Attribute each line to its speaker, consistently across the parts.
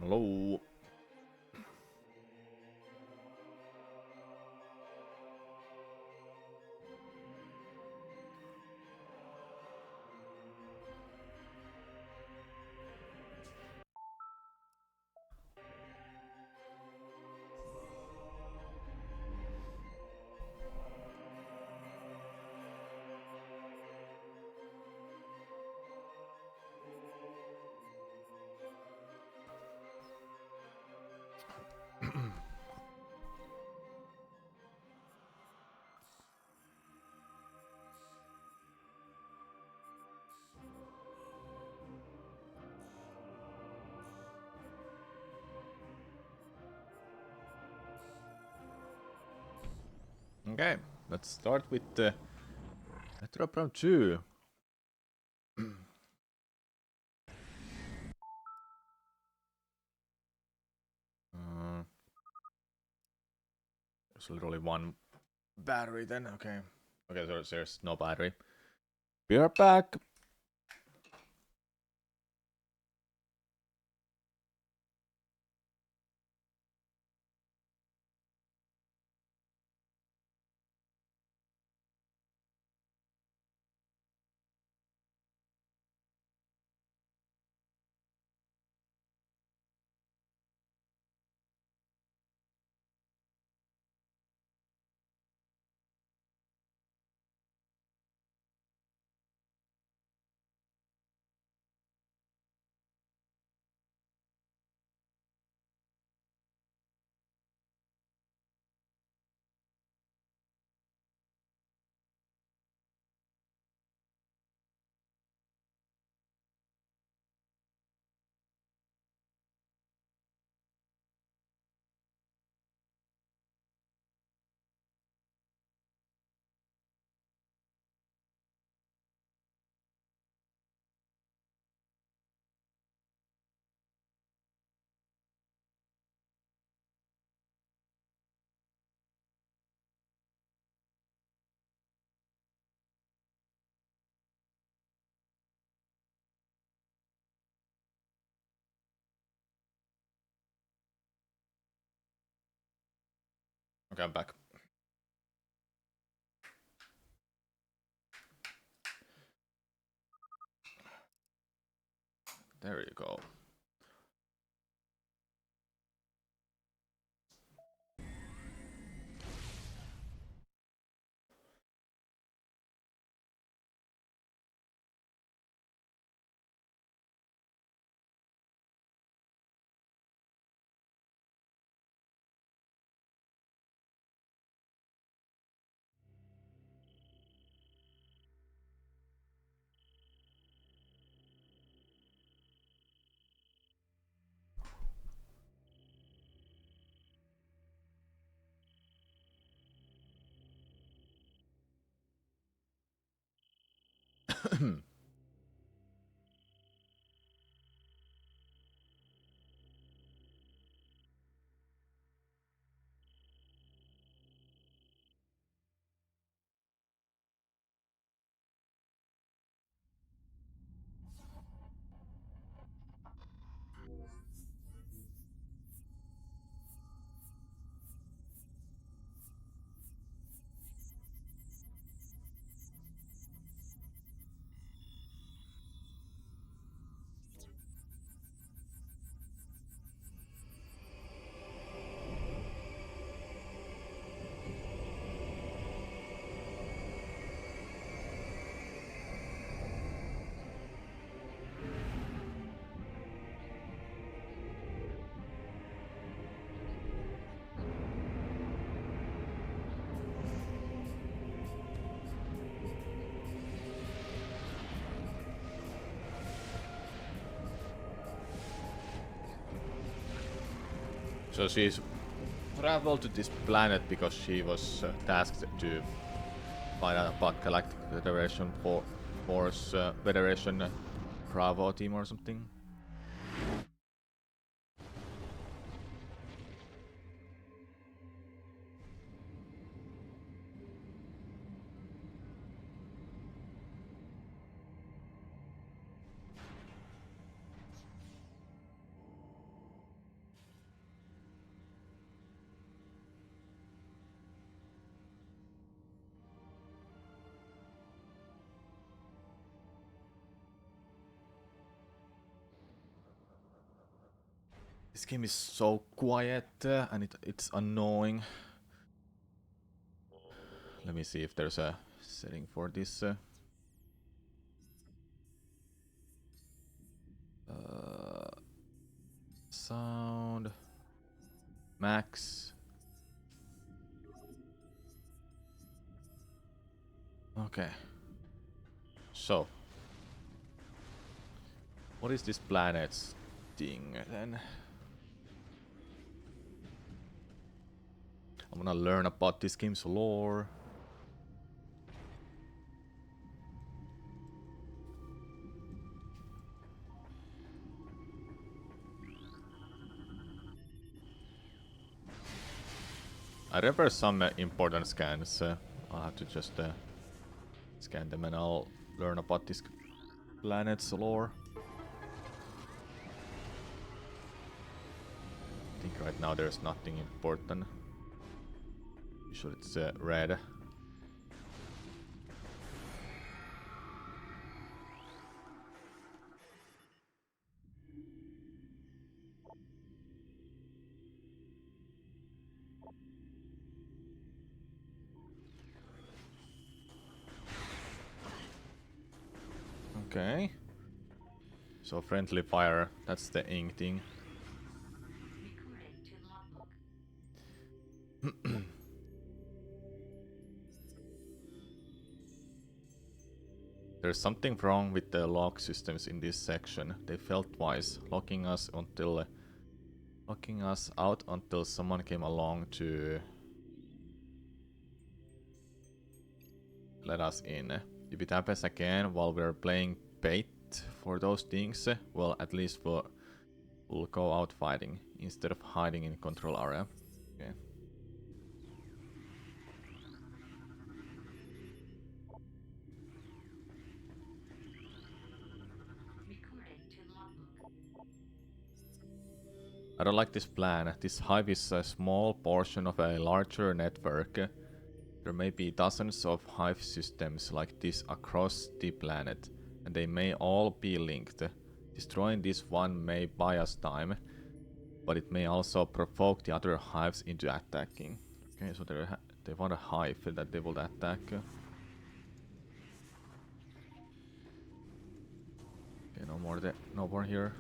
Speaker 1: Hello. Okay, let's start with the Metroid Prime 2. There's literally one battery then. Okay. Okay, so there's no battery. We are back. Okay, I'm back. There you go. So she's traveled to this planet because she was tasked to find out about Galactic Federation Force Federation Bravo team or something. This game is so quiet and it's annoying. Let me see if there's a setting for this. Sound max. Okay. So, what is this planet's thing then? I'm gonna learn about this game's lore. I remember some important scans. I'll have to just scan them and I'll learn about this planet's lore. I think right now there's nothing important. Usually it's red. Okay. So friendly fire, that's the ink thing. There's something wrong with the lock systems in this section. They felt twice, locking us out until someone came along to let us in. If it happens again while we're playing bait for those things, well, at least we'll go out fighting instead of hiding in control area. Okay. I don't like this plan. This hive is a small portion of a larger network. There may be dozens of hive systems like this across the planet, and they may all be linked. Destroying this one may buy us time, but it may also provoke the other hives into attacking. Okay, so they want a hive that they will attack. Okay, no more here.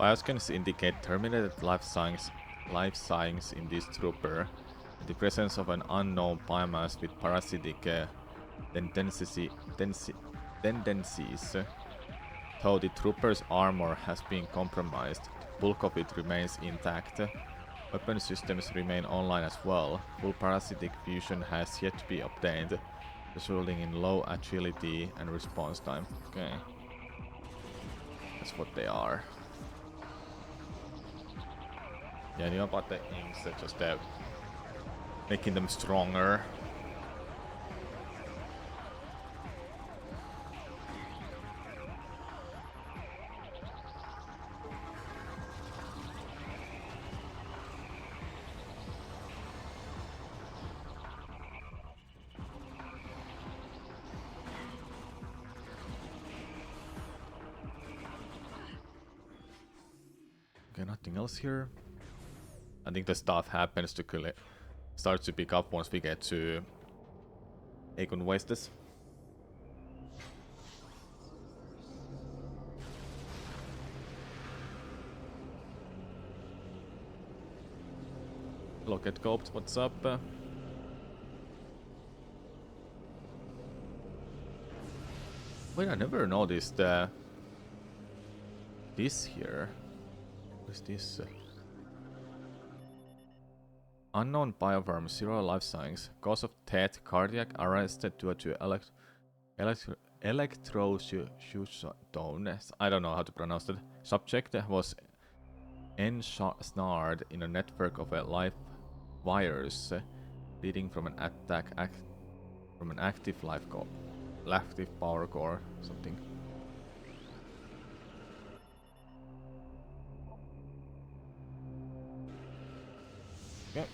Speaker 1: Bioscans indicate terminated life signs in this trooper, and the presence of an unknown biomass with parasitic tendencies. Though the trooper's armor has been compromised, the bulk of it remains intact. Weapon systems remain online as well. Full parasitic fusion has yet to be obtained, resulting in low agility and response time. Okay. That's what they are. Yeah, I knew about the inks, just making them stronger. Okay, nothing else here. I think the stuff happens to starts to pick up once we get to Aegon Wastes. Look at Coped, what's up? Wait, I never noticed this here. What is this? Unknown bioform, zero life signs. Cause of death, cardiac arrest due to electrocution. I don't know how to pronounce that. Subject was ensnared in a network of live wires leading from an from an active power core, something. Yeah.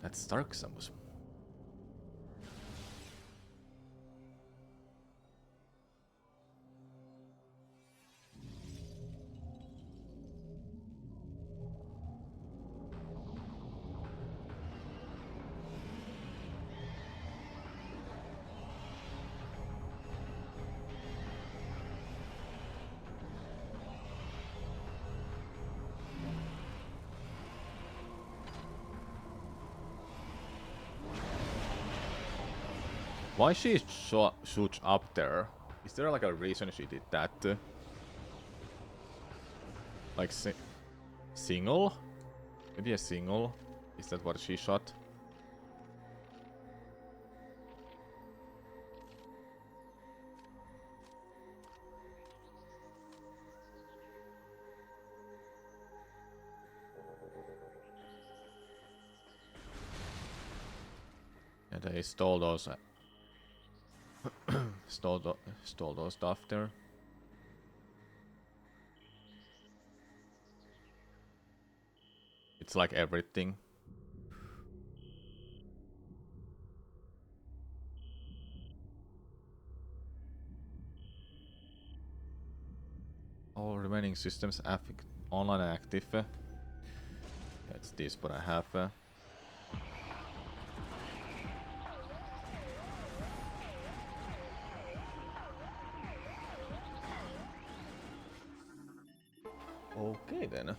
Speaker 1: That's Dark Samus. Why she shoots up there? Is there like a reason she did that? Like single? Maybe a single? Is that what she shot? And they stole those stole those stuff there. It's like everything. All remaining systems online active. That's this what I have. Okay then.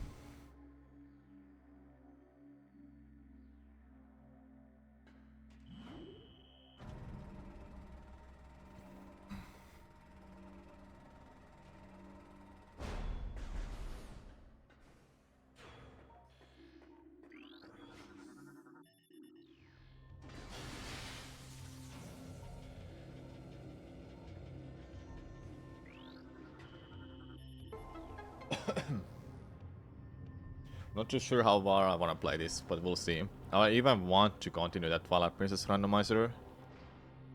Speaker 1: Not too sure how far I want to play this, but we'll see. I even want to continue that Twilight Princess randomizer.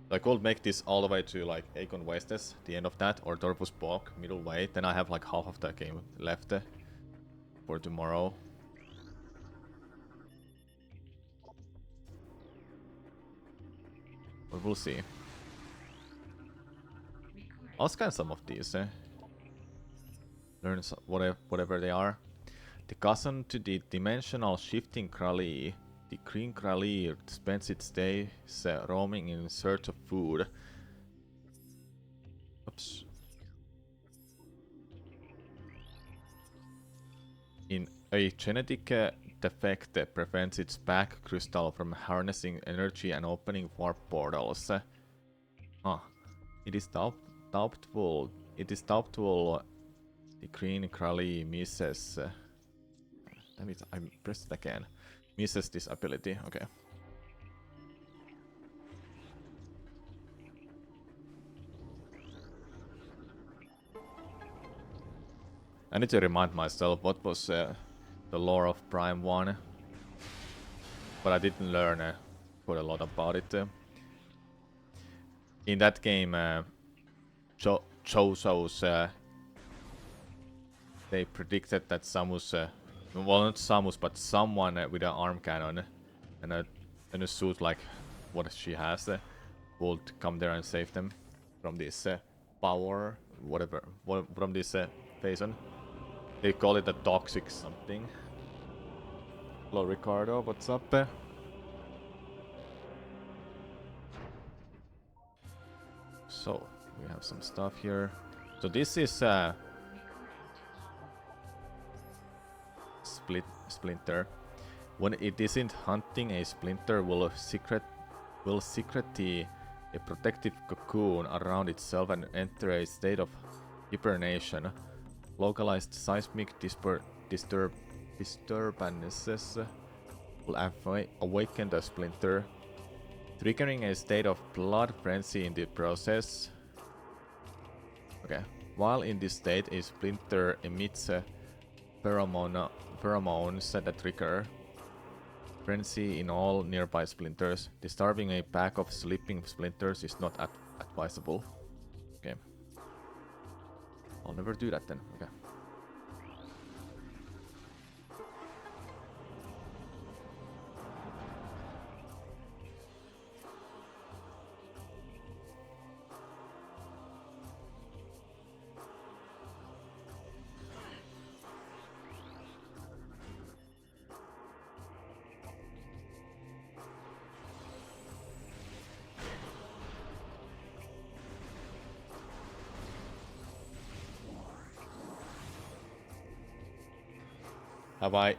Speaker 1: I could make this all the way to like Aegon Wastes, the end of that, or Torpus Bog, middle way. Then I have like half of the game left for tomorrow. But we'll see. I'll scan some of these. Learn whatever they are. The cousin to the dimensional shifting Krali. The green Krali spends its days roaming in search of food. Oops. In a genetic defect that prevents its back crystal from harnessing energy and opening warp portals. It is doubtful. It is doubtful. The green Krali misses. Damn it! I pressed it again. Misses this ability. Okay. I need to remind myself what was the lore of Prime 1. But I didn't learn quite a lot about it. In that game, Choso's, they predicted that Samus, well not Samus, but someone with an arm cannon and a suit like what she has would come there and save them from this power, whatever, from this phase on. They call it a toxic something. Hello Ricardo, what's up? So, we have some stuff here. So this is Splinter. When it isn't hunting, a Splinter will secrete a protective cocoon around itself and enter a state of hibernation. Localized seismic disturbances will awaken the Splinter, triggering a state of blood frenzy in the process. Okay. While in this state, a Splinter emits pheromones that trigger frenzy in all nearby Splinters. Disturbing a pack of sleeping Splinters is not advisable. Okay. I'll never do that then. Okay.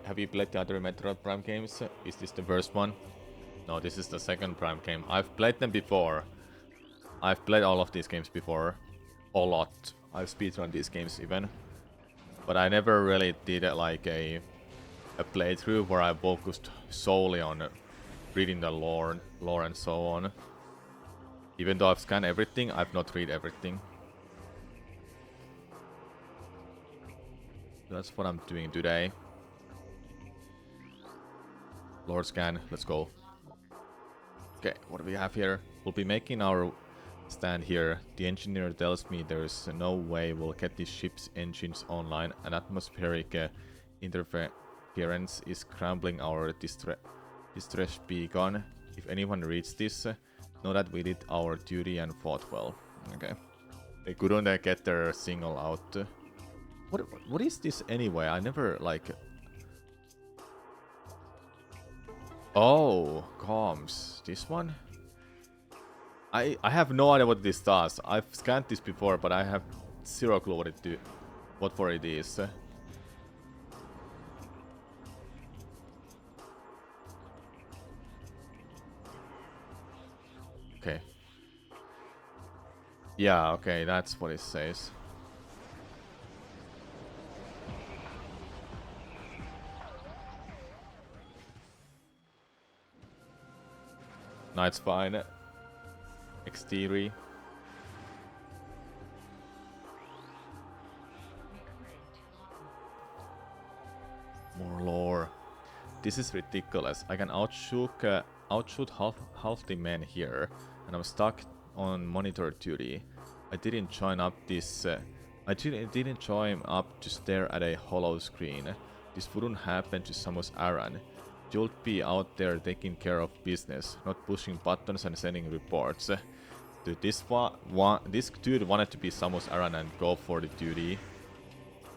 Speaker 1: Have you played the other Metroid Prime games? Is this the first one? No, this is the second Prime game. I've played them before. I've played all of these games before. A lot. I've speedrun these games even. But I never really did like a playthrough where I focused solely on reading the lore and so on. Even though I've scanned everything, I've not read everything. That's what I'm doing today. Lord scan, let's go. Okay, what do we have here? We'll be making our stand here. The engineer tells me there's no way we'll get this ship's engines online, and atmospheric interference is scrambling our distress beacon. If anyone reads this, know that we did our duty and fought well. Okay. They couldn't get their signal out. What is this anyway? I never like... Oh, comms. This one? I have no idea what this does. I've scanned this before, but I have zero clue what for it is. Okay. Yeah, okay, that's what it says. No, it's fine. Exterior. More lore. This is ridiculous. I can outshoot half the men here, and I'm stuck on monitor duty. I didn't join up this. I didn't join up to stare at a hollow screen. This wouldn't happen to Samus Aran. You'll be out there taking care of business, not pushing buttons and sending reports. Dude, this dude wanted to be Samus Aran and go for the duty.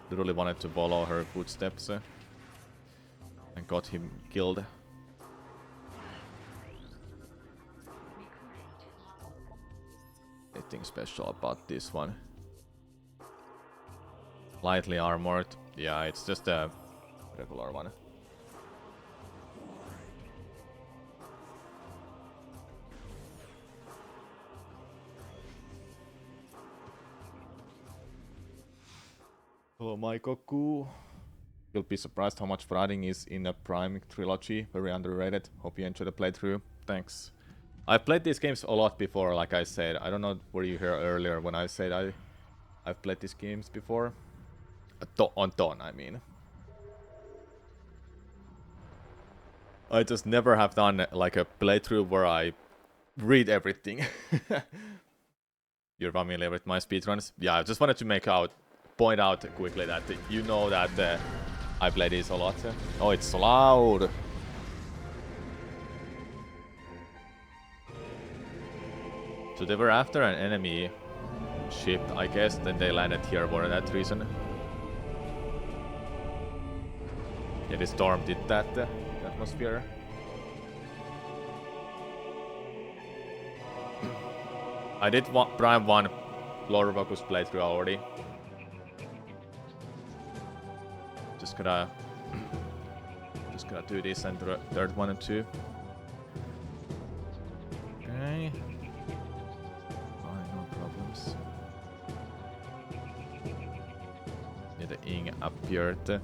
Speaker 1: Literally wanted to follow her footsteps. And got him killed. Anything special about this one? Lightly armored. Yeah, it's just a regular one. Hello, Maikoku. You'll be surprised how much riding is in a Prime trilogy. Very underrated. Hope you enjoyed the playthrough. Thanks. I've played these games a lot before, like I said. I don't know were you here earlier when I said I've played these games before. On Dawn, I mean. I just never have done like a playthrough where I read everything. You're familiar with my speedruns? Yeah, I just wanted to point out quickly that you know that I play this a lot. Oh, it's so loud. So they were after an enemy ship, I guess, then they landed here for that reason. Yeah, the storm did that. Yeah. atmosphere. I did Prime 1 lore focus playthrough already. Just gotta do this and third one and two. Okay. No problems. Yeah, the Ing appeared.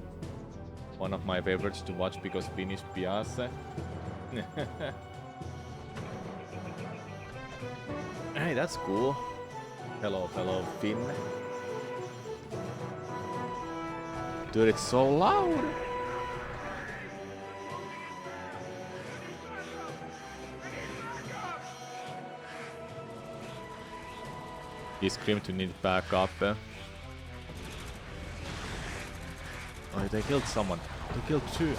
Speaker 1: One of my favorites to watch because Finnish Piase. Hey, that's cool. Hello, fellow Finn. Dude, it's so loud. He screamed to need backup. Oh, they killed someone. They killed two.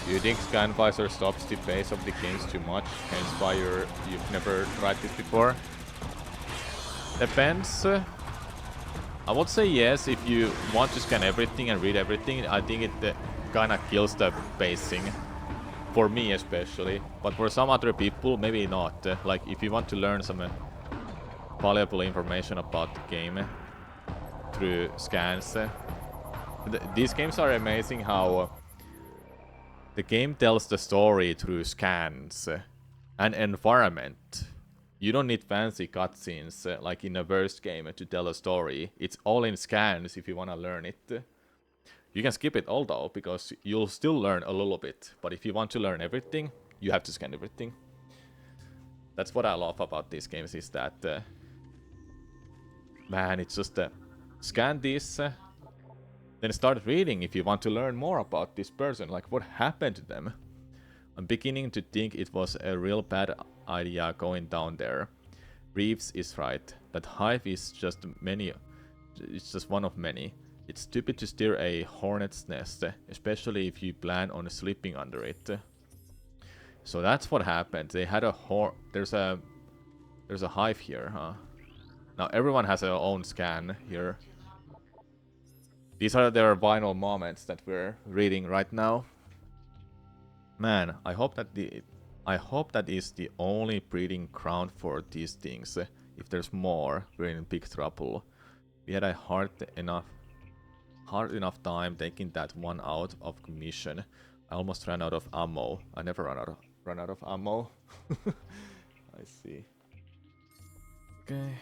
Speaker 1: Do you think Scan Visor stops the pace of the games too much? Hence why you've never tried this before? Depends. I would say yes if you want to scan everything and read everything. I think it kinda kills the pacing. For me especially. But for some other people, maybe not. Like if you want to learn some valuable information about the game through scans. These games are amazing how the game tells the story through scans and environment. You don't need fancy cutscenes like in a Verse game to tell a story. It's all in scans if you want to learn it. You can skip it all though, because you'll still learn a little bit. But if you want to learn everything, you have to scan everything. That's what I love about these games, is that... man, it's just... scan this, then start reading if you want to learn more about this person. Like, what happened to them? I'm beginning to think it was a real bad idea going down there. Reeves is right. That hive is just many... it's just one of many. It's stupid to steer a hornet's nest, especially if you plan on sleeping under it. So that's what happened. They had a there's a hive here, huh? Now everyone has their own scan here. These are their final moments that we're reading right now. Man, I hope that is the only breeding ground for these things. If there's more, we're in big trouble. We had a hard enough time taking that one out of commission. I almost ran out of ammo. I never run out of ammo. I see. Okay.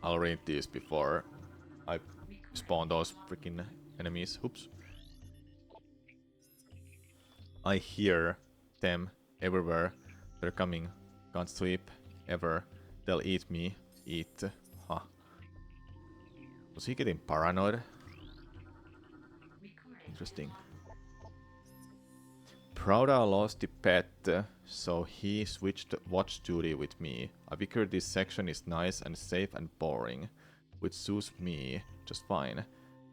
Speaker 1: I'll read these before I spawn those freaking enemies. Oops. I hear them everywhere. They're coming. Can't sleep ever. They'll eat me. Eat. Huh. Was he getting paranoid? Interesting. Prouda lost the pet, so he switched watch duty with me. I figured this section is nice and safe and boring, which suits me just fine.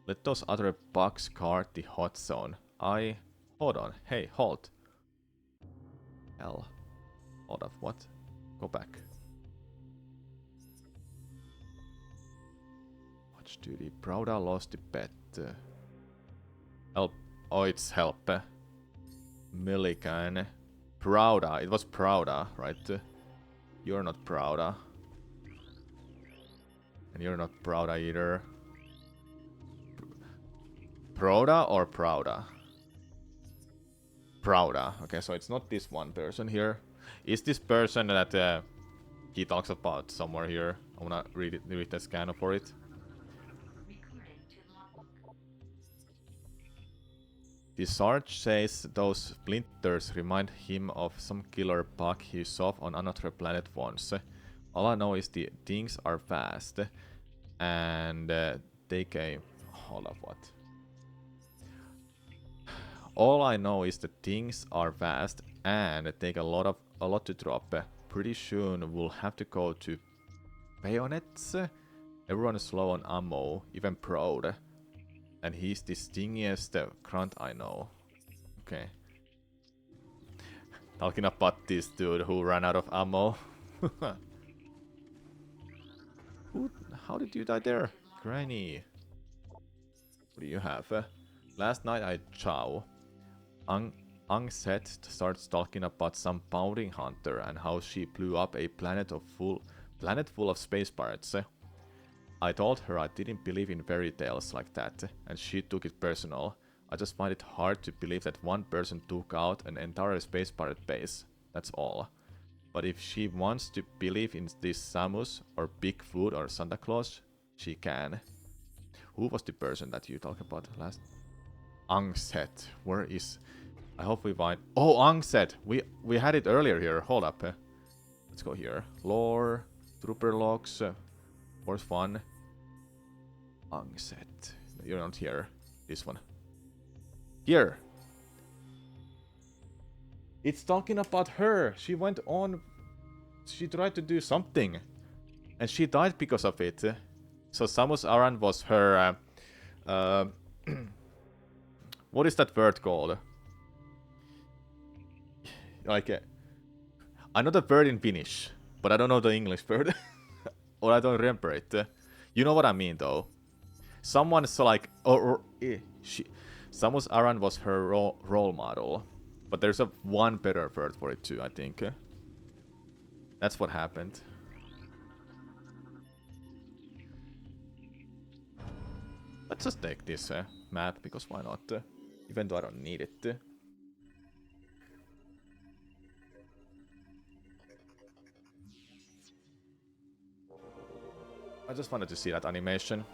Speaker 1: Let those other bugs guard the hot zone. Hold on. Hey, halt. Hell. Hold up, what? Go back. Watch duty. Prouda lost the pet. Help. Oh, it's help. Milligan. Prouda. It was Prouda, right? You're not Prouda. And you're not Prouda either. Prouda or Prouda? Prouda. Okay, so it's not this one person here. Is this person that he talks about somewhere here? I wanna read the scanner for it. The Sarge says those splinters remind him of some killer bug he saw on another planet once. All I know is the things are fast. And they came... Hold up, what? All I know is the things are fast and take a lot to drop. Pretty soon we'll have to go to bayonets. Everyone is slow on ammo, even Proud. And he's the stingiest grunt I know. Okay. Talking about this dude who ran out of ammo. How did you die there? Granny. What do you have? Last night I chow. Ang Set starts talking about some bounty hunter and how she blew up a planet full of space pirates. I told her I didn't believe in fairy tales like that, and she took it personal. I just find it hard to believe that one person took out an entire space pirate base. That's all. But if she wants to believe in this Samus, or Bigfoot, or Santa Claus, she can. Who was the person that you talked about last? Angset. Where is... I hope we find... Oh, Angset! We had it earlier here. Hold up. Let's go here. Lore. Trooper logs. Force fun. Angset. You're not here. This one. Here. It's talking about her. She went on... She tried to do something. And she died because of it. So Samus Aran was her... what is that word called? Like... I know the word in Finnish. But I don't know the English word. Or I don't remember it. You know what I mean, though. Someone's like... Samus Aran was her role model. But there's one better word for it too, I think. That's what happened. Let's just take this map, because why not? Even though I don't need it. I just wanted to see that animation.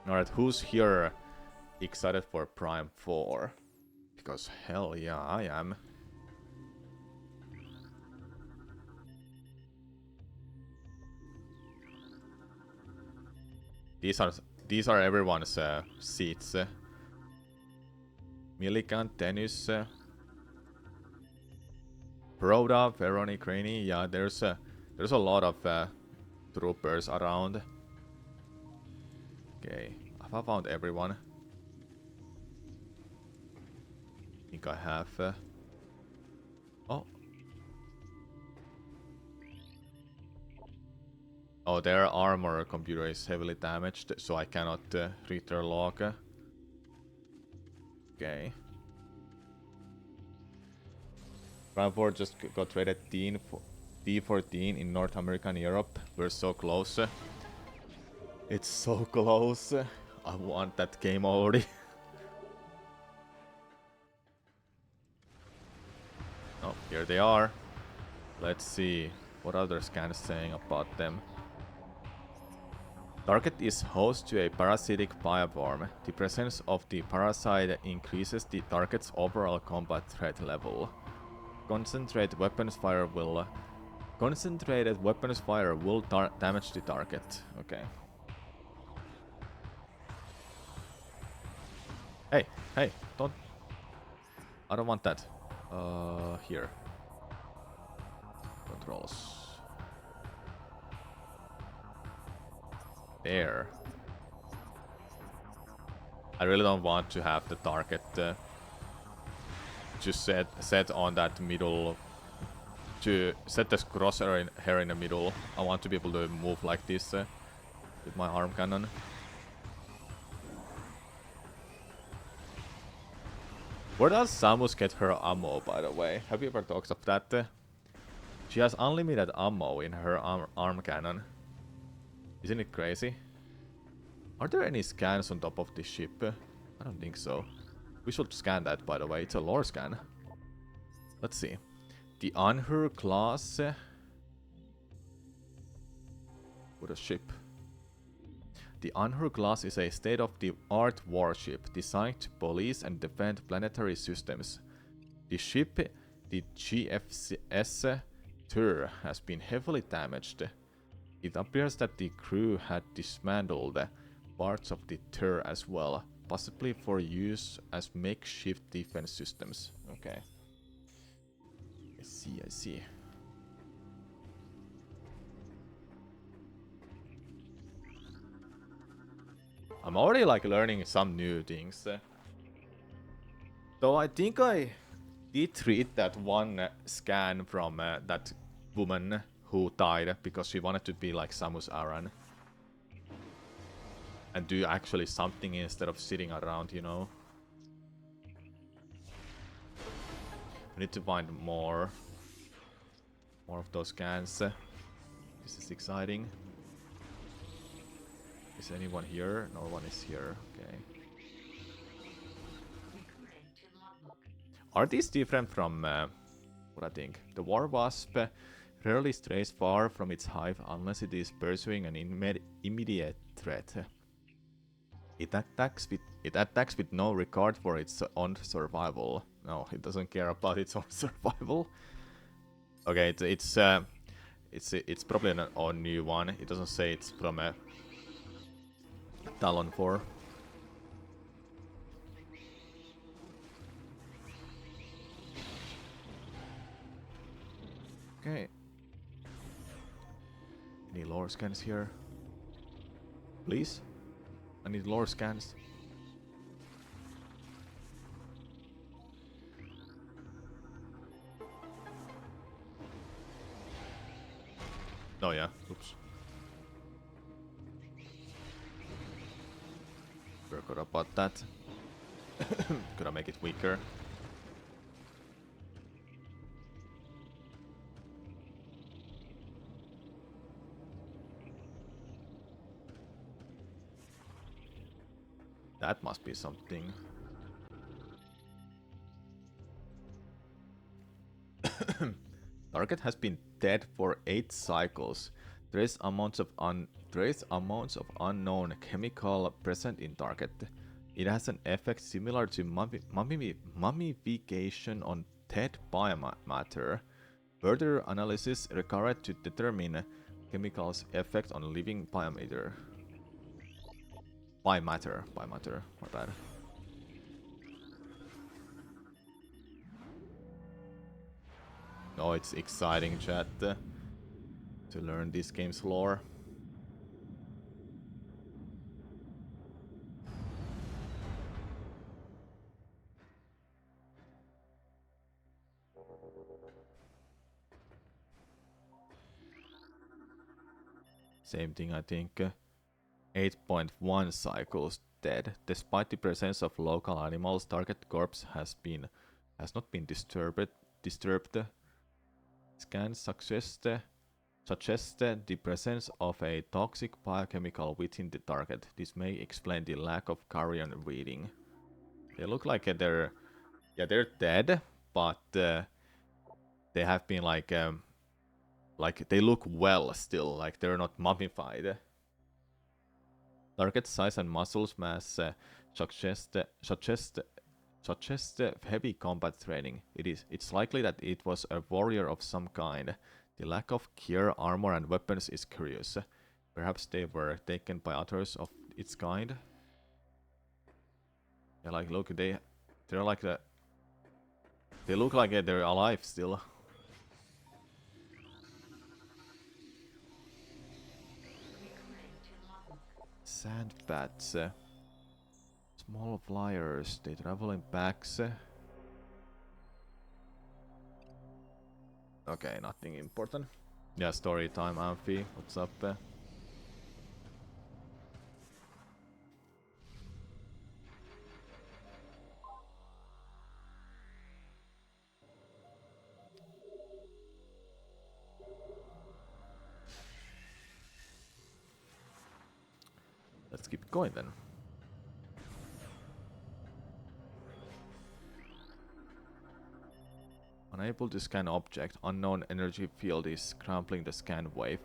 Speaker 1: Alright, who's here excited for Prime 4? Because hell yeah, I am. These are everyone's seats. Millikan, Tennis, Proda, Veroni, Craney. Yeah, there's a lot of troopers around. Okay, have I found everyone? I think I have. Oh. Oh, their armor computer is heavily damaged, so I cannot read their log. Okay. Prime 4 just got rated D14 in North America and Europe. We're so close. It's so close. I want that game already. Oh, here they are. Let's see what other scans saying about them. Target is host to a parasitic bioform. The presence of the parasite increases the target's overall combat threat level. Concentrated weapons fire will damage the target. Okay. Hey, don't... I don't want that. Here. Controls. There. I really don't want to have the target just set on that middle. To set the crosshair in the middle. I want to be able to move like this with my arm cannon. Where does Samus get her ammo, by the way? Have you ever talked of that? She has unlimited ammo in her arm cannon. Isn't it crazy? Are there any scans on top of this ship? I don't think so. We should scan that, by the way. It's a lore scan. Let's see. The Anhur class. What a ship. The Anhur class is a state-of-the-art warship designed to police and defend planetary systems. The ship, the GFS Tur, has been heavily damaged. It appears that the crew had dismantled parts of the Tur as well, possibly for use as makeshift defense systems. Okay. I see. I'm already like learning some new things. So I think I did read that one scan from that woman who died because she wanted to be like Samus Aran. And do actually something instead of sitting around, you know? We need to find more. More of those scans. This is exciting. Is anyone here? No one is here. Okay. Are these different from what I think? The War Wasp rarely strays far from its hive unless it is pursuing an immediate threat. It attacks with no regard for its own survival. No, it doesn't care about its own survival. Okay, it's probably an own new one. It doesn't say it's from a Talon 4. Okay. Any lore scans here? Please? I need lore scans. Oh yeah, oops. Forgot about that. Could I make it weaker? That must be something. Target has been dead for 8 cycles. Trace amounts of unknown chemical present in target. It has an effect similar to mummification on dead biomatter. Further analysis required to determine chemicals' effect on living biomatter. Biomatter, my bad. Oh, it's exciting, chat, to learn this game's lore. Same thing, I think. 8.1 cycles dead. Despite the presence of local animals, target corpse has not been disturbed. Scans suggest the presence of a toxic biochemical within the target. This may explain the lack of carrion reading. They look like they're dead, but they have been like they look well still, like they're not mummified. Target size and muscles mass suggest heavy combat training. It's likely that it was a warrior of some kind. The lack of gear, armor, and weapons is curious. Perhaps they were taken by others of its kind. Yeah, like look, they're like they look like they're alive still. Sand bats. Small flyers. They travel in packs. Okay, nothing important. Yeah, story time, Amphi. What's up? Let's keep going then. Unable to scan object. Unknown energy field is crumpling the scan wave.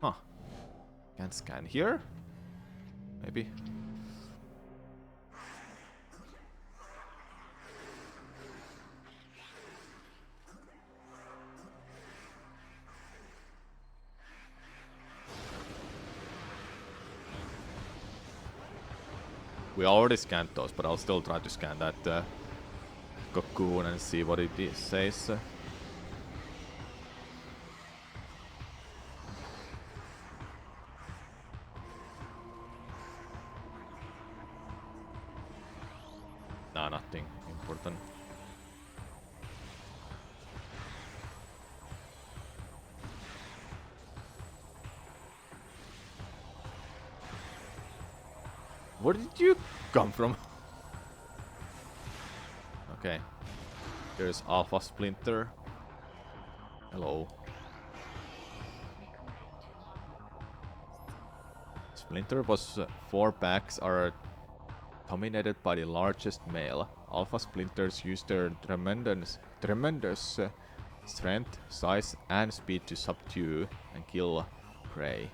Speaker 1: Huh. Can't scan here? Maybe. We already scanned those, but I'll still try to scan that cocoon and see what it says. Nah, nothing important. Where did you come from? Okay. There's Alpha Splinter. Hello. Splinter was 4 packs are dominated by the largest male. Alpha Splinters use their tremendous strength, size, and speed to subdue and kill prey,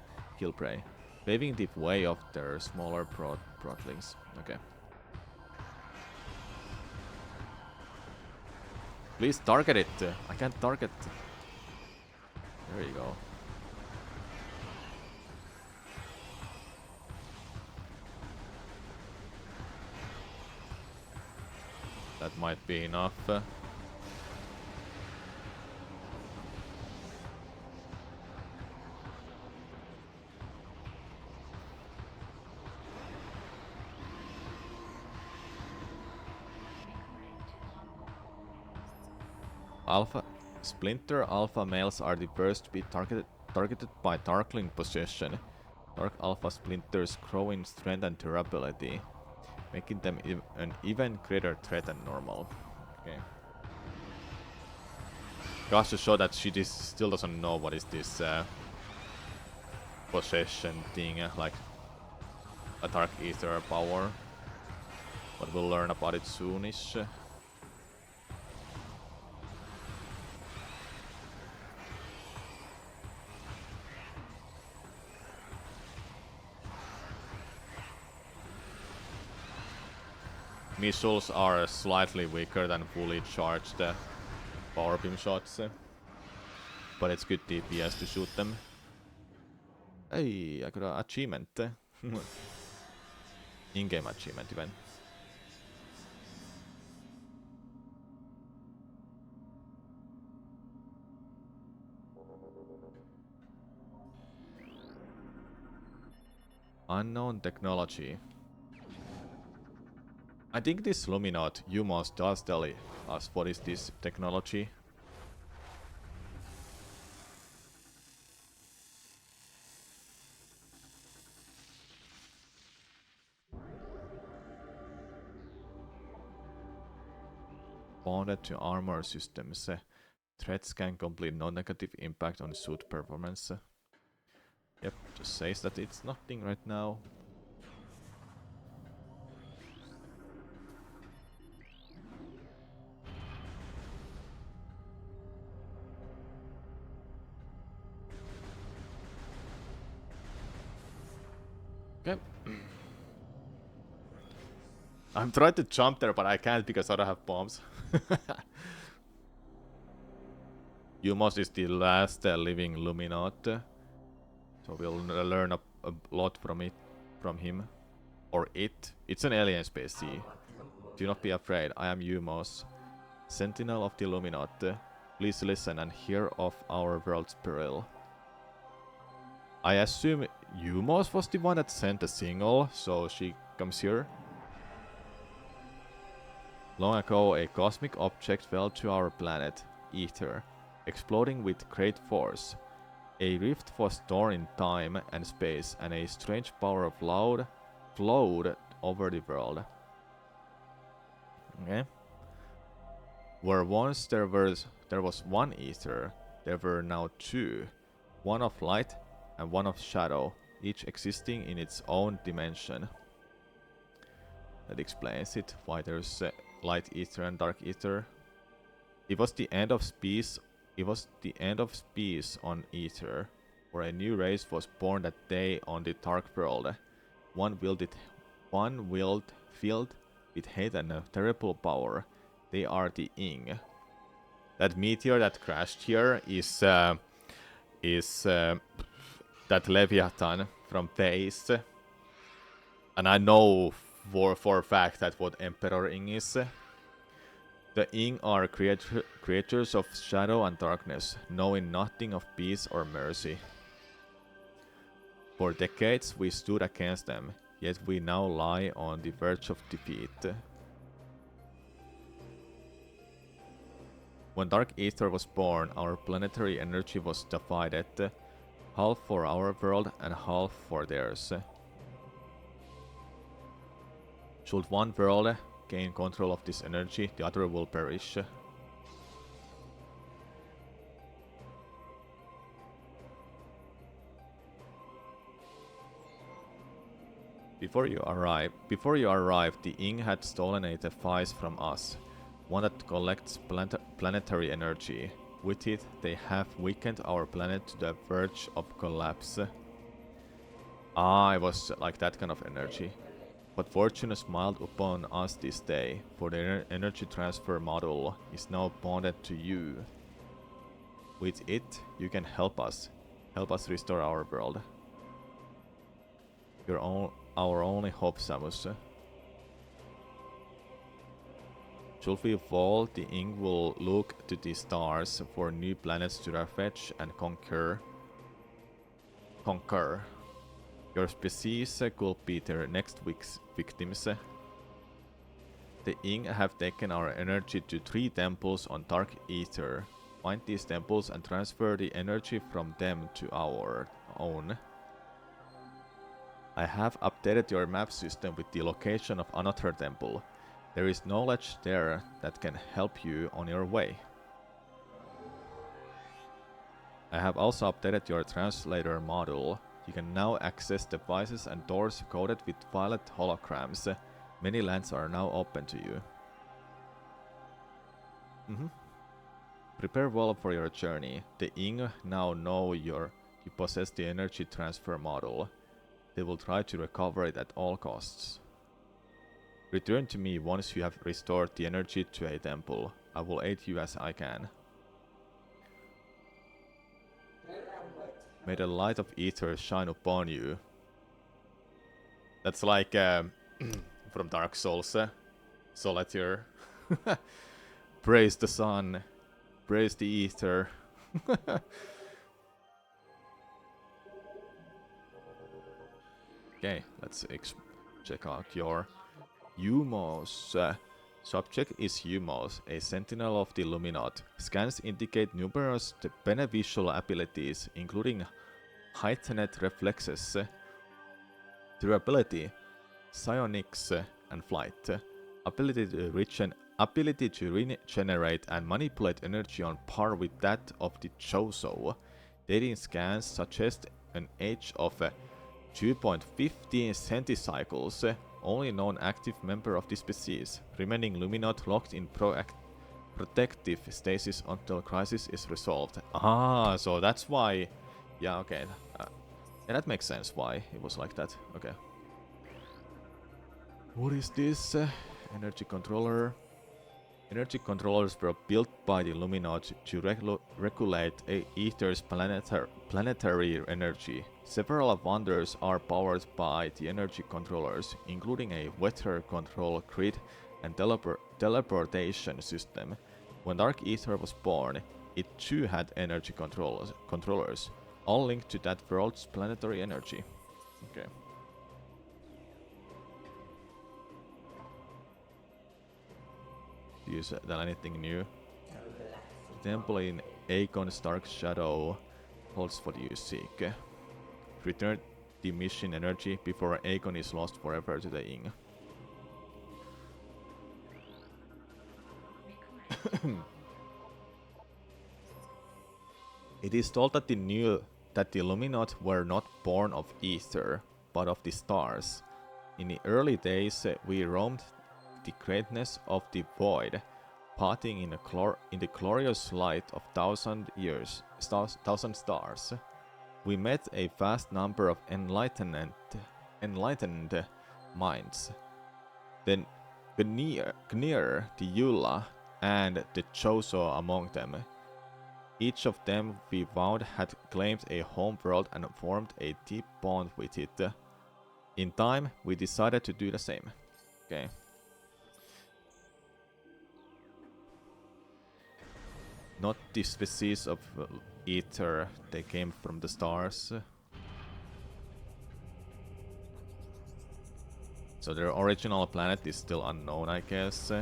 Speaker 1: paving the way of their smaller broodlings. Okay. Please target it. I can't target. There you go. That might be enough. Splinter alpha males are the first to be targeted by Darkling possession. Dark alpha splinters grow in strength and durability, making them an even greater threat than normal. Okay. Goes to show that she still doesn't know what is this possession thing, like a dark ether power. But we'll learn about it soonish. Missiles are slightly weaker than fully charged power beam shots, but it's good DPS to shoot them. Hey, I got an achievement. In-game achievement even. Unknown technology. I think this Luminaut Umos does tell us what is this technology. Bonded to armor systems. Threats can complete non-negative impact on suit performance. Yep, just says that it's nothing right now. Okay. I'm trying to jump there, but I can't because I don't have bombs. Umos is the last living Luminaut. So we'll learn a lot from him. Or it. It's an alien species. Do not be afraid, I am Umos, Sentinel of the Luminaut. Please listen and hear of our world's peril. I assume Umos was the one that sent the signal, so she comes here. Long ago, a cosmic object fell to our planet, Ether, exploding with great force. A rift was torn in time and space, and a strange power flowed over the world. Okay. Where once there was one Ether, there were now two, one of light and one of shadow, each existing in its own dimension. That explains it, why there's light ether and dark ether. It was the end of species. It was the end of species on Ether, where a new race was born that day on the dark world. One filled with hate and a terrible power. They are the Ing. That meteor that crashed here is that Leviathan from Phase. And I know for a fact that what Emperor Ing is. The Ing are creatures of shadow and darkness, knowing nothing of peace or mercy. For decades we stood against them, yet we now lie on the verge of defeat. When Dark Ether was born, our planetary energy was divided, half for our world and half for theirs. Should one world gain control of this energy, the other will perish. Before you arrived, the Ing had stolen a device from us, one that collects planetary energy. With it, they have weakened our planet to the verge of collapse. Ah, it was like that kind of energy. But fortune smiled upon us this day, for the energy transfer module is now bonded to you. With it, you can help us restore our world. Our only hope, Samus. Should we fall, the Ing will look to the stars for new planets to ravage and conquer. Your species could be their next week's victims. The Ing have taken our energy to 3 temples on Dark Ether. Find these temples and transfer the energy from them to our own. I have updated your map system with the location of another temple. There is knowledge there that can help you on your way. I have also updated your translator module. You can now access devices and doors coded with violet holograms. Many lands are now open to you. Prepare well for your journey. The Ing now know you possess the energy transfer module. They will try to recover it at all costs. Return to me once you have restored the energy to a temple. I will aid you as I can. May the light of ether shine upon you. That's like from Dark Souls. Solitaire. Praise the sun. Praise the ether. Okay, let's check out your Umos. Subject is Umos, a sentinel of the Luminot. Scans indicate numerous beneficial abilities, including heightened reflexes, durability, psionics, and flight. Ability to regenerate and manipulate energy on par with that of the Chozo. Dating scans suggest an age of 2.15 centicycles, only known active member of the species, remaining Luminot locked in protective stasis until crisis is resolved. Ah, so that's why... Yeah, okay. Yeah, that makes sense why it was like that. Okay. What is this? Energy controller. Energy controllers were built by the Luminot to regulate Ether's planetary energy. Several wonders are powered by the energy controllers, including a weather control grid and teleportation system. When Dark Ether was born, it too had energy controllers, all linked to that world's planetary energy. Okay. Is there anything new? The temple in Aegon's dark shadow holds what you seek. Return the mission energy before Aegon is lost forever to the Ing. It is told that the Luminot were not born of ether, but of the stars. In the early days, we roamed the greatness of the void, parting in the glorious light of thousand stars. We met a vast number of enlightened minds. Then Gnir, the Eula, and the Chozo among them. Each of them we vowed had claimed a home world and formed a deep bond with it. In time, we decided to do the same. Okay. Not the species of ether, they came from the stars. So their original planet is still unknown, I guess.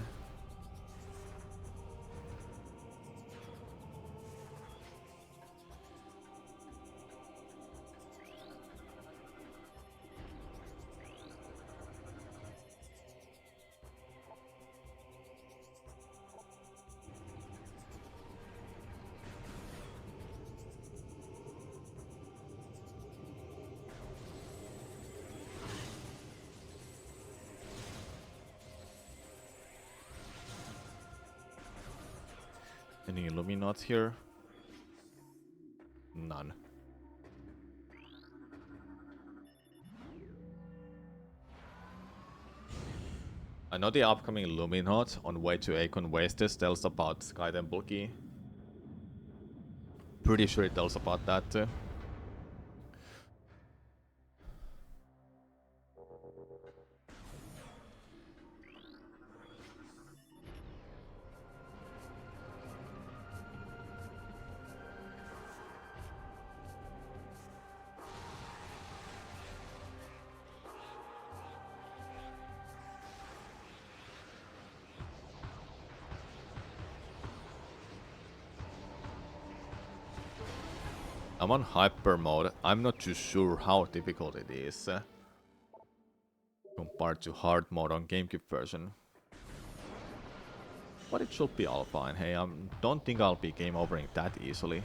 Speaker 1: Any Illuminati here? None. I know the upcoming Luminot on way to Akon Wastes tells about Sky Temple Key. Pretty sure it tells about that too. I'm on hyper mode. I'm not too sure how difficult it is compared to hard mode on GameCube version. But it should be all fine. Hey, I don't think I'll be game overing that easily.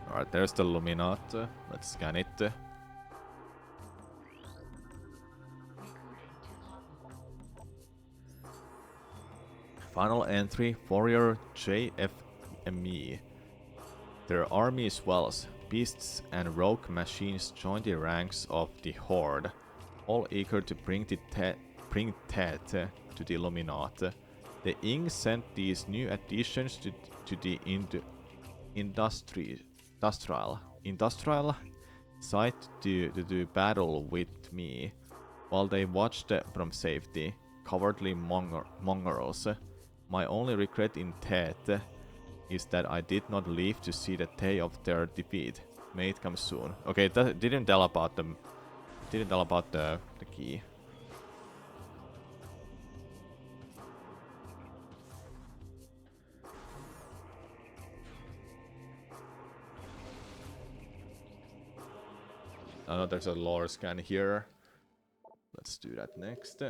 Speaker 1: Alright, there's the Luminat. Let's scan it. Final entry, Warrior JFME. Their army swells, beasts and rogue machines join the ranks of the Horde, all eager to bring Tet to the Illuminati. The Ing sent these new additions to the industrial site to do battle with me, while they watched from safety, cowardly mongrels. My only regret in Tet is that I did not live to see the day of their defeat. May it come soon. Okay, that didn't tell about them. Didn't tell about the key. I know there's a lore scan here. Let's do that next.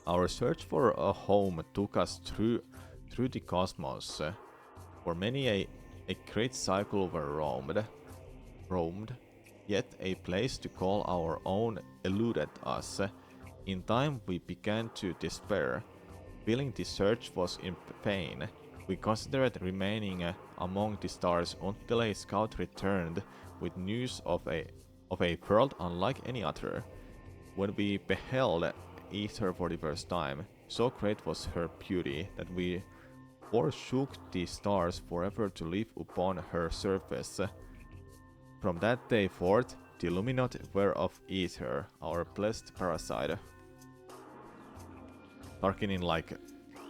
Speaker 1: Our search for a home took us through the cosmos. For many a great cycle were roamed, yet a place to call our own eluded us. In time we began to despair. Feeling the search was in pain, we considered remaining among the stars until a scout returned with news of a world unlike any other. When we beheld Ether for the first time, so great was her beauty that we forsook the stars forever to live upon her surface. From that day forth, the Illuminati were of Ether, our blessed parasite. Talking in like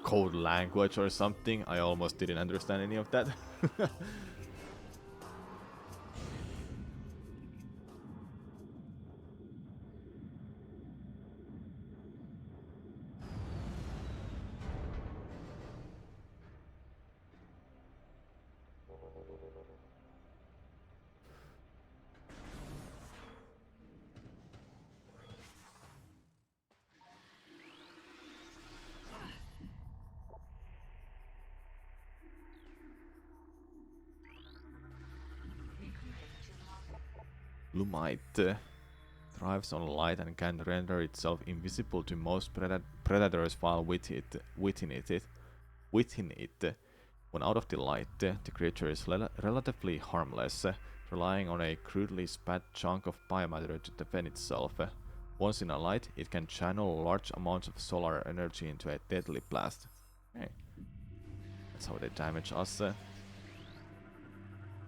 Speaker 1: code language or something, I almost didn't understand any of that. Lumite thrives on light and can render itself invisible to most predators while within it. When out of the light, the creature is relatively harmless, relying on a crudely spat chunk of biomatter to defend itself. Once in a light, it can channel large amounts of solar energy into a deadly blast. Okay. That's how they damage us.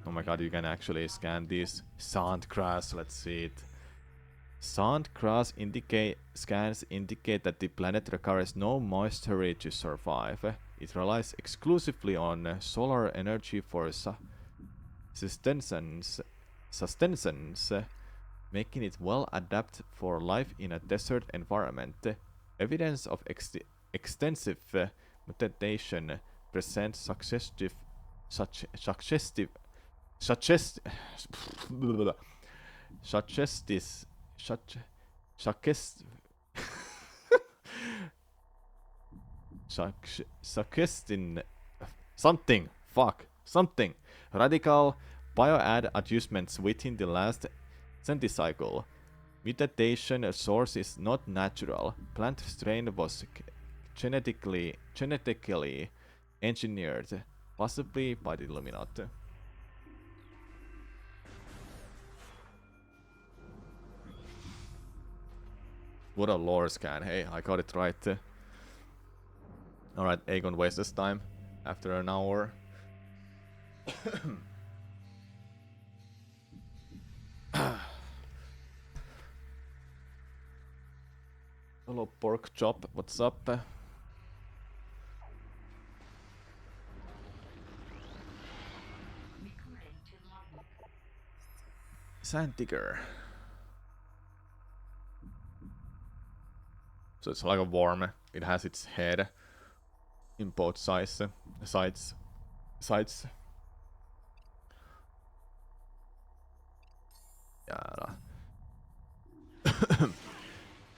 Speaker 1: Oh my god, you can actually scan these. Sandgrass, let's see it. Sandgrass scans indicate that the planet requires no moisture to survive. It relies exclusively on solar energy for sustenance, making it well adapted for life in a desert environment. Evidence of extensive mutation presents suggestive suggest suggestis suggest suggesting something radical bioad adjustments within the last centicycle. Mutation source is not natural. Plant strain was genetically engineered, possibly by the Illuminati. What a lore scan. Hey, I got it right. Alright, Aegon wastes time after an hour. Hello, pork chop. What's up? Sand digger. So it's like a worm. It has its head in both sides. Yeah.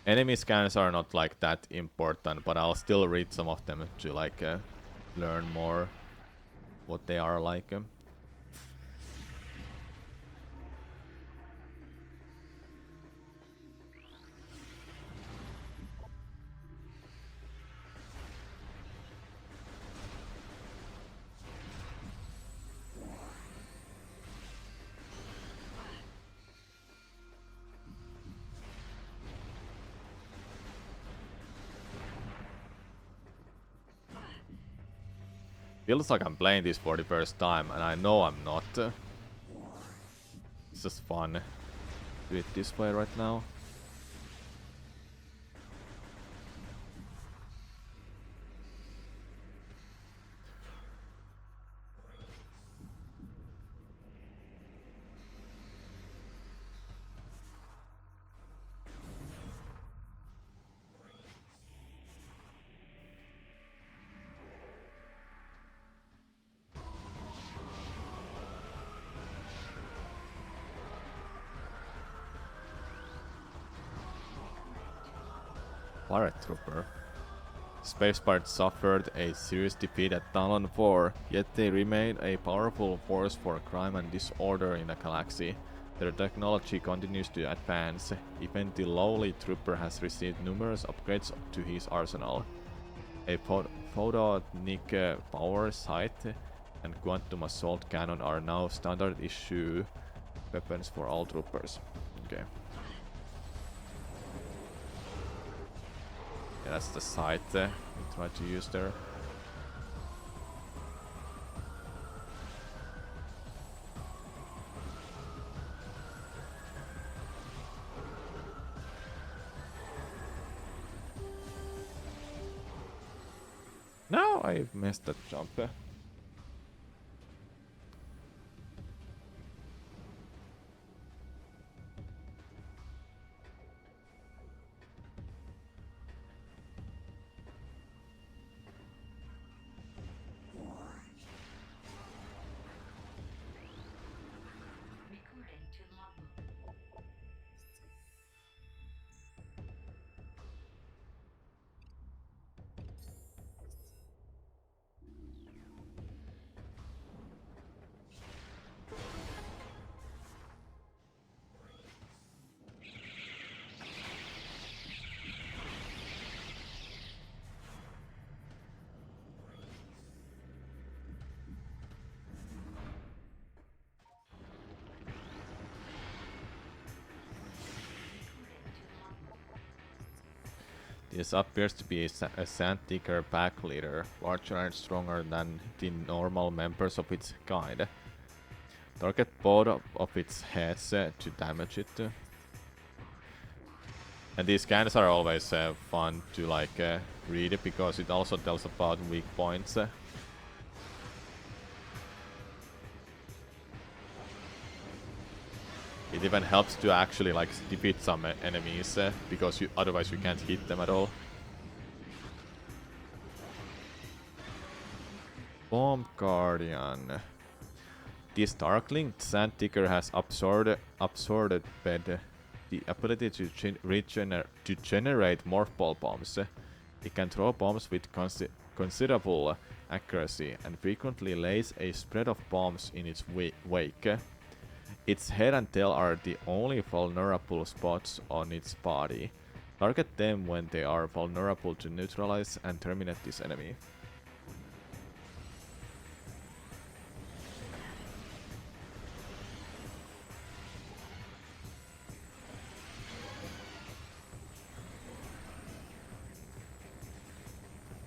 Speaker 1: Enemy scans are not like that important, but I'll still read some of them to like learn more what they are like. Feels like I'm playing this for the first time, and I know I'm not. It's just fun. Do it this way right now. Pirate Trooper. Space Pirates suffered a serious defeat at Talon 4, yet they remain a powerful force for crime and disorder in the galaxy. Their technology continues to advance. Even the lowly trooper has received numerous upgrades to his arsenal. A photonic power sight and quantum assault cannon are now standard issue weapons for all troopers. Okay. Yeah, that's the sight we try to use there. No, I missed that jump. This appears to be a Sand-Digger pack leader, larger and stronger than the normal members of its kind. Target both of its heads to damage it. And these scans are always fun to like read because it also tells about weak points. It even helps to actually like defeat some enemies because otherwise you can't hit them at all. Bomb Guardian. This Darkling Sand Ticker has absorbed the ability to generate morph ball bombs. It can throw bombs with considerable accuracy and frequently lays a spread of bombs in its wake. Its head and tail are the only vulnerable spots on its body. Target them when they are vulnerable to neutralize and terminate this enemy.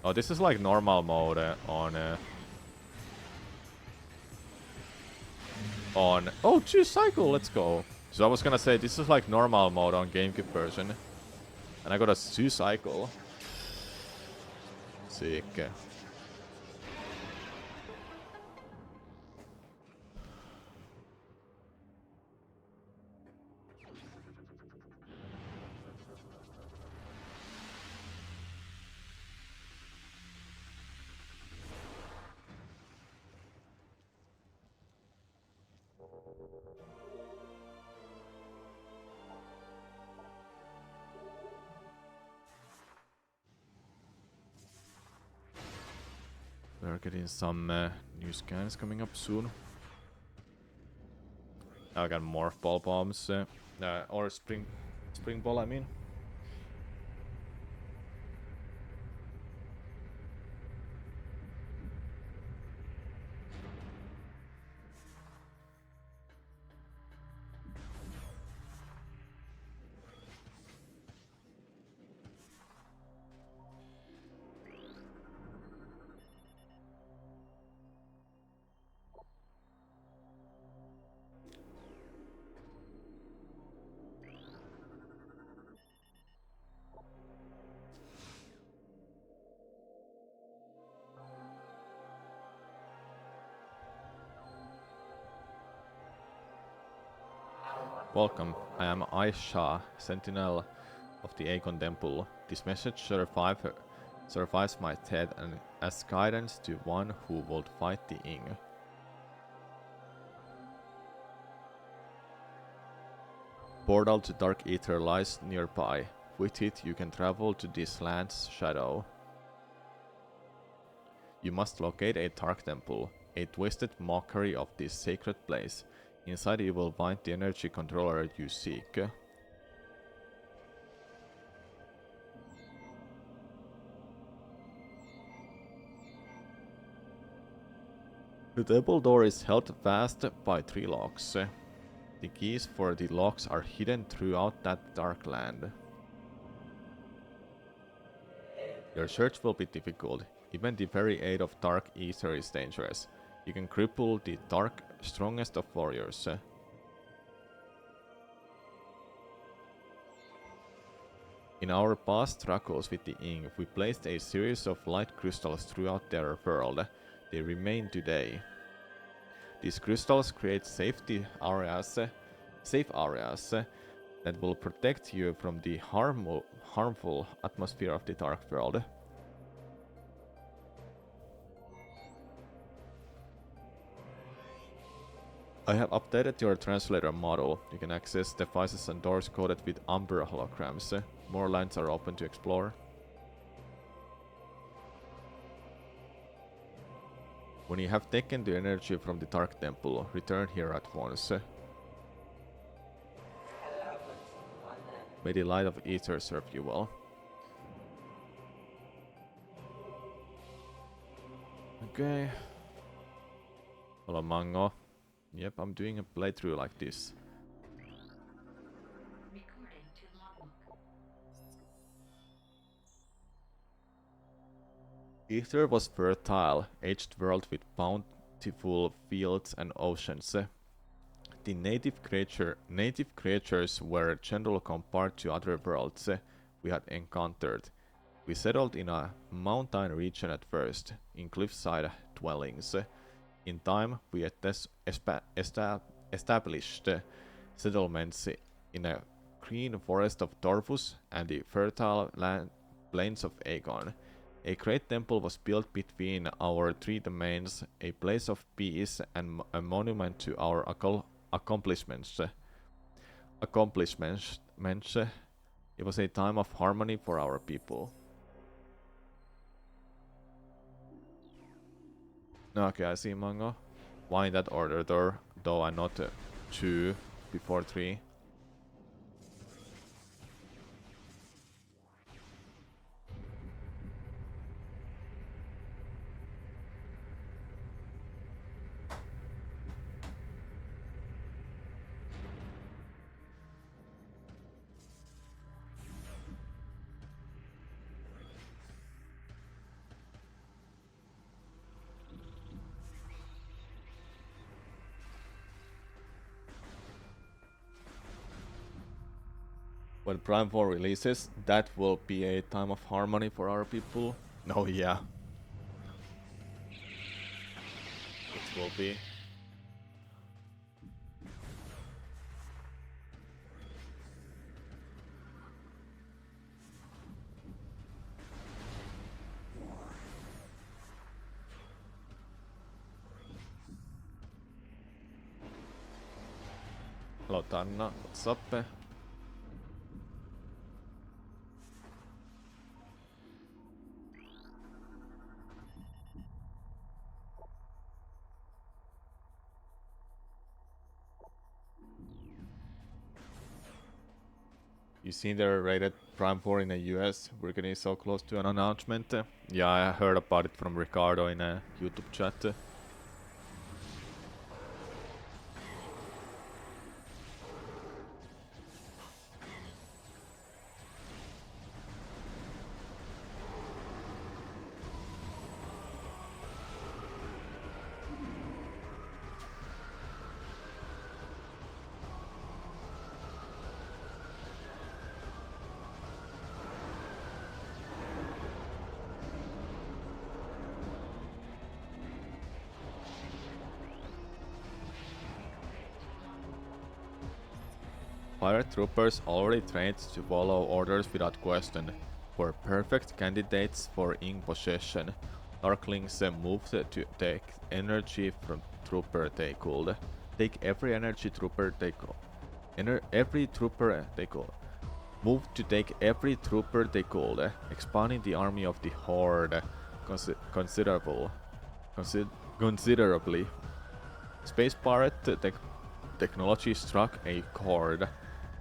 Speaker 1: Oh, this is like normal mode on... Oh, 2 cycle, let's go. So I was gonna say, this is like normal mode on GameCube version. And I got a 2 cycle. Sick. We're getting some new scans coming up soon. I got morph ball bombs, or spring ball, I mean. Welcome, I am Aisha, Sentinel of the Aegon Temple. This message survives my death and as guidance to one who would fight the Ing. Portal to Dark Ether lies nearby. With it you can travel to this land's shadow. You must locate a Dark Temple, a twisted mockery of this sacred place. Inside you will find the energy controller you seek. The temple door is held fast by 3 locks. The keys for the locks are hidden throughout that dark land. Your search will be difficult. Even the very aid of dark ether is dangerous. You can cripple the strongest of warriors. In our past struggles with the Ing, we placed a series of light crystals throughout their world. They remain today. These crystals create safe areas that will protect you from the harmful atmosphere of the dark world. I have updated your translator model. You can access devices and doors coded with Umbra holograms. More lands are open to explore. When you have taken the energy from the Dark Temple, return here at once. May the light of Ether serve you well. Okay. Hello, Mango. Yep, I'm doing a playthrough like this. Ether was fertile, aged world with bountiful fields and oceans. The native creatures were generally compared to other worlds we had encountered. We settled in a mountain region at first, in cliffside dwellings. In time, we established settlements in a green forest of Torvus and the fertile plains of Aegon. A great temple was built between our three domains, a place of peace and a monument to our accomplishments. Accomplishments. It was a time of harmony for our people. Okay, I see manga. Why in that order though I not 2 before 3? When Prime 4 releases, that will be a time of harmony for our people. No, yeah. It will be. Hello Tanna, what's up? You seen they're rated Prime 4 in the US? We're getting so close to an announcement. Yeah, I heard about it from Ricardo in a YouTube chat. Pirate troopers already trained to follow orders without question were perfect candidates for in possession. Darklings moved to take energy from trooper they could. Take every energy trooper they could. Every trooper they could. Moved to take every trooper they could, expanding the army of the Horde considerably. Space pirate technology struck a chord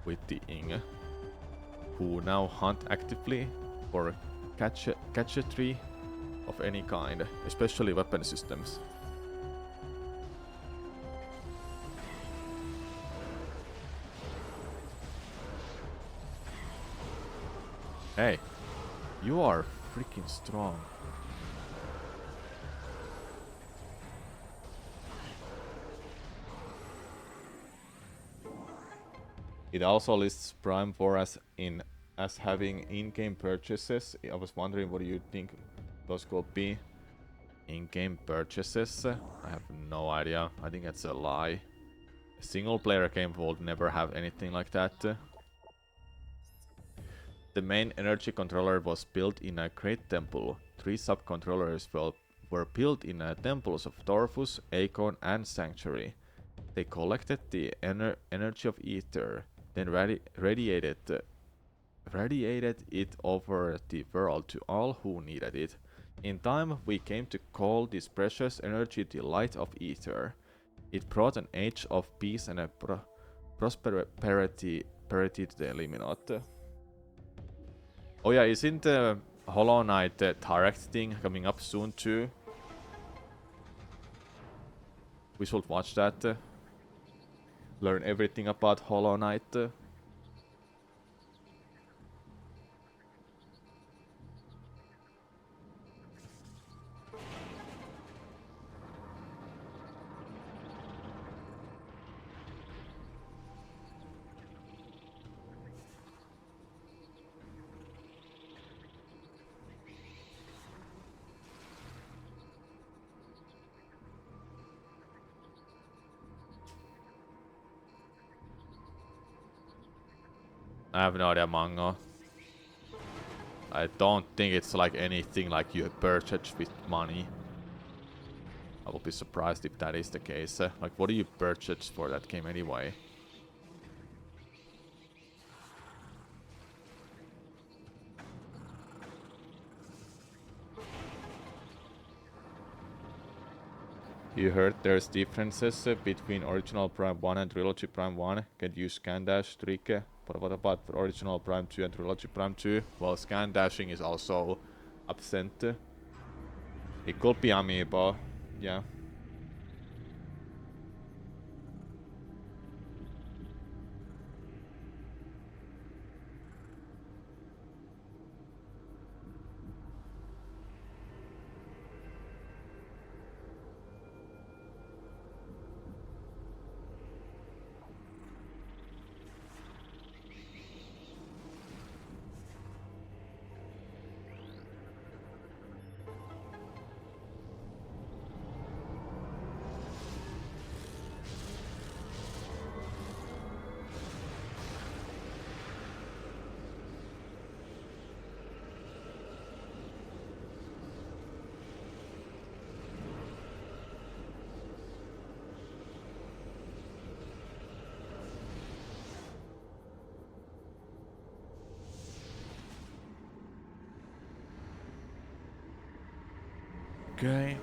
Speaker 1: with the Ing, who now hunt actively for gadgetry of any kind, especially weapon systems. Hey, you are freaking strong. It also lists Prime 4 as having in-game purchases. I was wondering what do you think those could be? In-game purchases? I have no idea. I think that's a lie. A single-player game would never have anything like that. The main energy controller was built in a great temple. 3 sub-controllers were built in temples of Torfus, Acorn, and Sanctuary. They collected the energy of Ether, then radiated it over the world to all who needed it. In time, we came to call this precious energy the light of Ether. It brought an age of peace and a prosperity to the Illuminati. Oh yeah, isn't the Hollow Knight direct thing coming up soon too? We should watch that. Learn everything about Hollow Knight. I have no idea, manga. I don't think it's like anything like you purchase with money. I will be surprised if that is the case. Like, what do you purchase for that game anyway? You heard there's differences between Original Prime 1 and Trilogy Prime 1. Can use scan dash trick. But what about Original Prime 2 and Trilogy Prime 2? Well, scan dashing is also absent. It could be amiibo, yeah. Okay.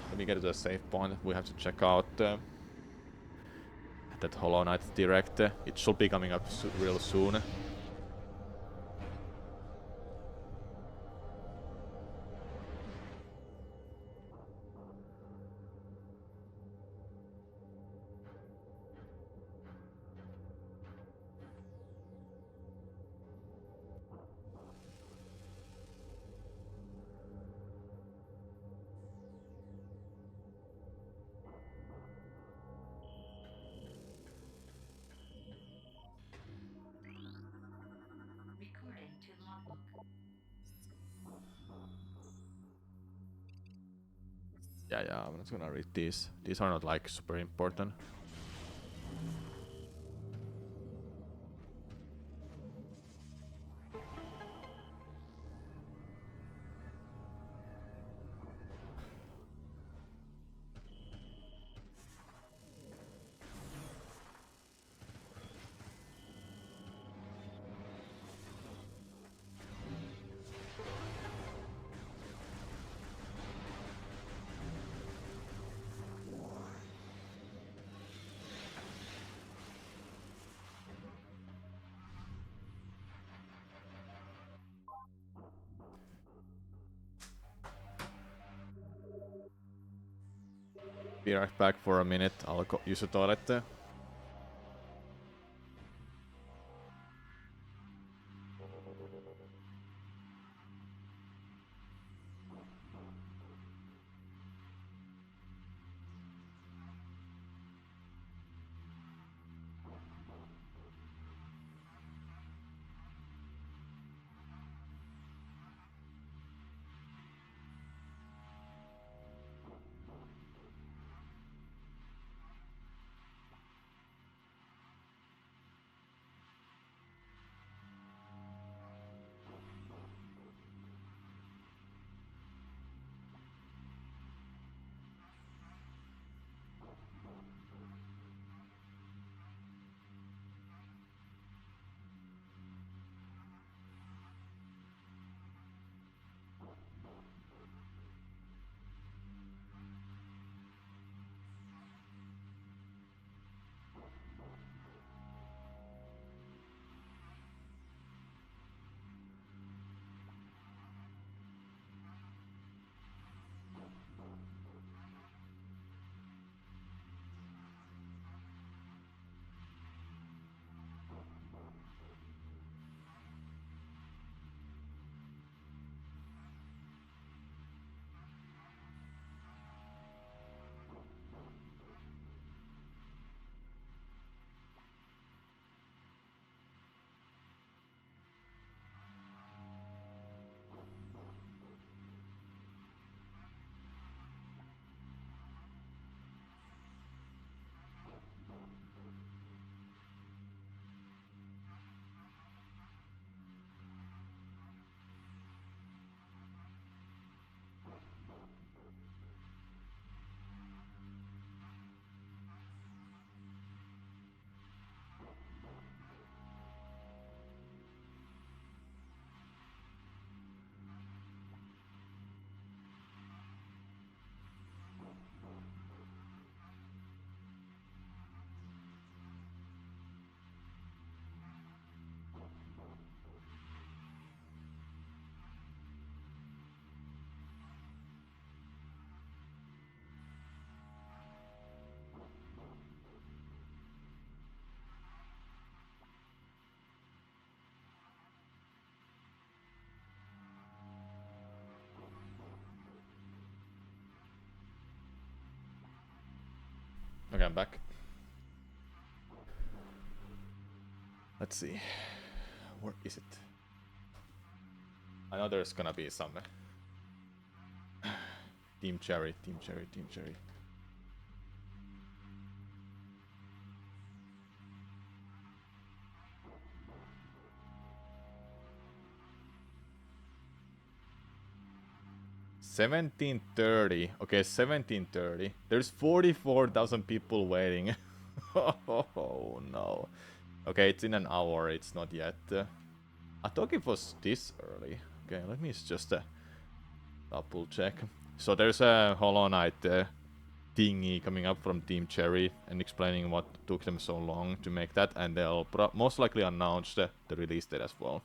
Speaker 1: Let me get to the save point. We have to check out that Hollow Knight Direct. It should be coming up real soon. Yeah, I'm not gonna read these. These are not like super important. Be right back for a minute. I'll go use the toilet. Okay, I'm back. Let's see. Where is it? I know there's gonna be some Team Cherry, Team Cherry, Team Cherry. $17.30. Okay, $17.30. There's 44,000 people waiting. Oh no. Okay, it's in an hour. It's not yet. I thought it was this early. Okay, let me just double check. So there's a Hollow Knight thingy coming up from Team Cherry and explaining what took them so long to make that, and they'll most likely announce the release date as well.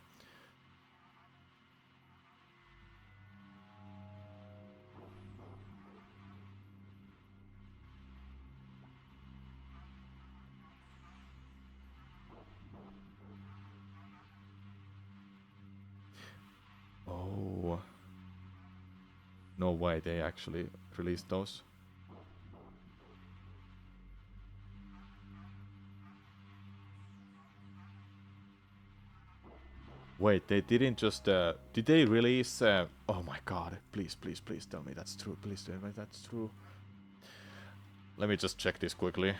Speaker 1: Oh. No way they actually released those. Wait, they didn't just... did they release... oh my god, please, please, please tell me that's true. Please tell me that's true. Let me just check this quickly.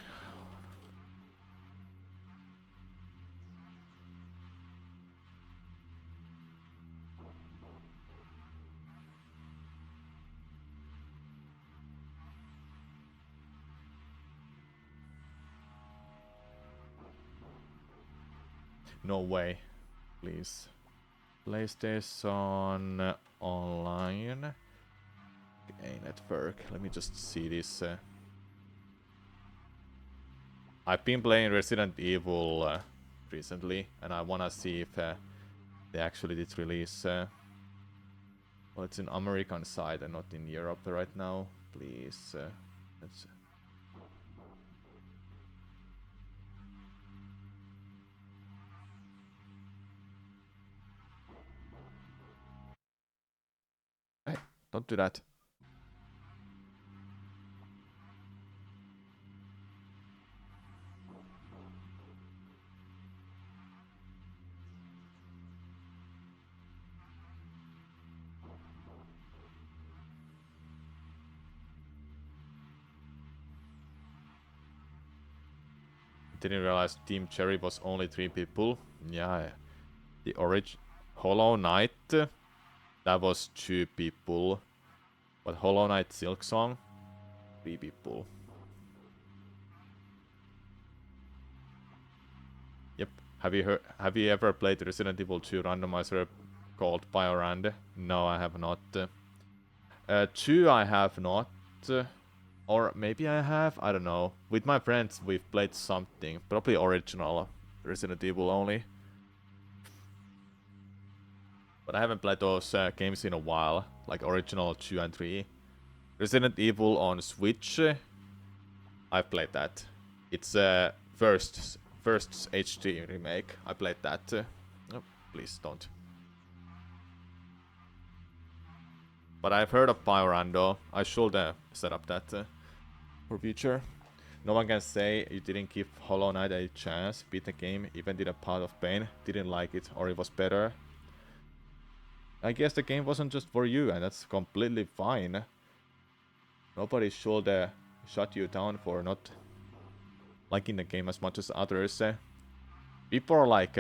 Speaker 1: No way. Please. PlayStation Online. Okay, network. Let me just see this. I've been playing Resident Evil recently, and I wanna see if they actually did release... well, it's in American side and not in Europe right now. Please, let's... Hey, don't do that. Didn't realize Team Cherry was only 3 people. Yeah, the origin Hollow Knight, that was 2 people. But Hollow Knight Silksong, 3 people. Yep. Have you ever played Resident Evil 2 randomizer called Biorand? No, I have not. 2 I have not. Or maybe I have, I don't know. With my friends we've played something. Probably original Resident Evil only. But I haven't played those games in a while. Like original 2 and 3. Resident Evil on Switch. I've played that. It's first HD remake. I played that. Oh, please don't. But I've heard of Biorando. I should set up that for future. No one can say you didn't give Hollow Knight a chance. Beat the game, even did a Path of Pain. Didn't like it, or it was better. I guess the game wasn't just for you, and that's completely fine. Nobody should shut you down for not liking the game as much as others. People are like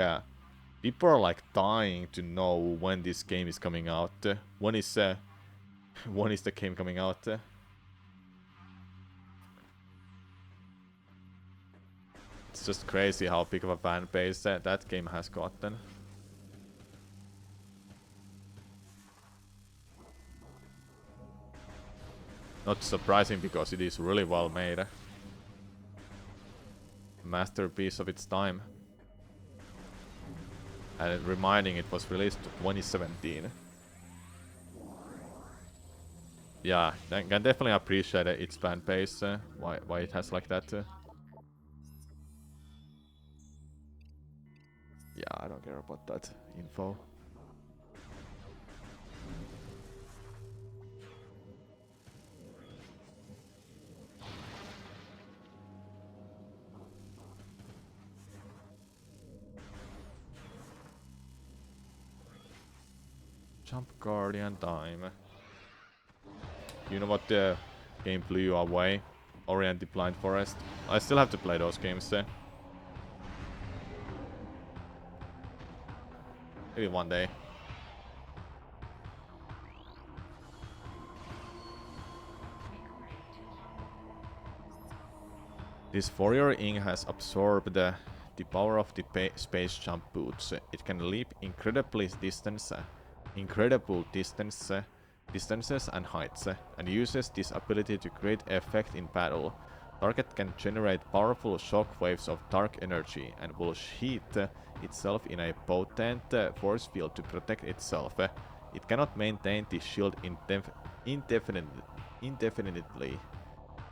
Speaker 1: dying to know when this game is coming out. When is the game coming out? It's just crazy how big of a fan base that game has gotten. Not surprising because it is really well made. Masterpiece of its time. And reminding it was released 2017. Yeah, I can definitely appreciate its fan base, why it has like that. Yeah, I don't care about that info. Jump Guardian time. You know what the game blew away? Ori and the Blind Forest. I still have to play those games. Maybe one day. This warrior ink has absorbed the power of the space jump boots. It can leap incredible distances and heights, and uses this ability to create effect in battle. Target can generate powerful shock waves of dark energy and will sheath itself in a potent force field to protect itself. It cannot maintain the shield indefinitely.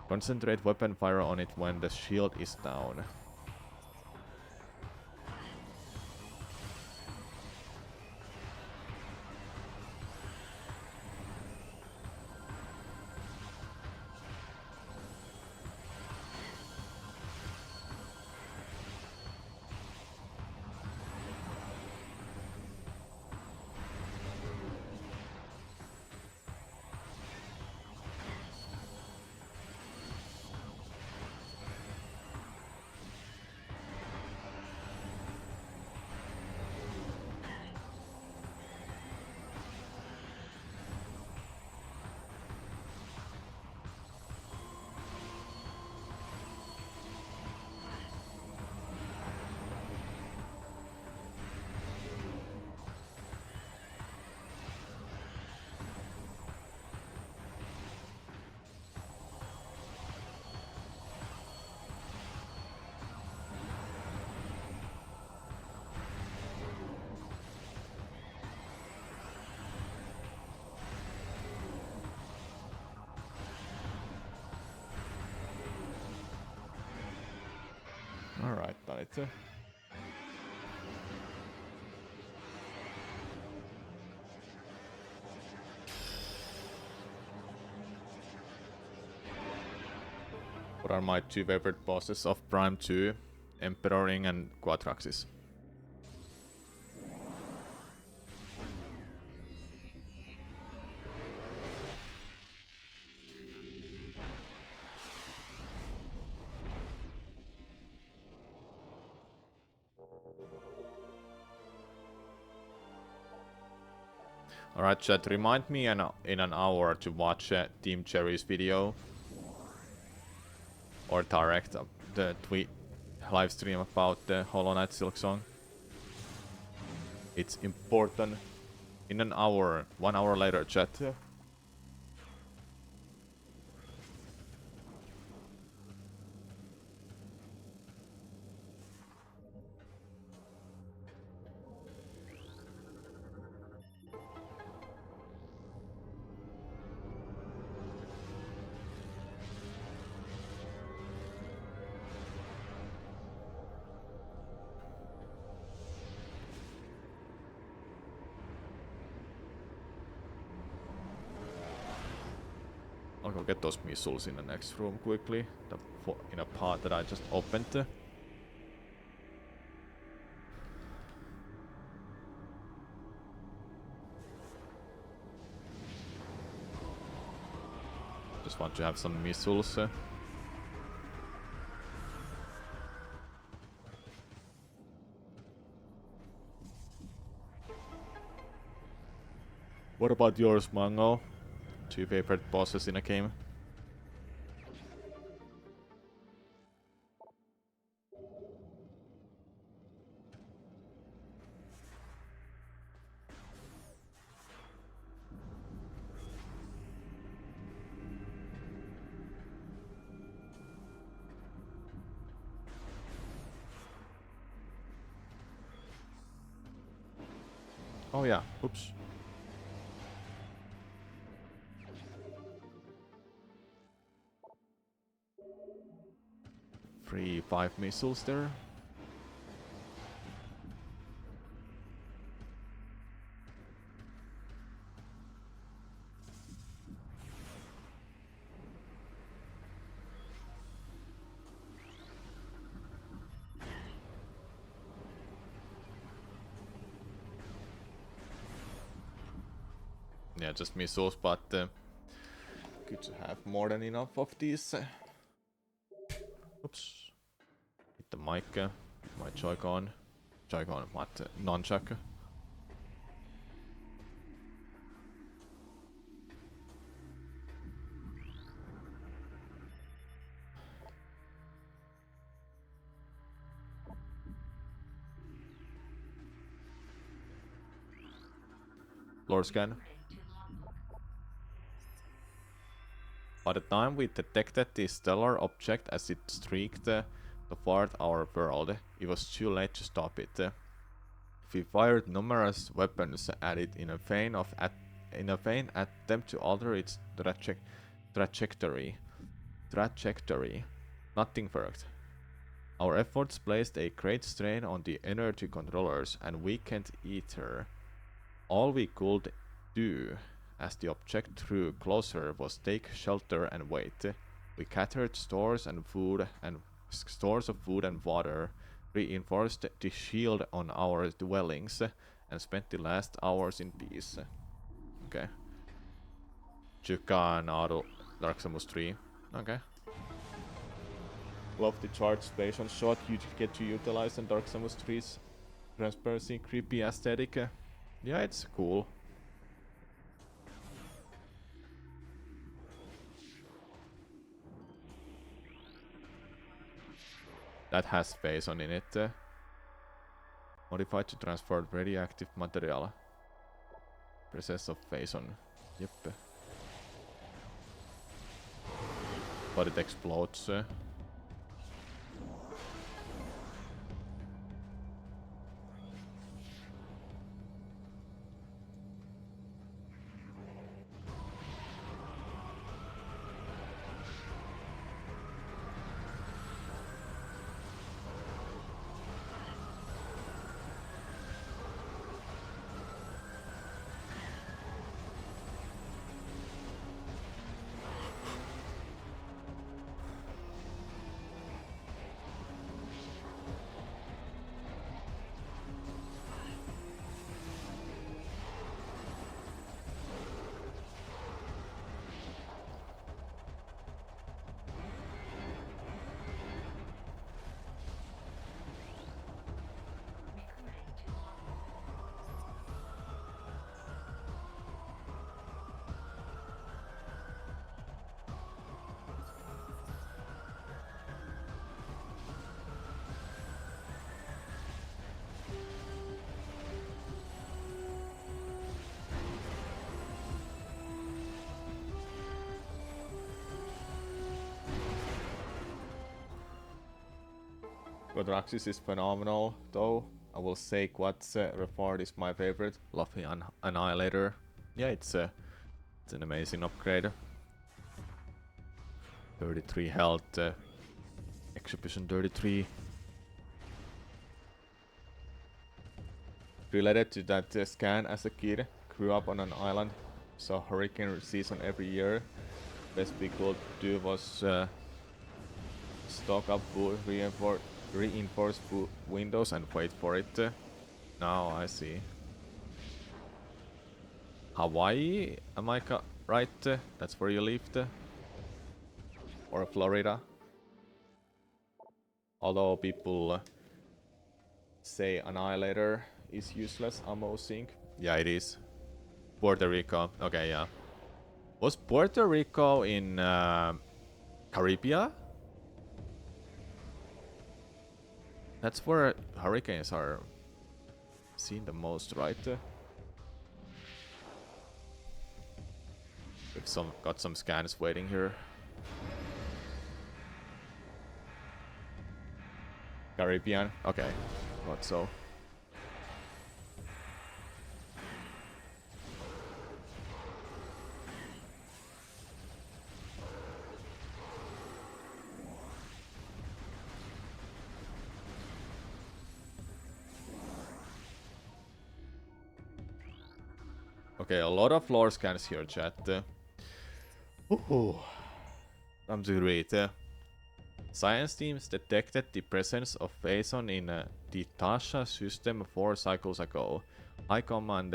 Speaker 1: Concentrate weapon fire on it when the shield is down. Alright, done it. What are my two favorite bosses of Prime 2? Emperor Ring and Quatraxis. Alright chat, remind me in an hour to watch Team Cherry's video. Or direct the tweet live stream about the Hollow Knight Silk Song. It's important. In an hour, 1 hour later chat. I'll go get those missiles in the next room quickly. In a part that I just opened. Just want to have some missiles. What about yours, Mango? Two favorite bosses in a game? Oh yeah, oops. 5 missiles there. Yeah, just missiles, but good to have more than enough of these. Oops. Hit the mic. My Joy-Con. Joy-Con, what? Nunchuck. Lord scan. By the time we detected the stellar object as it streaked toward our world, it was too late to stop it. We fired numerous weapons at it in a vain attempt to alter its trajectory. Nothing worked. Our efforts placed a great strain on the energy controllers and weakened ether. All we could do, as the object drew closer, was take shelter and wait. We gathered stores of food and water, reinforced the shield on our dwellings, and spent the last hours in peace. Okay. Chuka Naru Dark Samus 3. Okay. Love the charge station shot you get to utilize in Dark Samus 3's transparency, creepy aesthetic. Yeah, it's cool. That has Phazon in it. Modified to transport radioactive material. Process of Phazon. Yep. But it explodes. Quadraxis is phenomenal, though. I will say Quad's Reformed is my favorite. Luffy Annihilator. Yeah, it's an amazing upgrade. 33 health. Exhibition 33. Related to that scan as a kid, grew up on an island, saw hurricane season every year. Best we could do was stock up wood, reinforce windows and wait for it. Now I see. Hawaii, am I right? That's where you lived? Or Florida? Although people say Annihilator is useless ammo sync. Yeah, it is. Puerto Rico. Okay, yeah. Was Puerto Rico in Caribbean? That's where hurricanes are seen the most, right? We've got some scans waiting here. Caribbean? Okay, thought so. Okay, a lot of lore scans here, chat. Time to read. Science teams detected the presence of Phazon in the Tasha system 4 cycles ago. High Command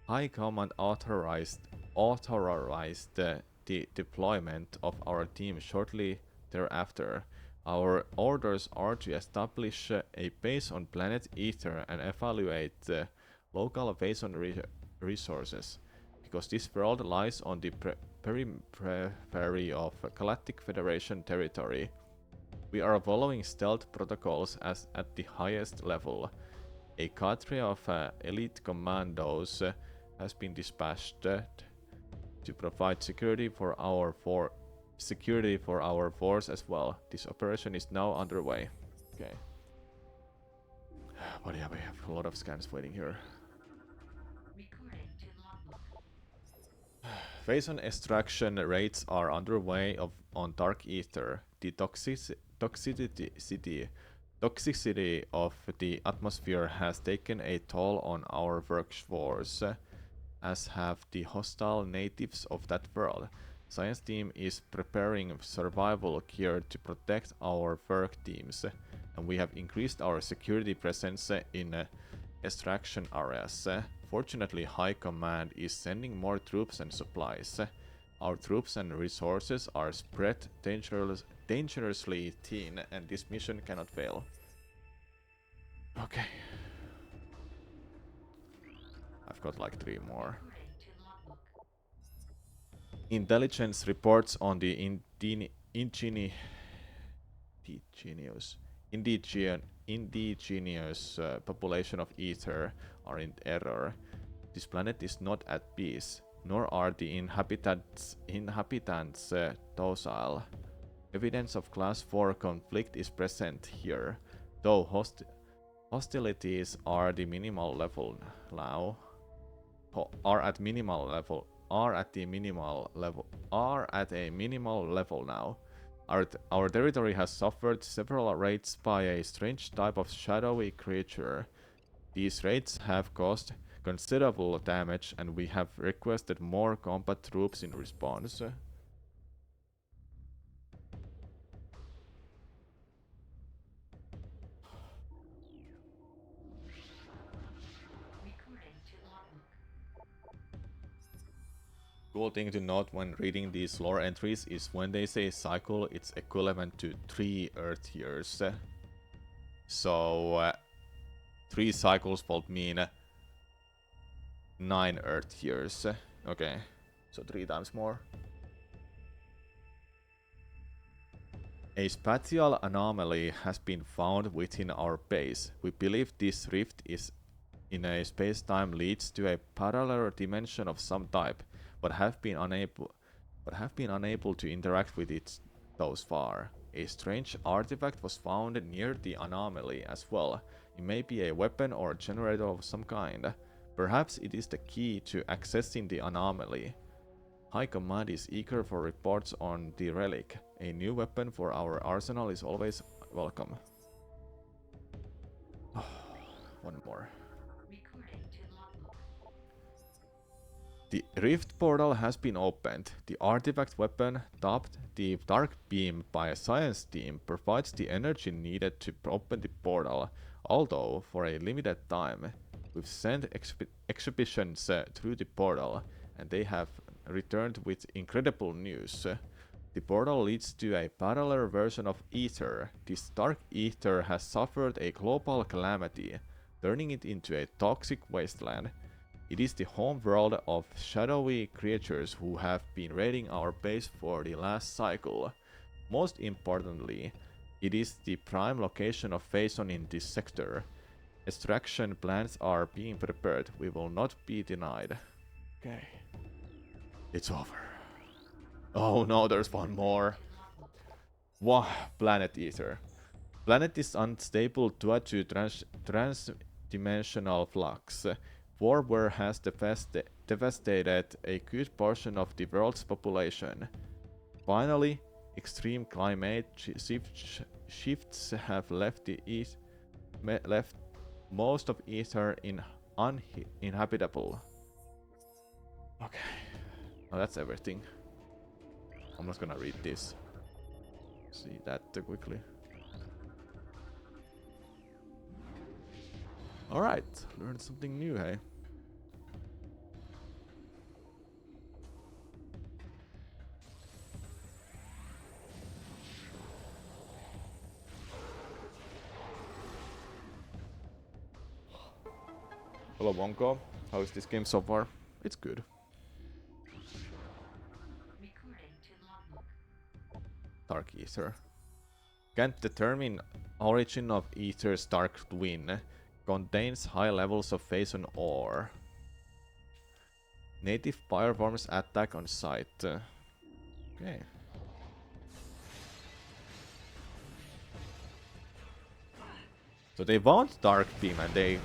Speaker 1: High Command authorized the deployment of our team shortly thereafter. Our orders are to establish a base on planet Ether and evaluate local base on resources, because this world lies on the periphery of Galactic Federation territory. We are following stealth protocols as at the highest level. A cadre of elite commandos has been dispatched to provide security for our force as well. This operation is now underway. Okay. But yeah, we have a lot of scans waiting here. Phase on extraction raids are underway on Dark Ether. The toxicity of the atmosphere has taken a toll on our workforce, as have the hostile natives of that world. Science team is preparing survival gear to protect our work teams, and we have increased our security presence in extraction areas. Fortunately, High Command is sending more troops and supplies. Our troops and resources are spread dangerously thin, and this mission cannot fail. Okay. I've got like 3 more. Intelligence reports on the indigenous population of Ether are in error. This planet is not at peace, nor are the inhabitants docile. Evidence of Class 4 conflict is present here, though hostilities are the minimal level now. Are at a minimal level now. Our territory has suffered several raids by a strange type of shadowy creature. These raids have caused considerable damage, and we have requested more combat troops in response. Cool thing to note when reading these lore entries is when they say cycle, it's equivalent to 3 Earth years. So 3 cycles would mean 9 Earth years. Okay, so 3 times more. A spatial anomaly has been found within our base. We believe this rift is in a space-time leads to a parallel dimension of some type, but have been unable to interact with it thus far. A strange artifact was found near the anomaly as well. It may be a weapon or generator of some kind. Perhaps it is the key to accessing the anomaly. High Command is eager for reports on the relic. A new weapon for our arsenal is always welcome. One more. The rift portal has been opened. The artifact weapon, dubbed the Dark Beam by a science team, provides the energy needed to open the portal, although for a limited time. We've sent expeditions through the portal, and they have returned with incredible news. The portal leads to a parallel version of Ether. This dark Ether has suffered a global calamity, turning it into a toxic wasteland. It is the home world of shadowy creatures who have been raiding our base for the last cycle. Most importantly, it is the prime location of Phazon in this sector. Extraction plans are being prepared. We will not be denied. Okay. It's over. Oh no, there's one more. Wow, Planet Ether. Planet is unstable due to trans-dimensional flux. Warfare has devastated a good portion of the world's population. Finally, extreme climate shifts have left most of Ether uninhabitable. Okay, well, that's everything. I'm not gonna read this. See that too quickly. Alright, learned something new, hey? Hello Wonko, how is this game so far? It's good. Dark Ether. Can't determine origin of Ether's dark twin. Contains high levels of Phazon ore. Native fire forms attack on sight. Okay. So they want Dark Beam and they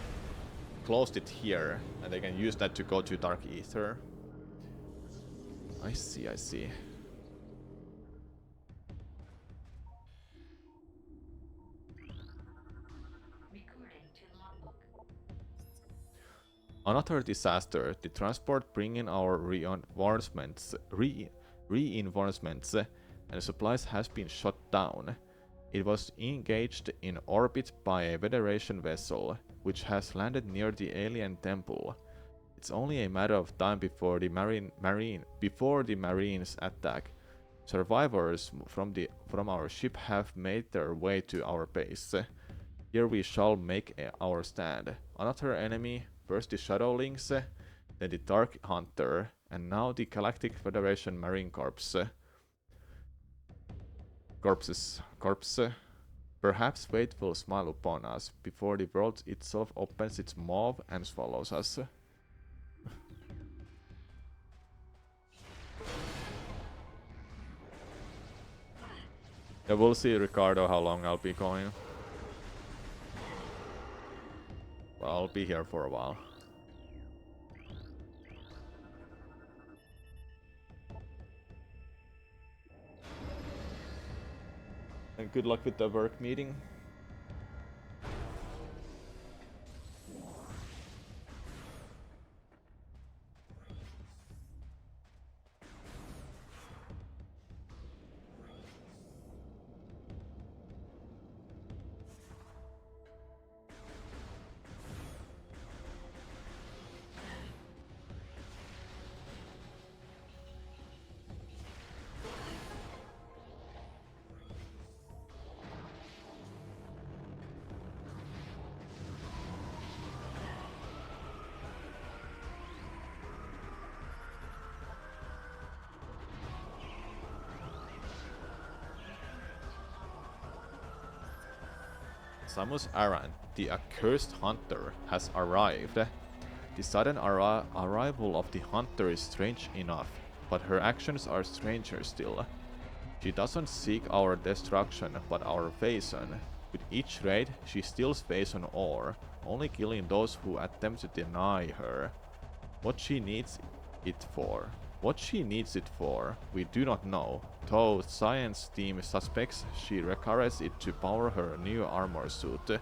Speaker 1: closed it here, and they can use that to go to Dark Ether. I see, I see. Another disaster. The transport bringing our reinforcements and supplies has been shot down. It was engaged in orbit by a Federation vessel, which has landed near the alien temple. It's only a matter of time before the Marines attack. Survivors from our ship have made their way to our base. Here we shall make our stand. Another enemy, first the Shadowlings, then the Dark Hunter, and now the Galactic Federation Marine Corps. Corpse. Perhaps fate will smile upon us before the world itself opens its maw and swallows us. Yeah, we'll see, Ricardo, how long I'll be going. Well, I'll be here for a while. And good luck with the work meeting. Samus Aran, the accursed hunter, has arrived. The sudden arrival of the hunter is strange enough, but her actions are stranger still. She doesn't seek our destruction, but our Phazon. With each raid, she steals Phazon ore, only killing those who attempt to deny her. What she needs it for, we do not know, though science team suspects she requires it to power her new armor suit.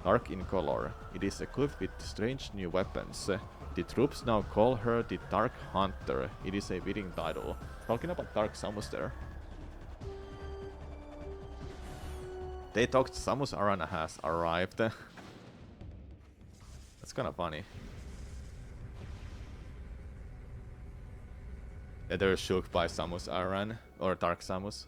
Speaker 1: Dark in color, it is equipped with strange new weapons. The troops now call her the Dark Hunter. It is a fitting title. Talking about Dark Samus there. They talked Samus Aran has arrived. That's kinda funny. Yeah, they're shook by Samus Aran, or Dark Samus.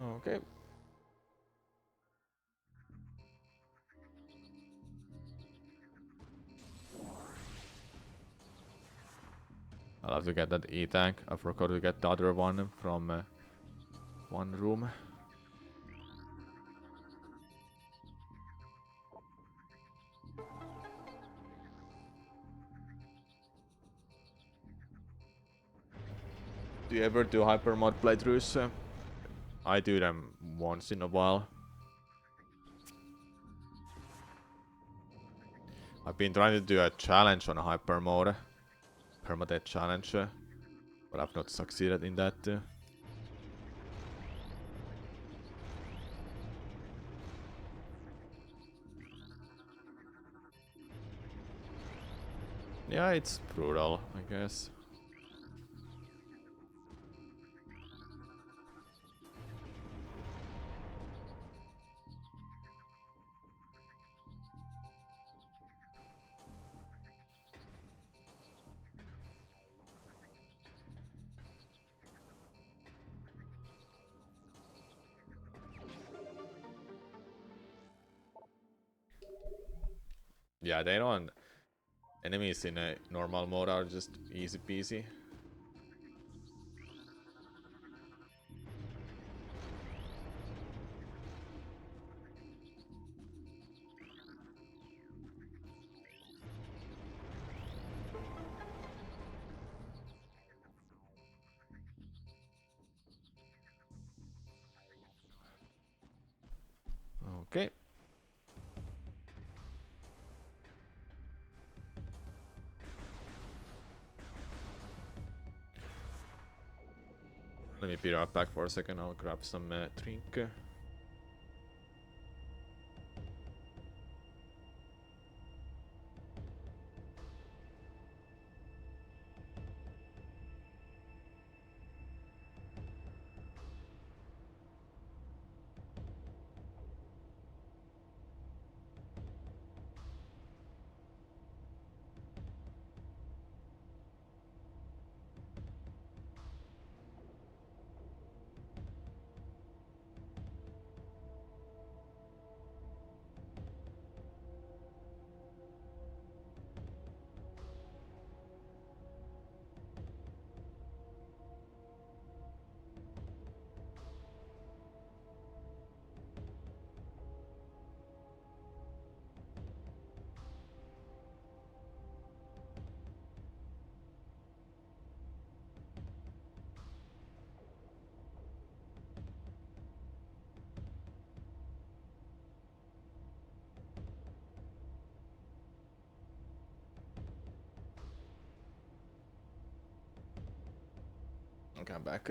Speaker 1: Okay. I'll have to get that E-tank. I forgot to get the other one from one room. Do you ever do hypermod playthroughs? I do them once in a while. I've been trying to do a challenge on hyper mode, permadeath challenge, but I've not succeeded in that. Yeah, it's brutal, I guess. Yeah, they don't. Enemies in a normal mode are just easy peasy. Okay. Let me be right back for a second. I'll grab some drink. Okay, I'm back.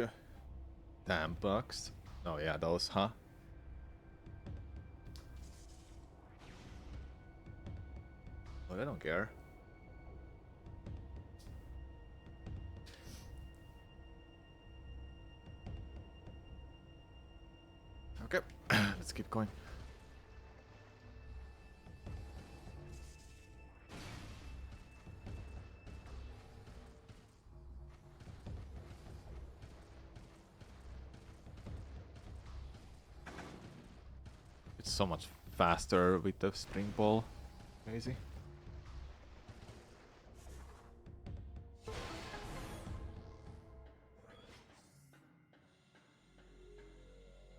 Speaker 1: Damn bugs. Oh yeah, those, huh? Oh, they don't care. Okay, let's keep going. It's so much faster with the spring ball. Crazy.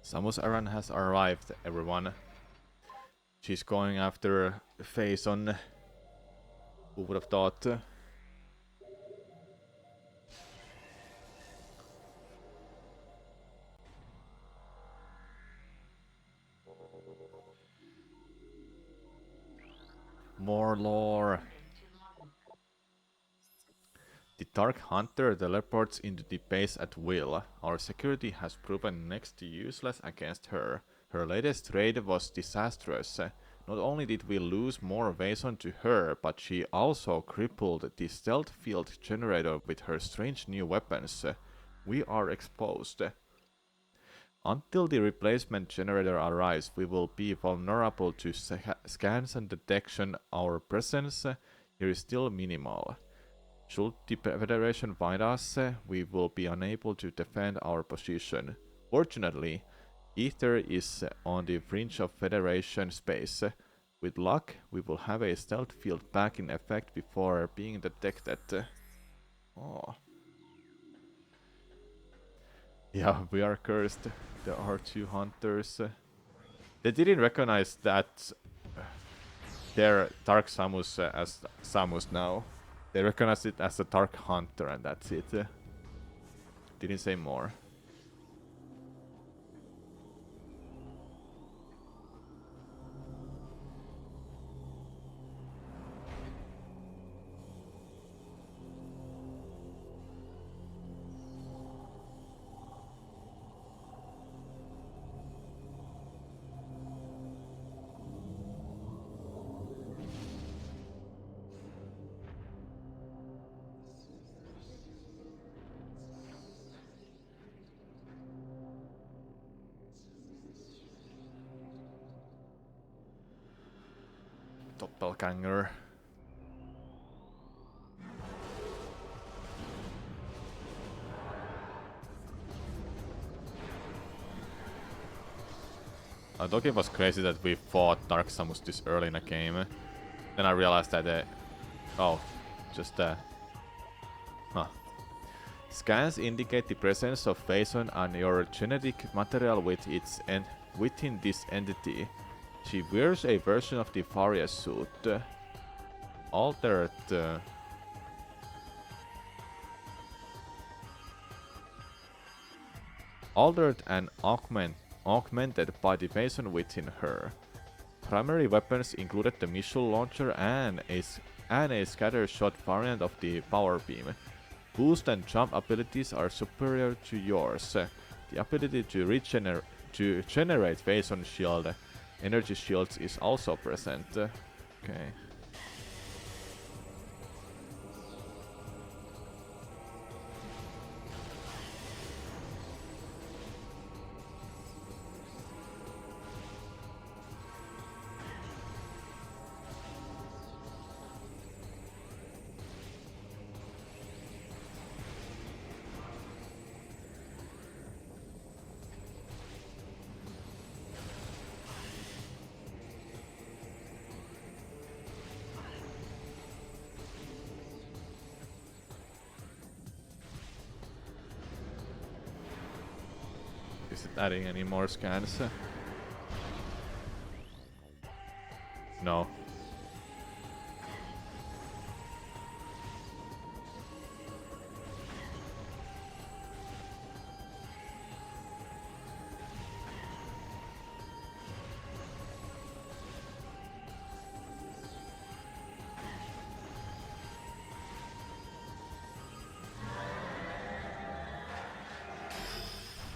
Speaker 1: Samus Aran has arrived, everyone. She's going after Faison. Who would have thought? More lore. The Dark Hunter teleports into the base at will. Our security has proven next to useless against her. Her latest raid was disastrous. Not only did we lose more Vason to her, but she also crippled the stealth field generator with her strange new weapons. We are exposed. Until the replacement generator arrives, we will be vulnerable to scans and detection. Our presence here is still minimal. Should the Federation find us, we will be unable to defend our position. Fortunately, Ether is on the fringe of Federation space. With luck, we will have a stealth field back in effect before being detected. Oh. Yeah, we are cursed. There are two hunters. They didn't recognize that they're Dark Samus as Samus now. They recognized it as a Dark Hunter and that's it. Didn't say more. Doppelganger. I thought it was crazy that we fought Dark Samus this early in the game. Then I realized that oh, just huh. Scans indicate the presence of Phazon and your genetic material within this entity. She wears a version of the Faria suit. Altered and augmented by the Phazon within her. Primary weapons included the missile launcher and a scatter shot variant of the power beam. Boost and jump abilities are superior to yours. The ability to generate Phazon shield energy shields is also present. Okay. Is it adding any more scans? No.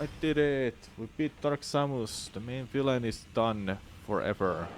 Speaker 1: I did it! We beat Dark Samus. The main villain is done forever.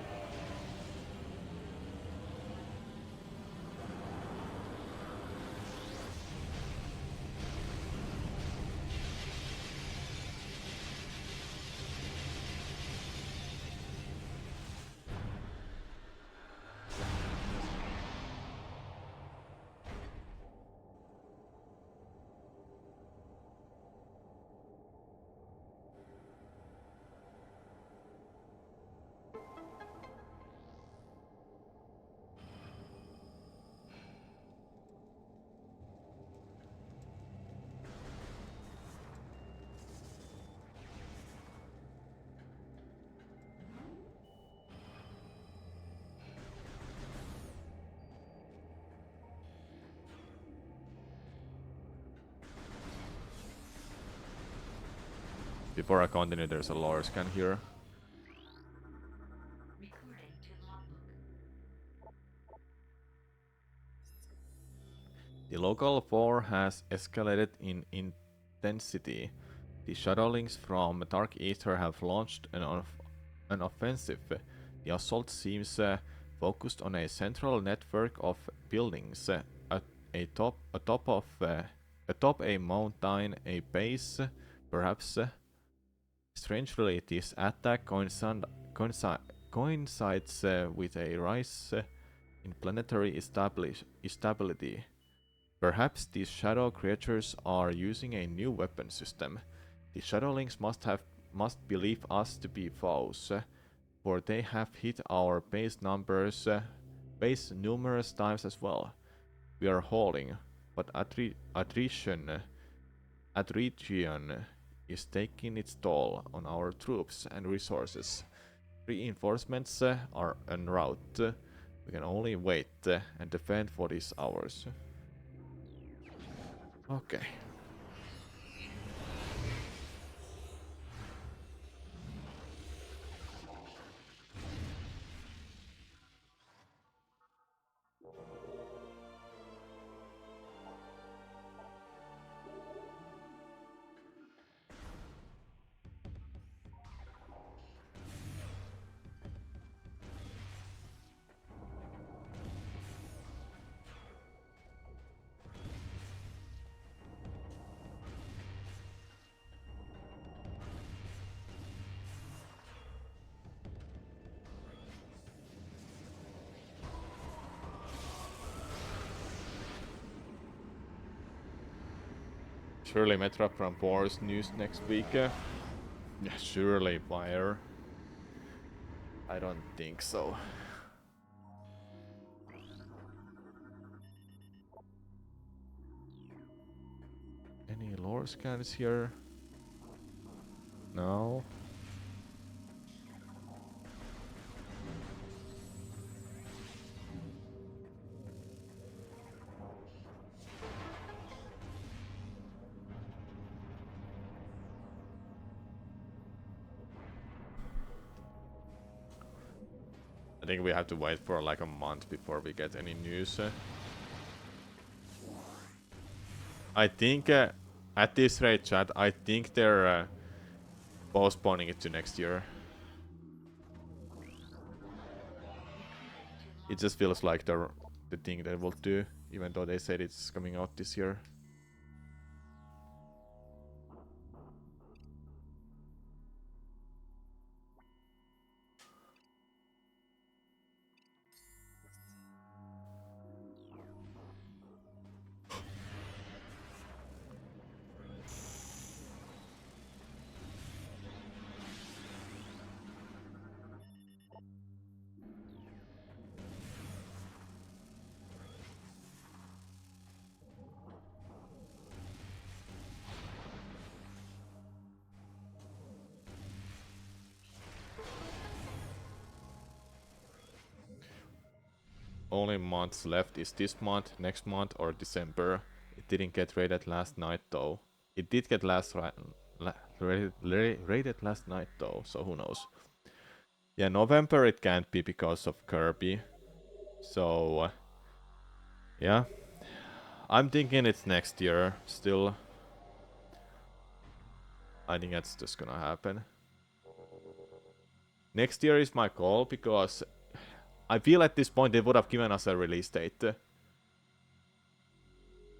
Speaker 1: Before I continue, there's a lore scan here. The local war has escalated in intensity. The Shadowlings from Dark Aether have launched an offensive. The assault seems focused on a central network of buildings atop a mountain, a base, perhaps. Strangely, this attack coincides with a rise in planetary stability. Perhaps these shadow creatures are using a new weapon system. The Shadowlings must believe us to be foes, for they have hit our base numerous times as well. We are holding, but attrition is taking its toll on our troops and resources. Reinforcements are en route. We can only wait and defend for these hours. Okay. surely Metroid Prime 4's news next week. Yeah, surely, Fire. I don't think so. Any lore scans here? No. I think we have to wait for like a month before we get any news. I think at this rate, chat, I think they're postponing it to next year. It just feels like the thing they will do, even though they said it's coming out this year. Only months left is this month, next month, or December. It didn't get rated last night though. It did get rated last night though, so who knows. Yeah, November it can't be because of Kirby. So, yeah. I'm thinking it's next year still. I think that's just gonna happen. Next year is my goal because I feel at this point they would have given us a release date.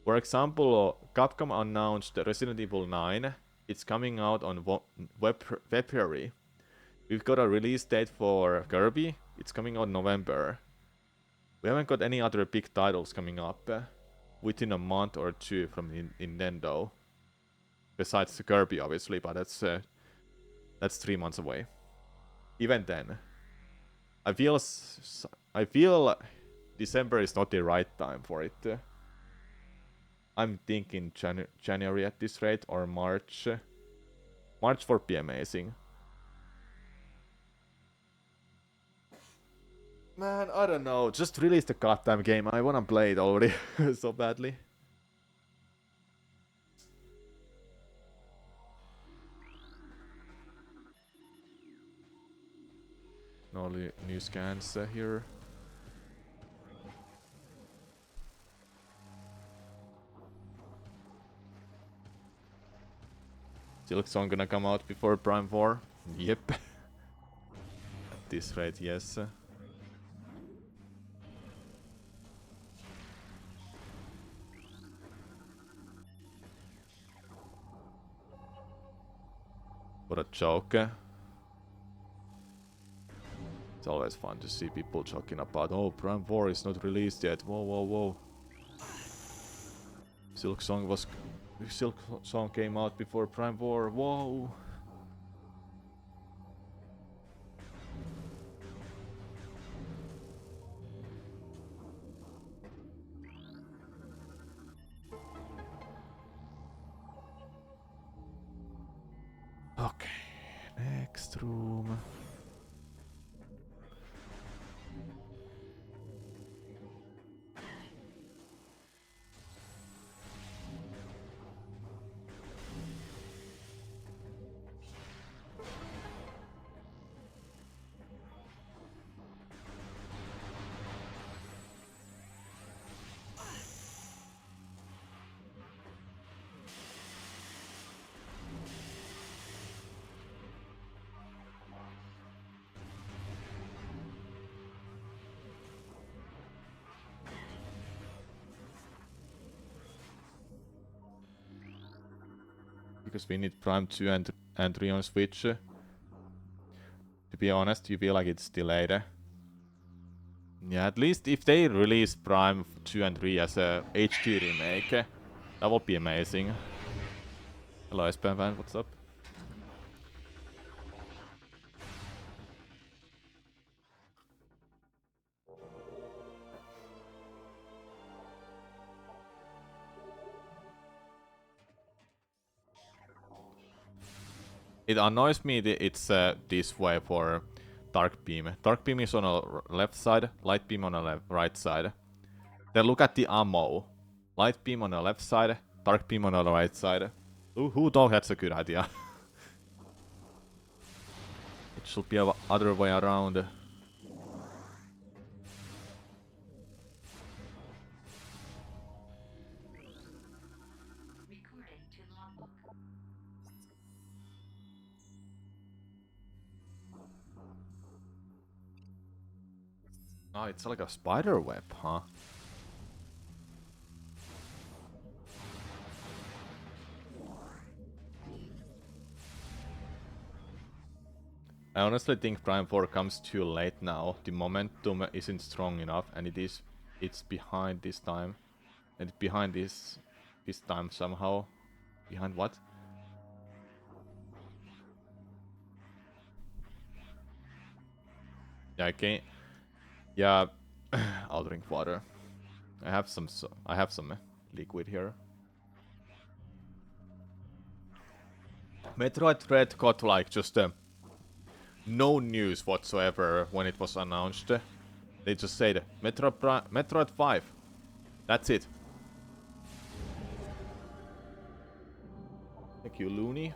Speaker 1: For example, Capcom announced Resident Evil 9. It's coming out on February. We've got a release date for Kirby. It's coming out November. We haven't got any other big titles coming up within a month or two from Nintendo. Besides Kirby, obviously, but that's 3 months away. Even then, I feel December is not the right time for it. I'm thinking January at this rate, or March. March would be amazing. Man, I don't know. Just release the goddamn game. I wanna play it already so badly. No new scans here. Silk Song gonna come out before Prime 4? Yep. At this rate, yes. What a joke. It's always fun to see people joking about, oh, Prime 4 is not released yet. Whoa, whoa, whoa. Silk Song came out before Prime 4. Whoa. Okay, next room. Because we need Prime 2 and 3 on Switch. To be honest, you feel like it's delayed. Yeah, at least if they release Prime 2 and 3 as a HD remake, that would be amazing. Hello, Spam fan, what's up? It annoys me that it's this way for Dark Beam. Dark Beam is on the left side, Light Beam on the right side. Then look at the ammo. Light Beam on the left side, Dark Beam on the right side. Who thought that's a good idea? It should be the other way around. Oh, it's like a spider web, huh? I honestly think Prime 4 comes too late now. The momentum isn't strong enough, and it's behind this time. And behind this time somehow. Behind what? Yeah, I can't. Yeah, I'll drink water. I have some liquid here. Metroid Red got like just no news whatsoever when it was announced. They just said Metroid 5. That's it. Thank you, Looney.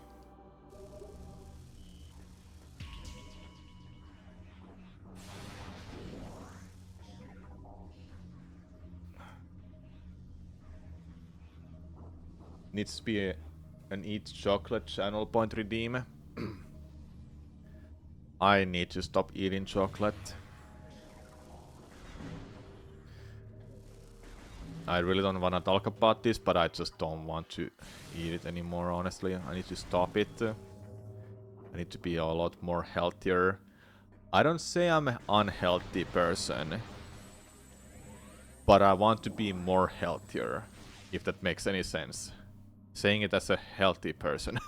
Speaker 1: Needs to be an Eat Chocolate channel point redeem. I need to stop eating chocolate. I really don't want to talk about this, but I just don't want to eat it anymore, honestly. I need to stop it. I need to be a lot more healthier. I don't say I'm an unhealthy person, but I want to be more healthier, if that makes any sense. Saying it as a healthy person.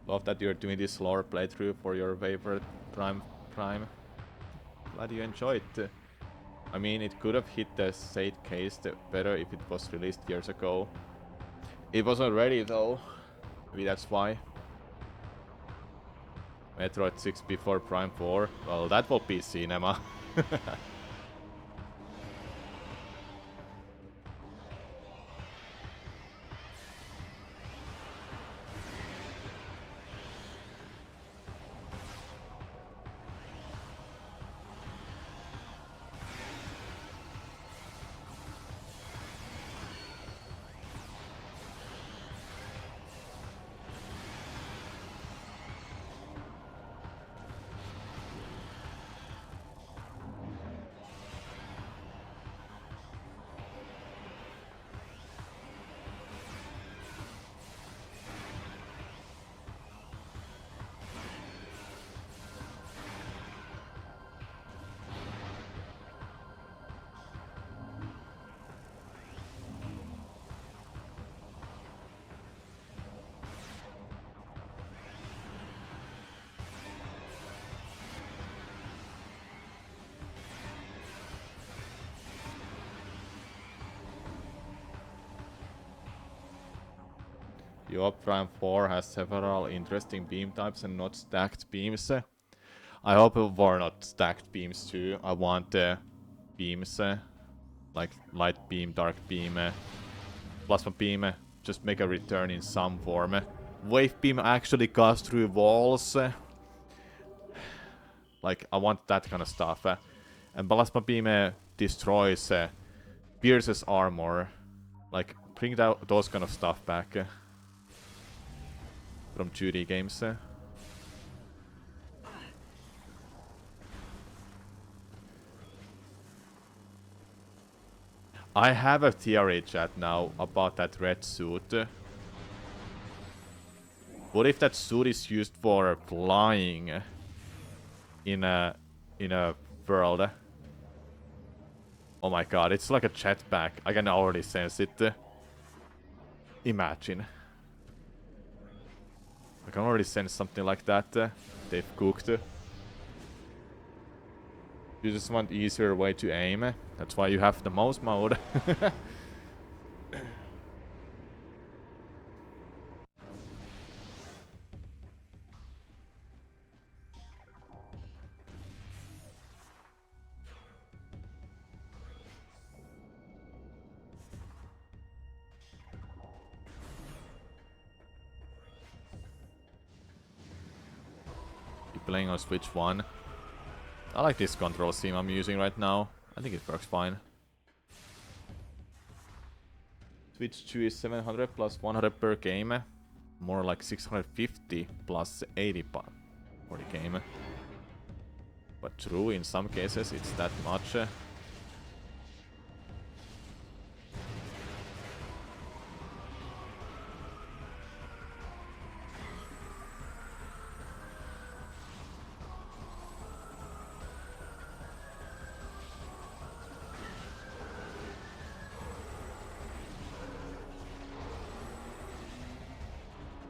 Speaker 1: Love that you're doing this lore playthrough for your favorite Prime. Glad you enjoyed. I mean, it could have hit the Sade case better if it was released years ago. It wasn't ready though. Maybe that's why. Metroid 6 before Prime 4. Well, that will be cinema. Your Prime 4 has several interesting beam types and not stacked beams. I hope it were not stacked beams too. I want beams like light beam, dark beam, plasma beam. Just make a return in some form. Wave beam actually goes through walls. Like, I want that kind of stuff. And plasma beam destroys, pierces armor. Like, bring those kind of stuff back. From 2D games. I have a theory, chat, now about that red suit. What if that suit is used for flying in a world? Oh my god, it's like a jetpack. I can already sense it. Imagine. I can already sense something like that. They've cooked. You just want easier way to aim. That's why you have the mouse mode. You're playing on Switch 1. I like this control scheme I'm using right now. I think it works fine. Switch 2 is 700 plus 100 per game. More like 650 plus 80 for the game. But true, in some cases it's that much.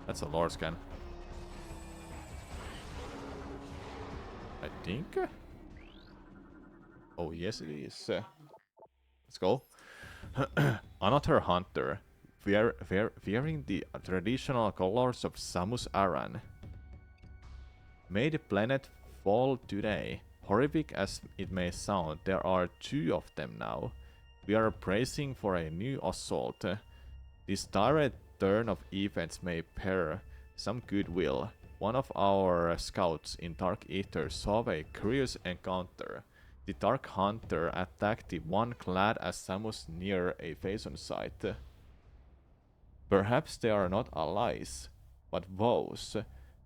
Speaker 1: That's a lore scan. I think. Oh yes it is. Let's go. Another hunter, wearing the traditional colors of Samus Aran. May the planet fall today. Horrific as it may sound, there are 2 of them now. We are bracing for a new assault. This direct turn of events may pair some goodwill. One of our scouts in Dark Ether saw a curious encounter. The Dark Hunter attacked the one clad as Samus near a Phazon site. Perhaps they are not allies, but foes.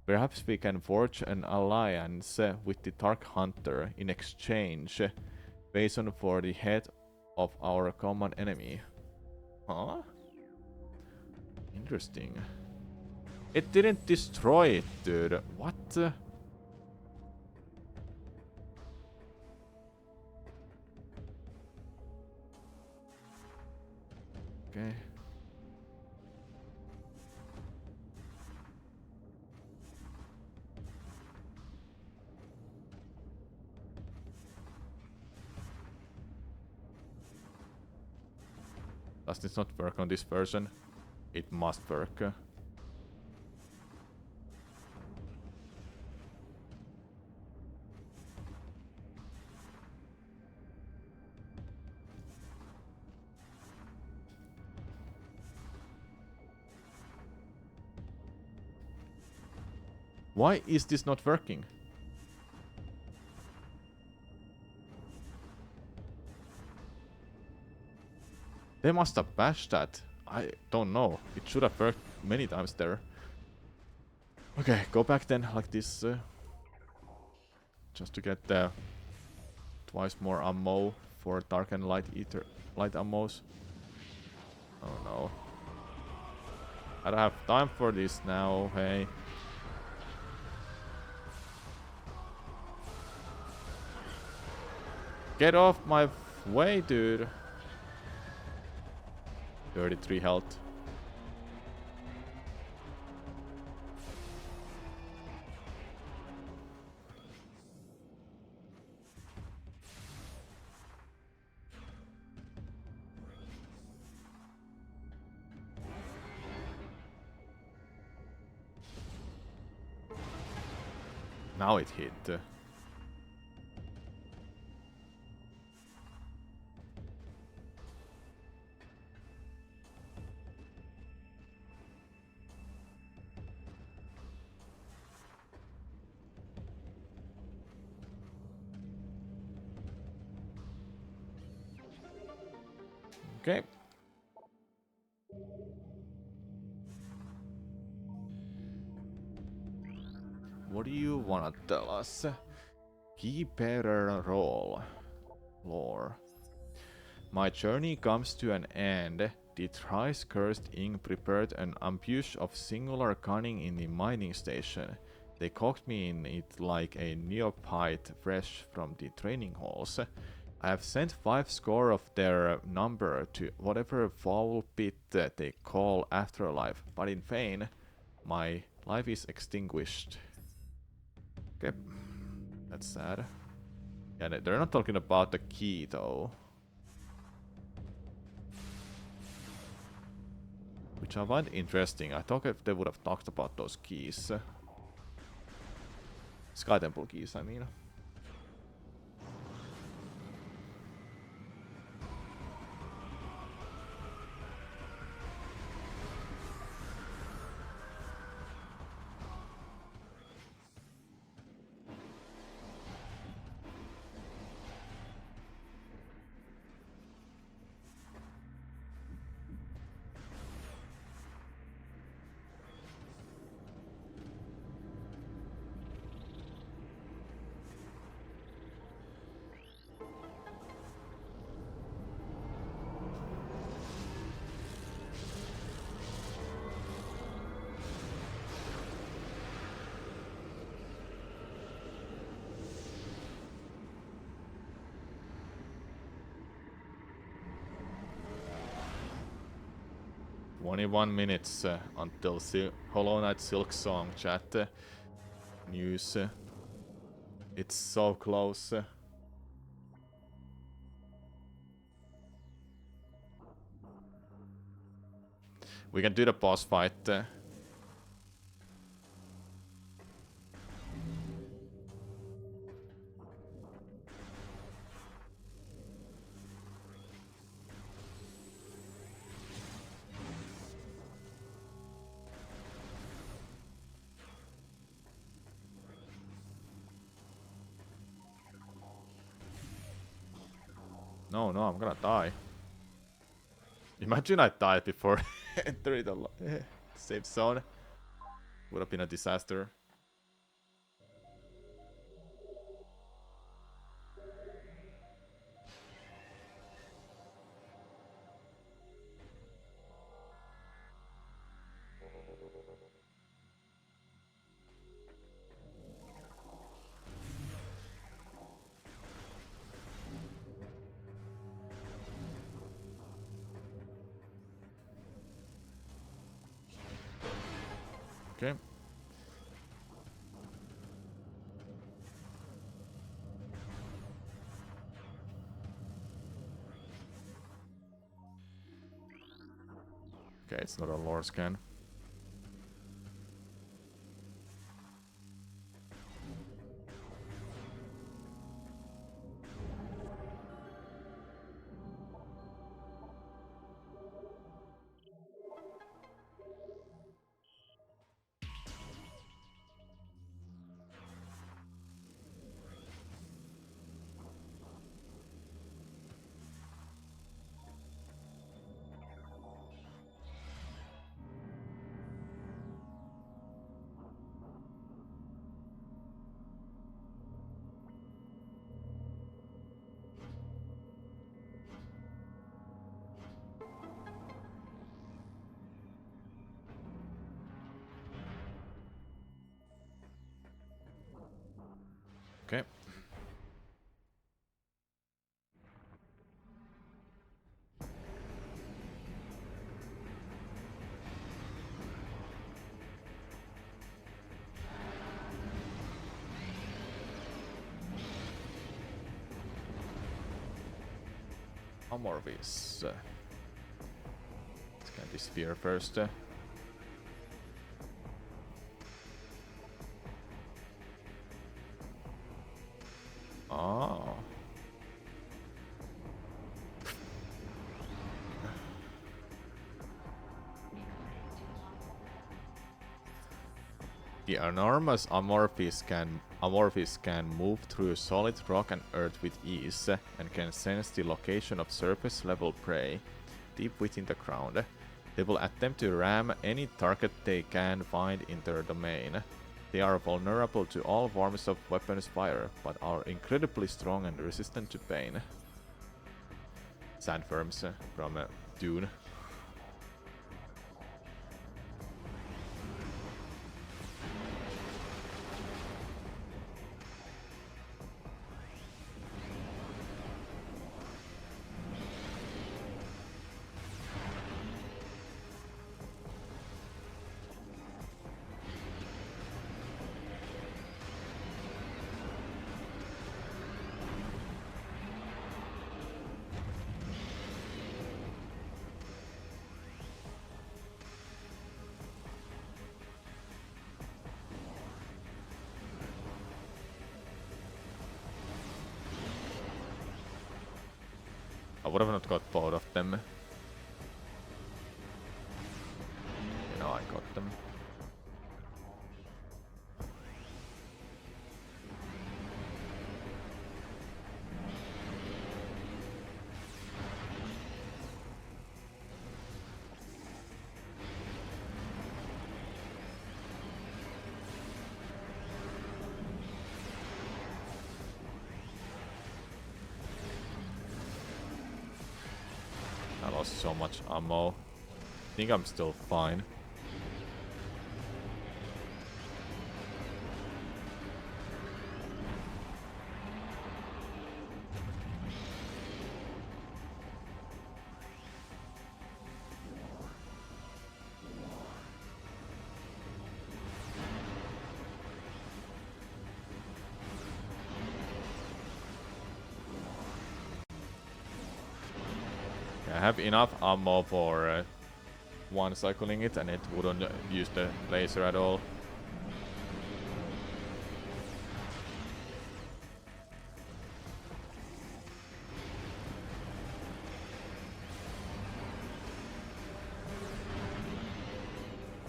Speaker 1: Perhaps we can forge an alliance with the Dark Hunter in exchange. Phazon for the head of our common enemy. Huh? Interesting. It didn't destroy it, dude. What? Okay. Does this not work on this version? It must work. Why is this not working? They must have bashed that. I don't know. It should have worked many times there. Okay, go back then like this. Just to get twice more ammo for dark and light ammos. Oh no. I don't have time for this now, hey. Get off my way, dude. 33 health. Now it hit. Okay. What do you wanna tell us? Keeper role. Lore. My journey comes to an end. The thrice-cursed ink prepared an ambush of singular cunning in the mining station. They cocked me in it like a neophyte fresh from the training halls. I have sent 5 score of their number to whatever foul pit they call afterlife, but in vain, my life is extinguished. Okay, that's sad. Yeah, they're not talking about the key though. Which I find interesting. I thought if they would have talked about those keys. Sky Temple keys, I mean. 21 minutes until Hollow Knight Silk Song chat news. It's so close. We can do the boss fight. No, I'm gonna die. Imagine I died before entering the safe zone. Would have been a disaster. Okay. Okay, it's not a lore scan. Okay. Amorphis. Let's get this sphere first. Oh. The enormous Amorphis can move through solid rock and earth with ease, and can sense the location of surface level prey deep within the ground. They will attempt to ram any target they can find in their domain. They are vulnerable to all forms of weapons fire, but are incredibly strong and resistant to pain. Sandworms from Dune. I would have not got both of them. You know, I got them. I lost so much ammo. I think I'm still fine. I have enough ammo for one cycling it, and it wouldn't use the laser at all.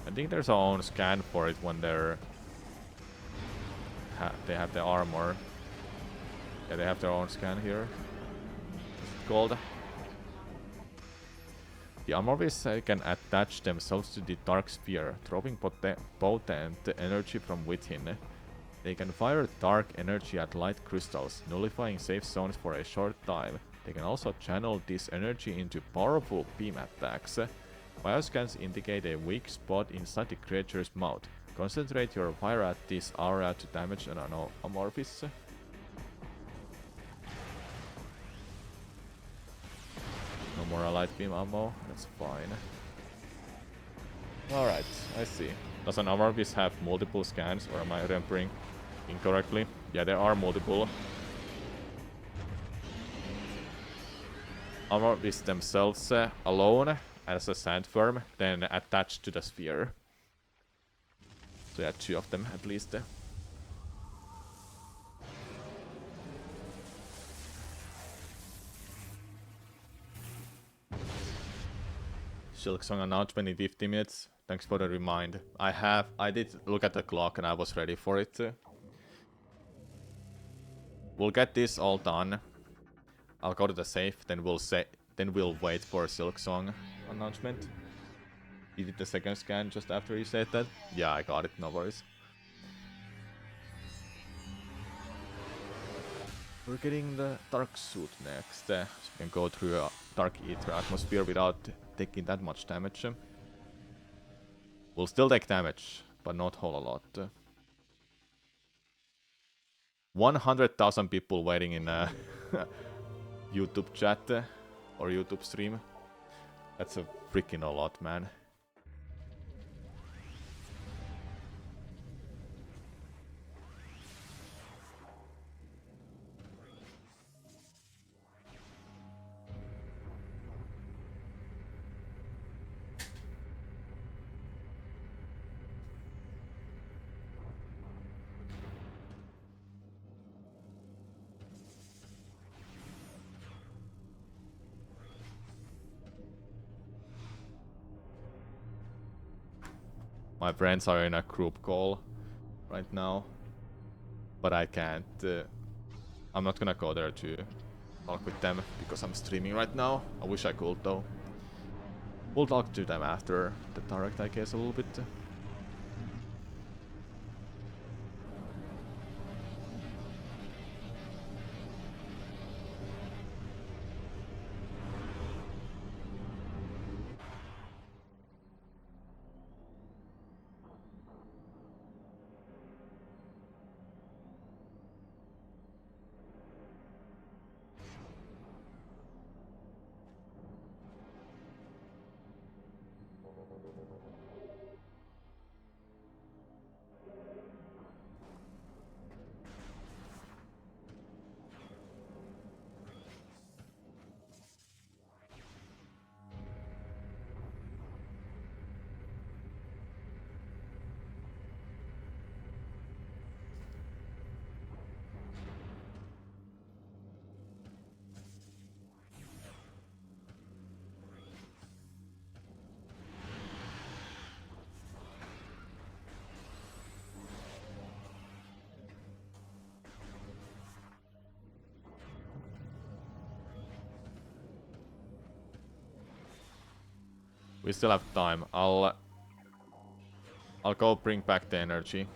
Speaker 1: I think there's a own scan for it when they're they have the armor. Yeah, they have their own scan here. It's called. The armorists can attach themselves to the dark sphere, drawing potent energy from within. They can fire dark energy at light crystals, nullifying safe zones for a short time. They can also channel this energy into powerful beam attacks. Bioscans indicate a weak spot inside the creature's mouth. Concentrate your fire at this area to damage an amorphis. No more light beam ammo, that's fine. Alright, I see. Does an amorphis have multiple scans, or am I remembering incorrectly? Yeah, there are multiple. Amorphis themselves alone as a sandworm, then attached to the sphere. So yeah, 2 of them at least. Silksong announcement in 50 minutes. Thanks for the remind. I did look at the clock and I was ready for it. We'll get this all done. I'll go to the safe, then we'll wait for Silksong announcement. You did the second scan just after you said that? Yeah, I got it, no worries. We're getting the dark suit next, so we can go through a dark ether atmosphere without taking that much damage. We'll still take damage, but not whole a lot. 100,000 people waiting in a YouTube chat or YouTube stream. That's a freaking a lot, man. My friends are in a group call right now, but I can't. I'm not gonna go there to talk with them because I'm streaming right now. I wish I could though. We'll talk to them after the direct, I guess, a little bit. We still have time. I'll go bring back the energy.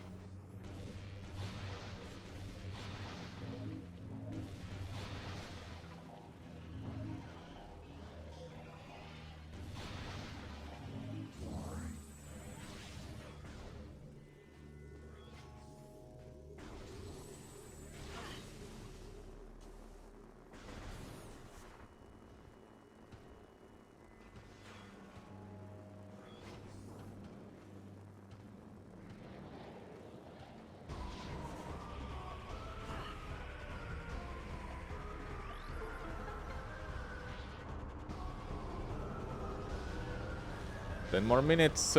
Speaker 1: Ten more minutes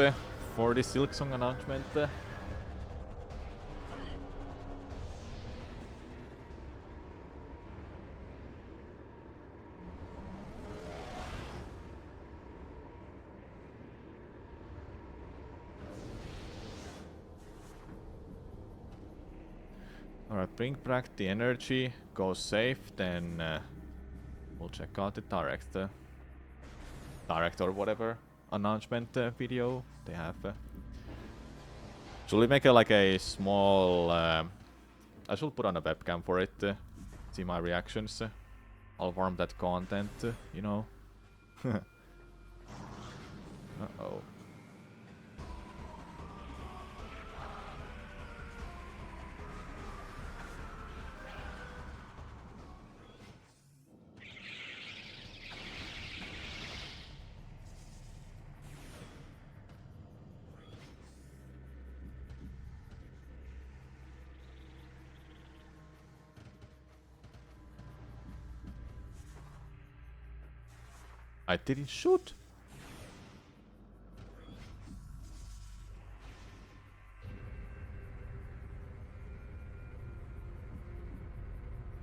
Speaker 1: for the Silksong announcement. Alright, bring back the energy, go safe, then we'll check out the direct or whatever announcement video they have. Should we make like a small... I should put on a webcam for it, see my reactions. I'll warm that content, you know. Uh-oh. I didn't shoot.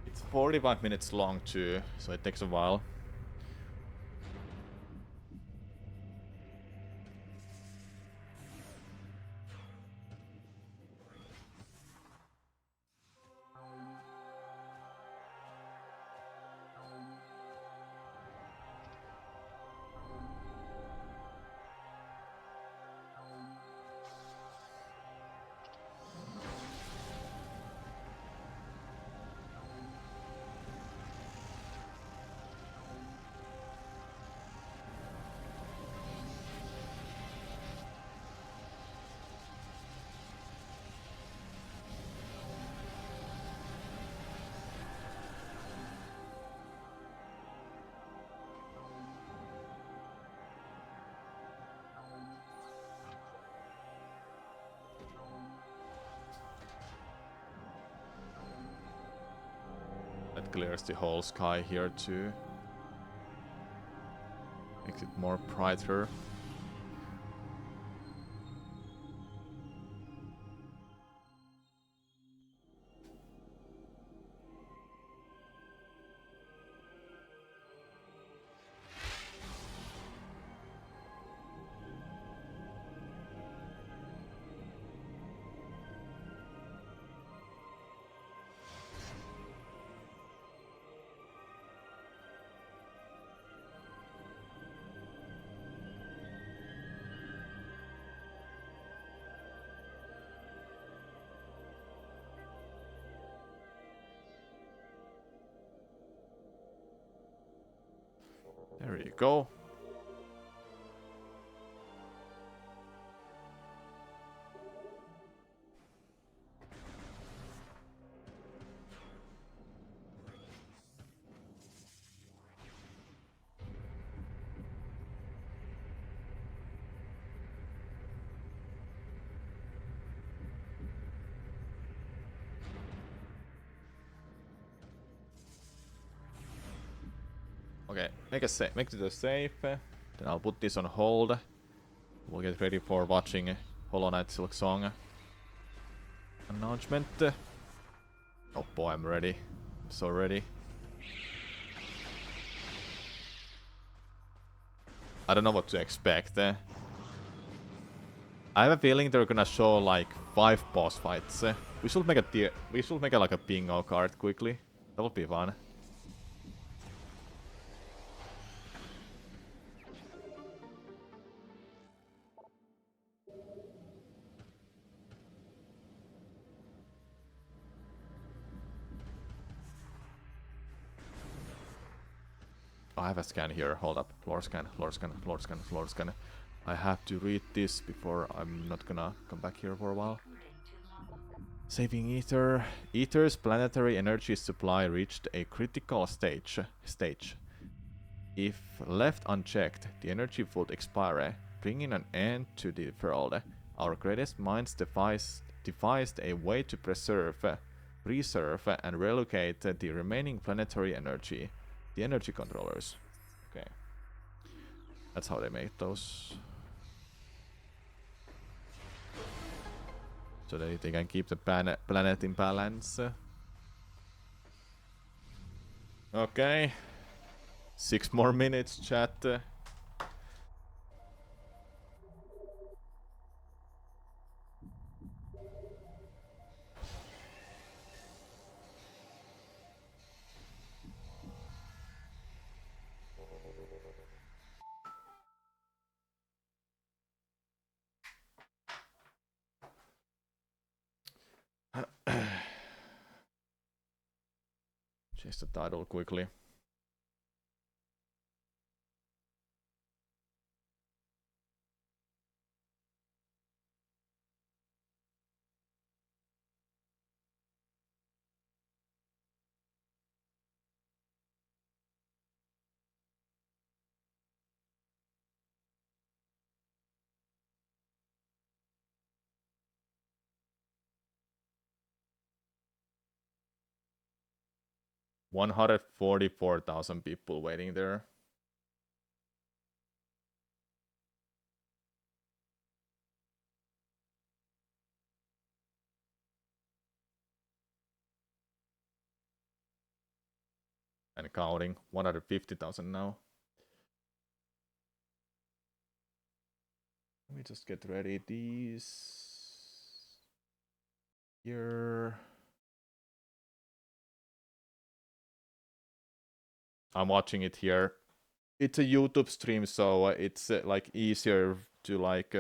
Speaker 1: It's 45 minutes long too, so it takes a while. That clears the whole sky here too. Makes it more brighter. There you go. Okay, make it a safe. Then I'll put this on hold. We'll get ready for watching Hollow Knight Silksong announcement. Oh boy, I'm ready. I'm so ready. I don't know what to expect. I have a feeling they're gonna show like 5 boss fights. We should make a like a bingo card quickly. That would be fun. I have a scan here. Hold up. Floor scan, floor scan, floor scan, floor scan. I have to read this before I'm not gonna come back here for a while. Saving Ether. Ether's planetary energy supply reached a critical stage. If left unchecked, the energy would expire, bringing an end to the world. Our greatest minds devised a way to preserve, and relocate the remaining planetary energy. The energy controllers. Okay. That's how they made those. So that they can keep the planet in balance. Okay. 6 more minutes, chat. Change the title quickly. $144,000 people waiting there. And counting. 150,000 now. Let me just get ready these here. I'm watching it here. It's a YouTube stream, so it's like easier to like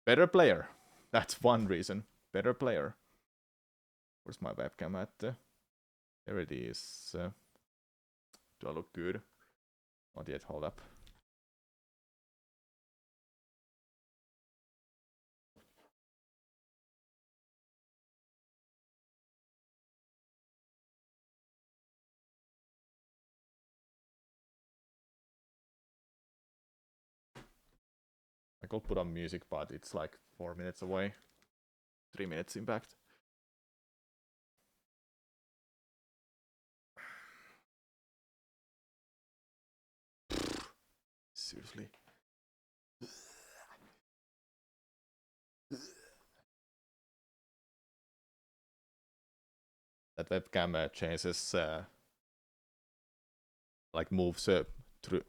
Speaker 1: better player. That's one reason. Better player. Where's my webcam at? There it is. Do I look good? Not yet. Hold up. I could put on music, but it's like 4 minutes away. 3 minutes impact. Seriously. That webcam changes, like moves through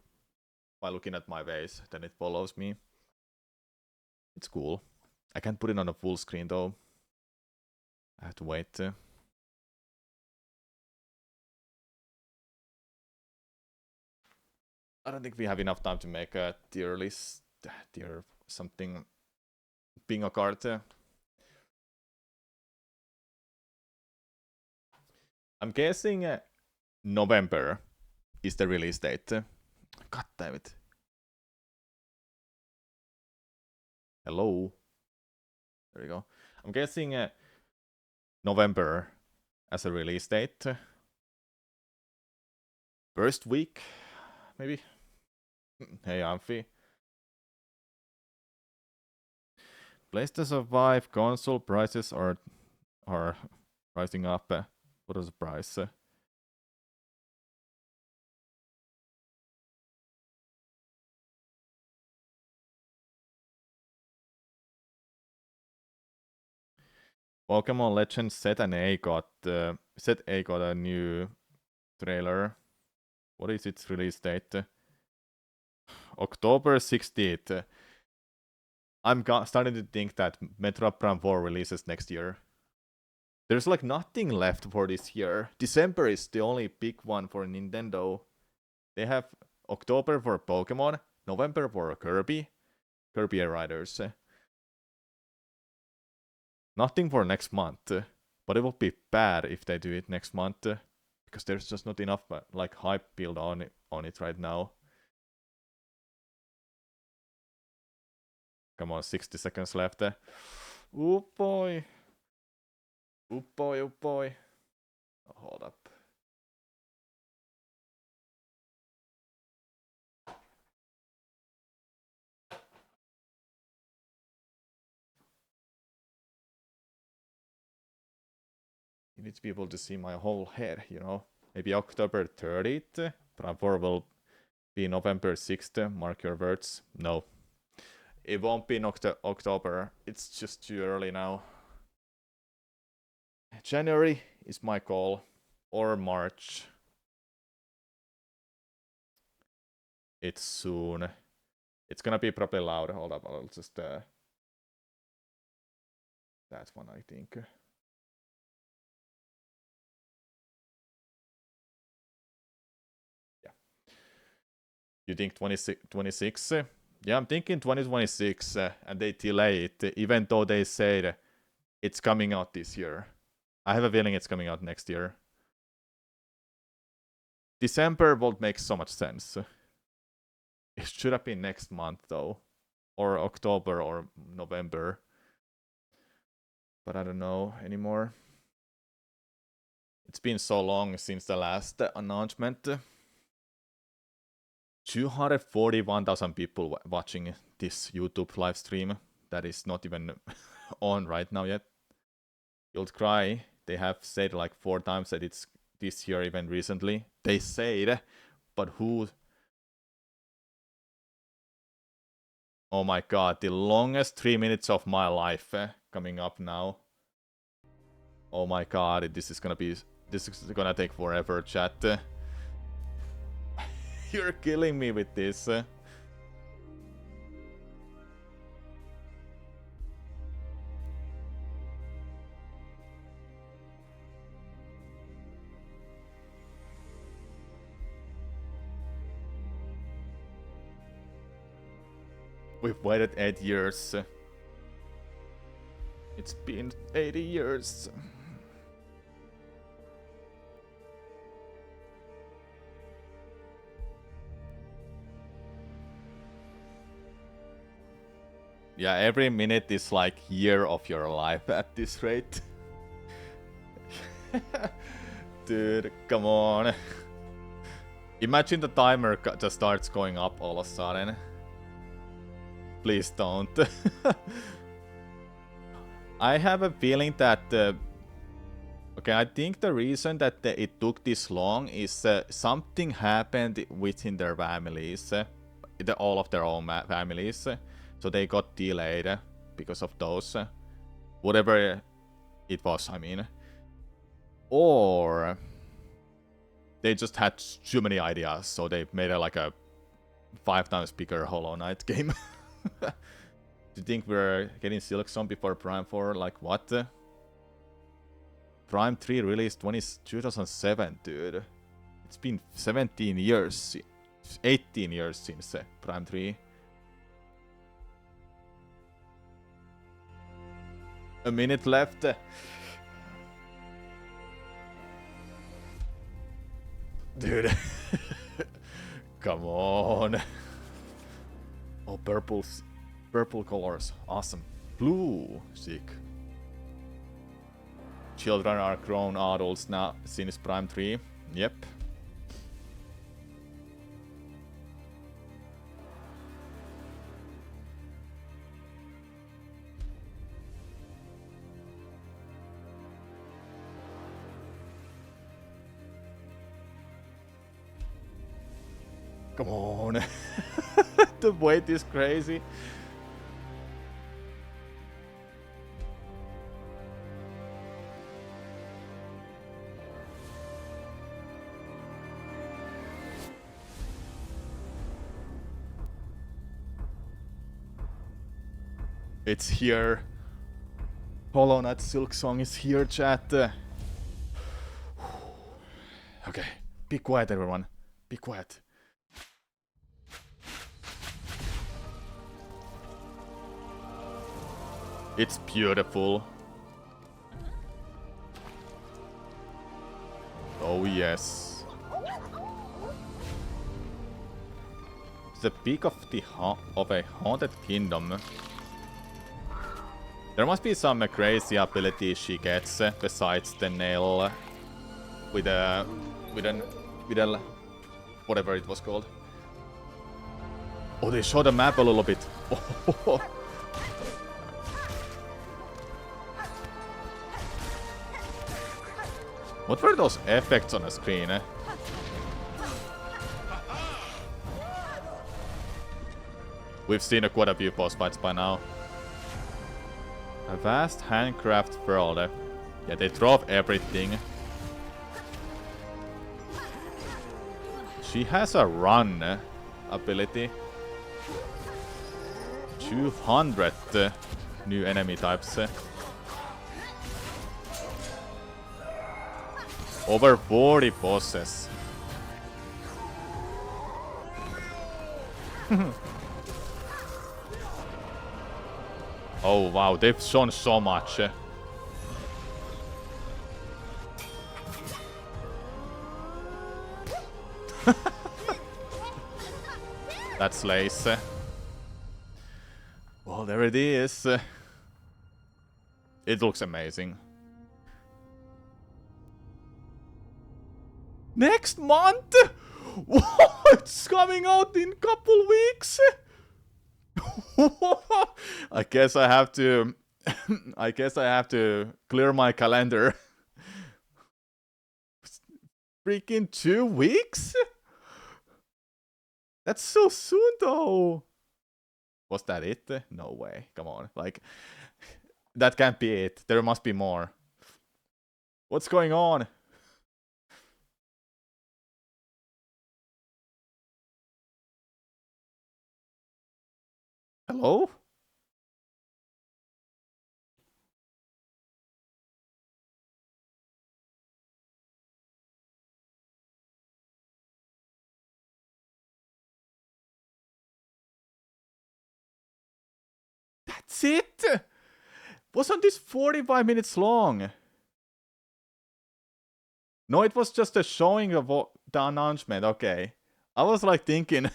Speaker 1: by looking at my face, then it follows me. It's cool. I can't put it on a full screen though. I have to wait. I don't think we have enough time to make a tier list, tier something, bingo card. I'm guessing November is the release date. God damn it. Hello. There we go. I'm guessing November as a release date. First week, maybe. Hey, Amphi. PlayStation 5 console prices are rising up. What is the price? Pokemon Legends Set A got a new trailer. What is its release date? October 16th. I'm starting to think that Metroid Prime 4 releases next year. There's like nothing left for this year. December is the only big one for Nintendo. They have October for Pokemon, November for Kirby Air Riders. Nothing for next month, but it would be bad if they do it next month, because there's just not enough like hype build on it right now. Come on, 60 seconds left. Oh boy. Oh boy, oh boy. Oh, hold up. You need to be able to see my whole head, you know. Maybe October 30th. Prime 4 will be November 6th. Mark your words. No. It won't be in October. It's just too early now. January is my goal. Or March. It's soon. It's gonna be probably loud. Hold up, I'll just... that one, I think. Yeah. You think 26? Yeah, I'm thinking 2026, and they delay it, even though they said it's coming out this year. I have a feeling it's coming out next year. December won't make so much sense. It should have been next month, though. Or October or November. But I don't know anymore. It's been so long since the last announcement. 241,000 people watching this YouTube live stream. That is not even on right now yet. You'll cry. They have said like 4 times that it's this year, even recently. They said, but who? Oh my god, the longest 3 minutes of my life coming up now. Oh my god, this is gonna take forever, chat. You're killing me with this. We've waited 8 years. It's been 80 years. Yeah, every minute is like year of your life at this rate. Dude, come on. Imagine the timer just starts going up all of a sudden. Please don't. I have a feeling that... okay, I think the reason that it took this long is something happened within their families. All of their own families. So they got delayed because of those. Whatever it was, I mean. Or... they just had too many ideas, so they made it like a 5 times bigger Hollow Knight game. Do you think we're getting Silksong before Prime 4? Like, what? Prime 3 released 2007, dude. It's been 17 years. 18 years since Prime 3. A minute left. Dude. Come on. Oh, purple colors. Awesome. Blue. Sick. Children are grown adults now since Prime 3. Yep. Come on. The wait is crazy. It's here. Hollow Knight Silksong is here, chat. Okay, be quiet, everyone. Be quiet. It's beautiful. Oh yes. The peak of a haunted kingdom. There must be some crazy ability she gets besides the nail with a whatever it was called. Oh, they showed the map a little bit. Oh. What were those effects on the screen? We've seen quite a few boss fights by now. A vast handcraft world. Yeah, they drove everything. She has a run ability. 200 new enemy types. Over 40 bosses. Oh wow, they've shown so much. That's lace. Well, there it is. It looks amazing. Next month? It's coming out in couple weeks. I guess I have to clear my calendar. Freaking 2 weeks? That's so soon though. Was that it? No way. Come on. Like, that can't be it. There must be more. What's going on? Hello? That's it? Wasn't this 45 minutes long? No, it was just a showing of the announcement. Okay. I was like thinking...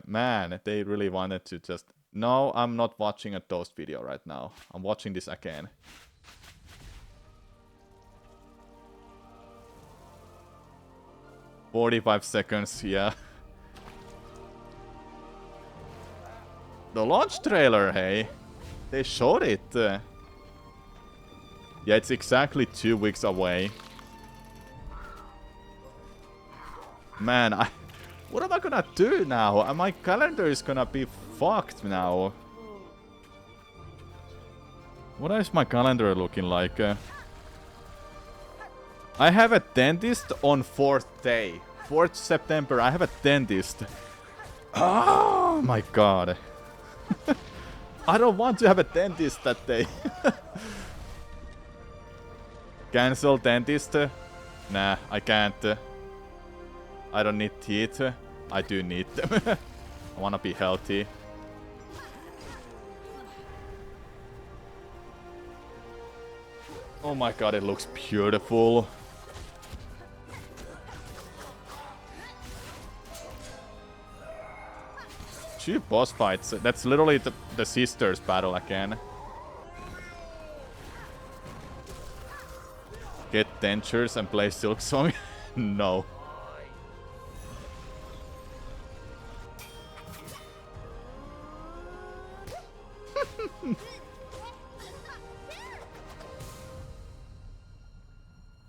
Speaker 1: man, they really wanted to just... No, I'm not watching a toast video right now. I'm watching this again. "45 seconds, yeah. The launch trailer, hey. They showed it. Yeah, it's exactly 2 weeks away. Man, what am I gonna do now? My calendar is gonna be fucked now. What is my calendar looking like? I have a dentist on 4th day. 4th September, I have a dentist. Oh my god. I don't want to have a dentist that day. Cancel dentist? Nah, I can't. I don't need teeth. I do need them. I wanna be healthy. Oh my god, it looks beautiful. Two boss fights. That's literally the sisters battle again. Get dentures and play Silk Song? No.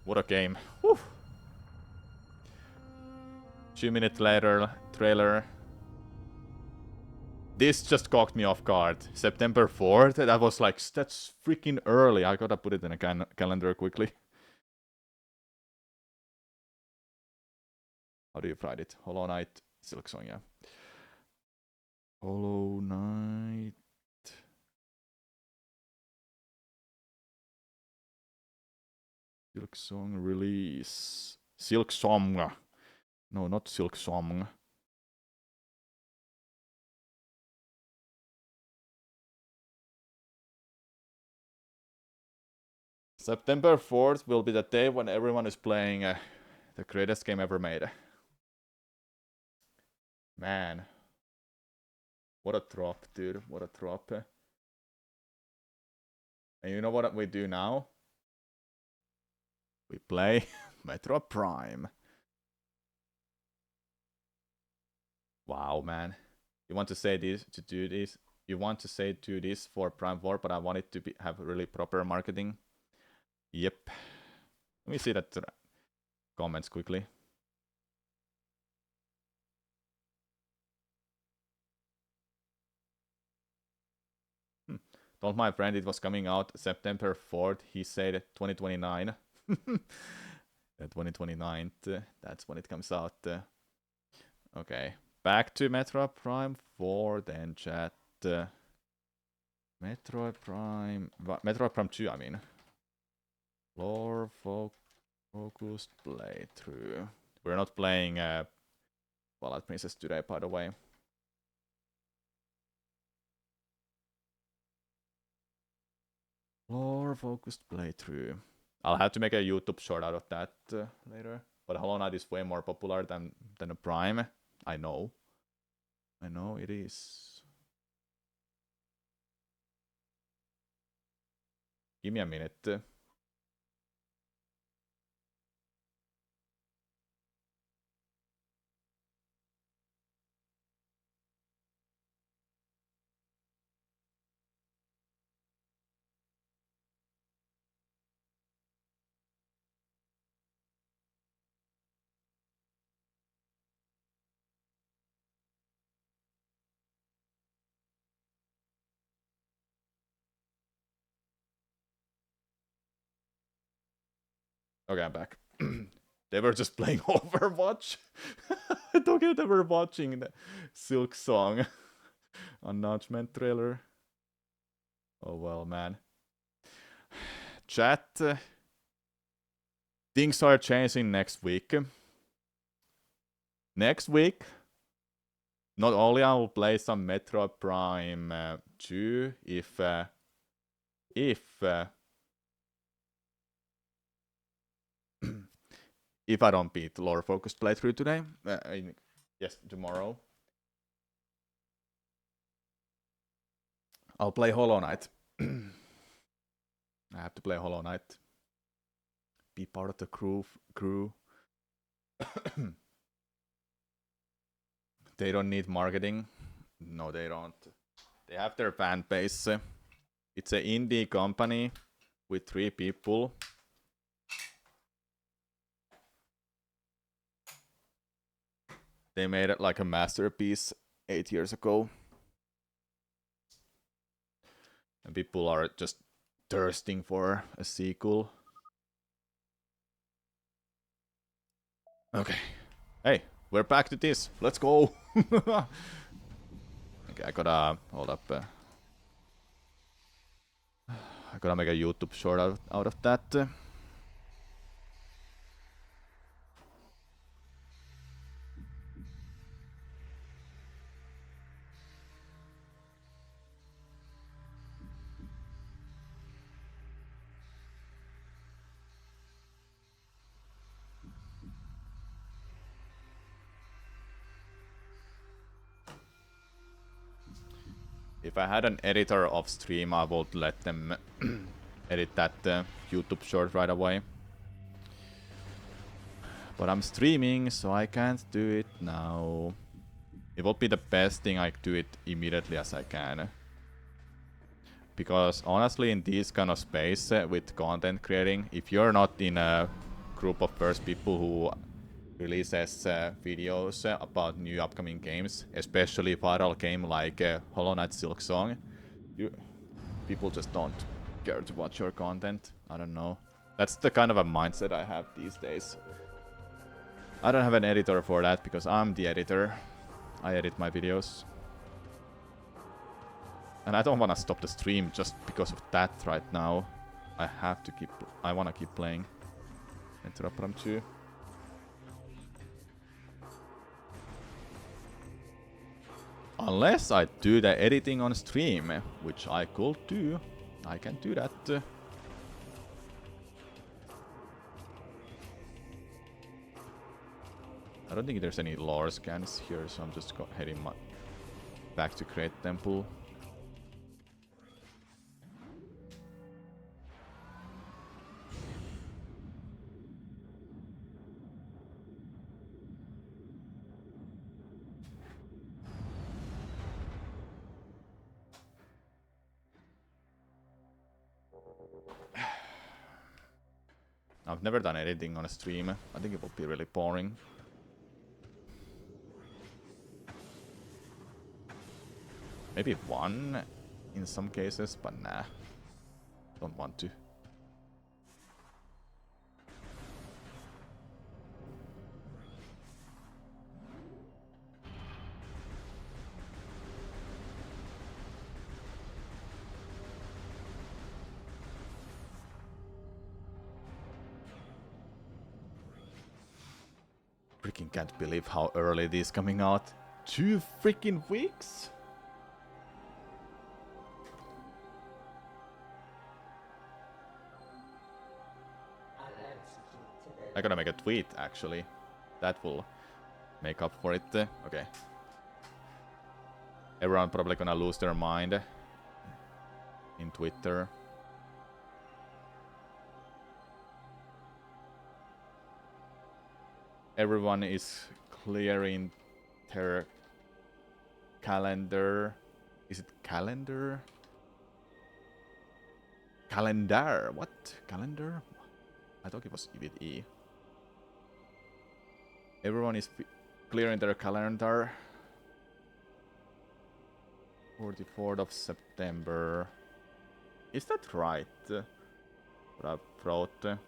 Speaker 1: What a game. Whew. 2 minutes later, trailer. This just caught me off guard. September 4th? That was like, that's freaking early. I gotta put it in a calendar quickly. How do you write it? Hollow Knight, Silk Song, yeah. Hollow Knight. Silk Song release. Silk Song. No, not Silk Song. September 4th will be the day when everyone is playing the greatest game ever made. Man. What a drop, dude. What a drop. And you know what we do now? We play Metroid Prime. Wow, man. You want to say this, to do this? You want to say do this for Prime 4, but I want it to have really proper marketing. Yep. Let me see that comments quickly. Told my friend it was coming out September 4th. He said 2029. 2029. That's when it comes out. Okay. Back to Metroid Prime 4 then, chat. Metroid Prime 2, I mean. Lore focused playthrough. We're not playing Twilight Princess today, by the way. Lore focused playthrough. I'll have to make a YouTube short out of that later. But Hollow Knight is way more popular than a Prime. I know. I know it is. Give me a minute. Okay, I'm back. They were just playing Overwatch. I don't get they were watching the Silk Song announcement trailer. Oh well, man. Chat. Things are changing next week. Next week, not only I will play some Metroid Prime 2 if if I don't beat lore focused playthrough today, yes, tomorrow, I'll play Hollow Knight. I have to play Hollow Knight. Be part of the crew. They don't need marketing. No, they don't. They have their fan base. It's an indie company with 3 people. They made it like a masterpiece 8 years ago. And people are just thirsting for a sequel. Okay. Hey, we're back to this. Let's go. Okay, I gotta hold up. I gotta make a YouTube short out of that. If I had an editor off stream, I would let them edit that YouTube short right away. But I'm streaming, so I can't do it now. It would be the best thing I do it immediately as I can. Because honestly, in this kind of space with content creating, if you're not in a group of first people who releases videos about new upcoming games, especially viral game like Hollow Knight Silk Song, people just don't care to watch your content. I don't know. That's the kind of a mindset I have these days. I don't have an editor for that because I'm the editor. I edit my videos. And I don't want to stop the stream just because of that right now. I want to keep playing Metroid Prime 2. Unless I do the editing on stream, which I could do. I can do that. I don't think there's any lore scans here, so I'm just heading back to Great Temple. I've never done editing on a stream. I think it would be really boring. Maybe one in some cases, but nah. Don't want to. Freaking can't believe how early this is coming out. 2 freaking weeks? I gotta make a tweet, actually. That will make up for it. Okay. Everyone probably gonna lose their mind in Twitter. Everyone is clearing their calendar. Is it calendar? Calendar. What? Calendar? I thought it was with E. Everyone is clearing their calendar. 44th of September. Is that right? What I wrote?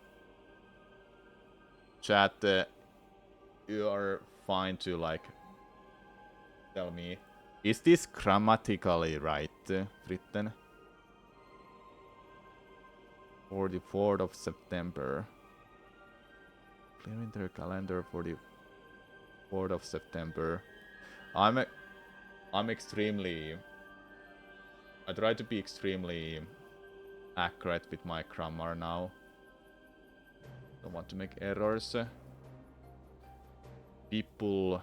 Speaker 1: Chat, you are fine to like tell me. Is this grammatically right written? 44th of September. Clearing their calendar for the 4th of September. I'm extremely... I try to be extremely accurate with my grammar now. Don't want to make errors. People...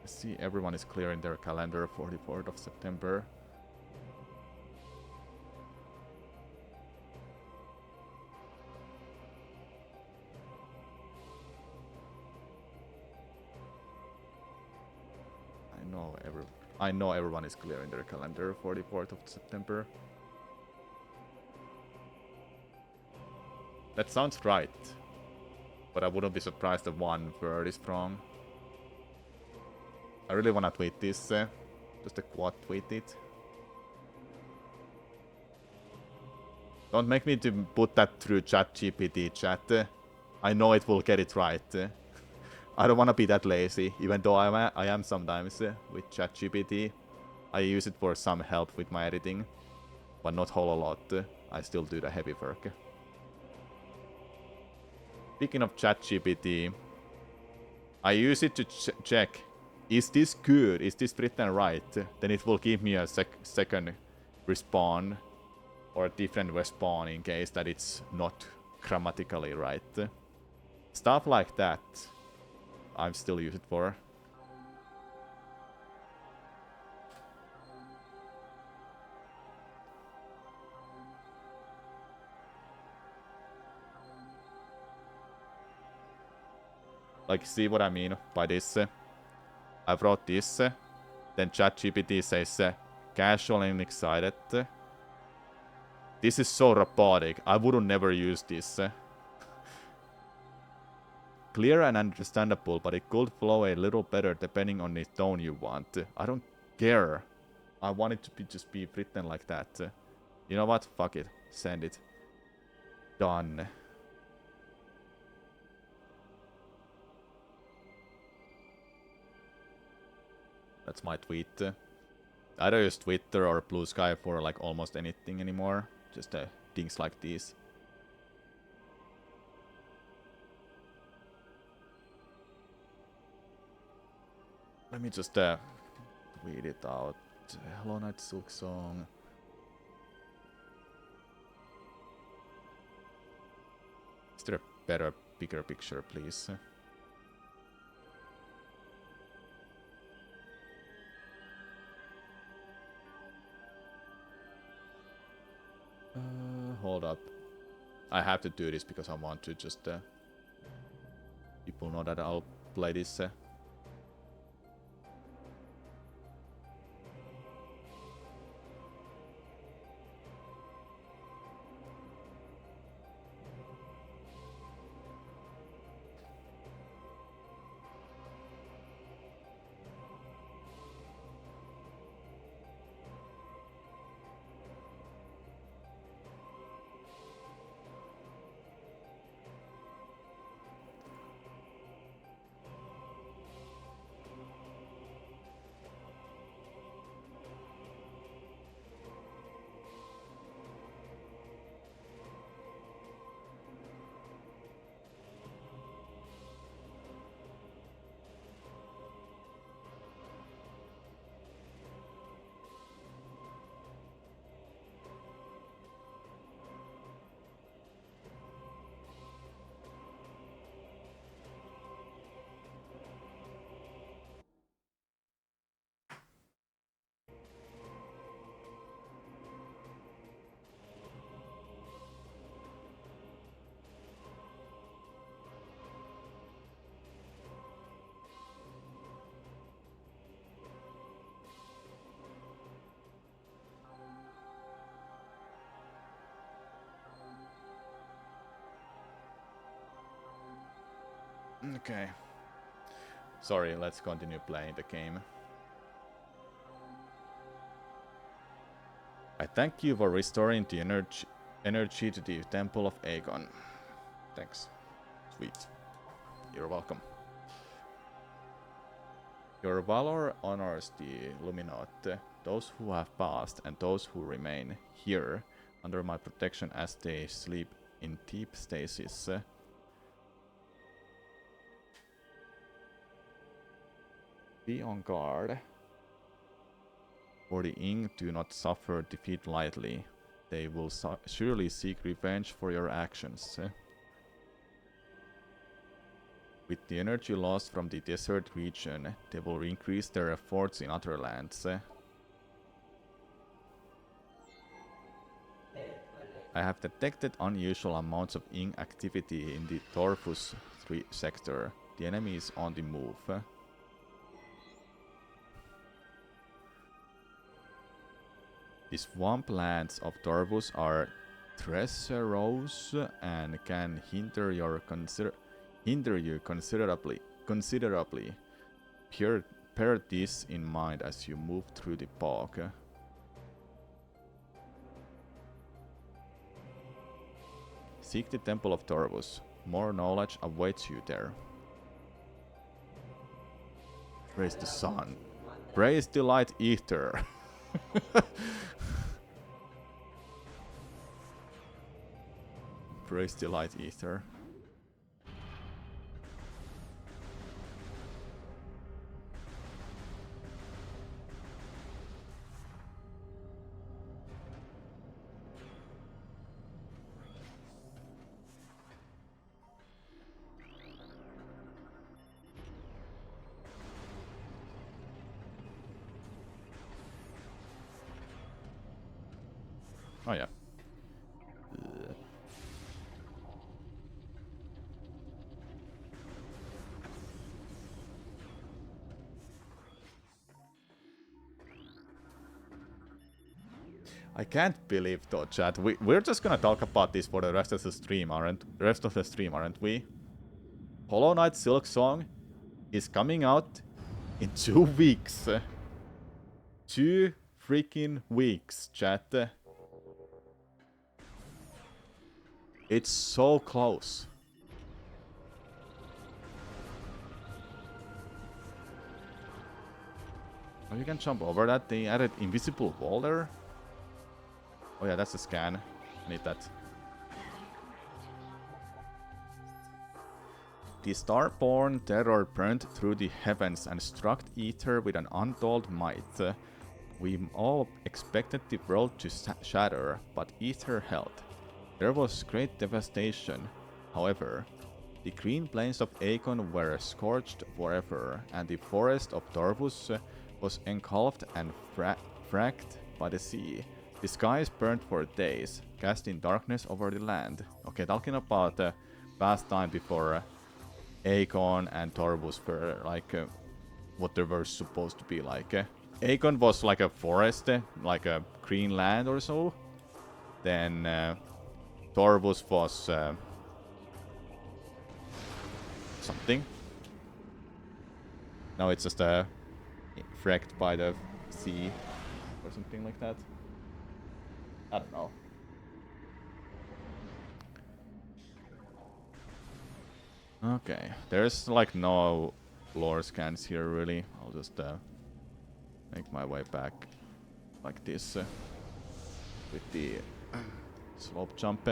Speaker 1: I see everyone is clearing their calendar for the 4th of September. I know everyone is clearing their calendar for the 4th of September. That sounds right. But I wouldn't be surprised if one word is wrong. I really wanna tweet this. Just a quad tweet it. Don't make me to put that through ChatGPT chat. I know it will get it right. I don't want to be that lazy, even though I am sometimes with ChatGPT. I use it for some help with my editing, but not whole lot. I still do the heavy work. Speaking of ChatGPT, I use it to check, is this good? Is this written right? Then it will give me a second respawn, or a different respawn in case that it's not grammatically right. Stuff like that. I still use it for. Like, see what I mean by this? I wrote this, then ChatGPT says, casual and excited. This is so robotic. I wouldn't never use this. Clear and understandable, but it could flow a little better depending on the tone you want. I don't care. I want it to just be written like that. You know what? Fuck it. Send it. Done. That's my tweet. I don't use Twitter or Blue Sky for like almost anything anymore. Just things like these. Let me just tweet it out. Hello Night Silk Song. Is there a better, bigger picture, please? Hold up. I have to do this because I want to just... people know that I'll play this. Okay. Sorry, let's continue playing the game. I thank you for restoring the energy to the Temple of Aegon. Thanks. Sweet. You're welcome. Your valor honors the Luminote, those who have passed and those who remain here under my protection as they sleep in deep stasis. Be on guard. For the Ing do not suffer defeat lightly. They will surely seek revenge for your actions. With the energy lost from the desert region, they will increase their efforts in other lands. I have detected unusual amounts of Ing activity in the Torfus 3 sector. The enemy is on the move. The swamplands of Torvus are treacherous and can hinder you considerably. Bear this in mind as you move through the bog. Seek the Temple of Torvus. More knowledge awaits you there. Praise the sun. Praise the light ether. Praise the light ether. Oh yeah. I can't believe though, chat. We're just gonna talk about this for the rest of the stream, aren't we? Hollow Knight Silk Song is coming out in 2 weeks. 2 freaking weeks, chat. It's so close. Oh, you can jump over that. They added invisible wall there. Oh yeah, that's a scan. I need that. The Starborn terror burned through the heavens and struck Ether with an untold might. We all expected the world to shatter, but Ether held. There was great devastation. However, the green plains of Aegon were scorched forever, and the forest of Torvus was engulfed and fracked by the sea. The skies burned for days, casting darkness over the land. Okay, talking about the past time before Aegon and Torvus were like what they were supposed to be like. Aegon was like a forest, like a green land or so. Then Torvus was something. Now it's just wrecked by the sea or something like that. I don't know. Okay, there's like no lore scans here really. I'll just make my way back like this with the slope jump.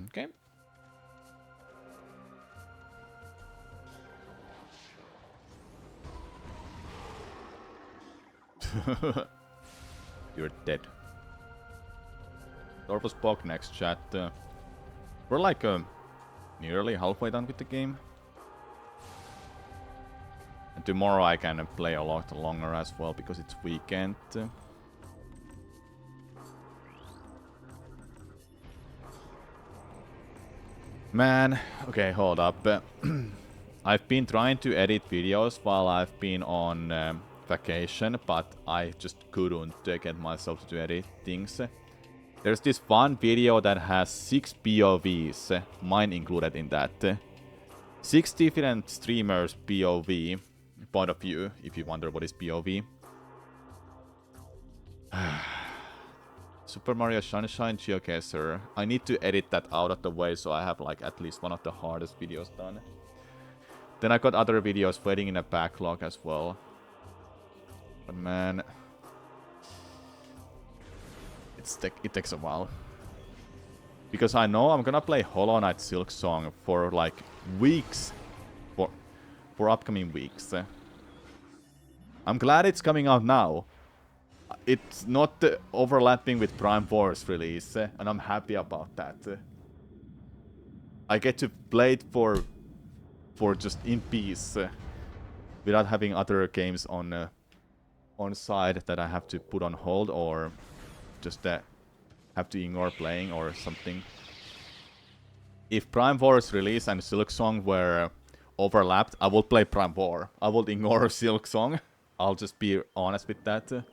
Speaker 1: Okay. You're dead. Torvus Bog next chat. We're like nearly halfway done with the game. And tomorrow I can play a lot longer as well because it's weekend. Man, okay, hold up. I've been trying to edit videos while I've been on vacation, but I just couldn't get myself to edit things. There's this one video that has 6 POVs, mine included in that. 6 different streamers POV, point of view, if you wonder what is POV. Super Mario Sunshine Geocacher. I need to edit that out of the way so I have like at least one of the hardest videos done. Then I got other videos waiting in a backlog as well. But man, it takes a while. Because I know I'm gonna play Hollow Knight Silk Song for like weeks. For upcoming weeks. I'm glad it's coming out now. It's not overlapping with Prime 4's release, and I'm happy about that. I get to play it for just in peace, without having other games on side that I have to put on hold or just have to ignore playing or something. If Prime 4's release and Silk Song were overlapped, I will play Prime 4. I will ignore Silk Song. I'll just be honest with that.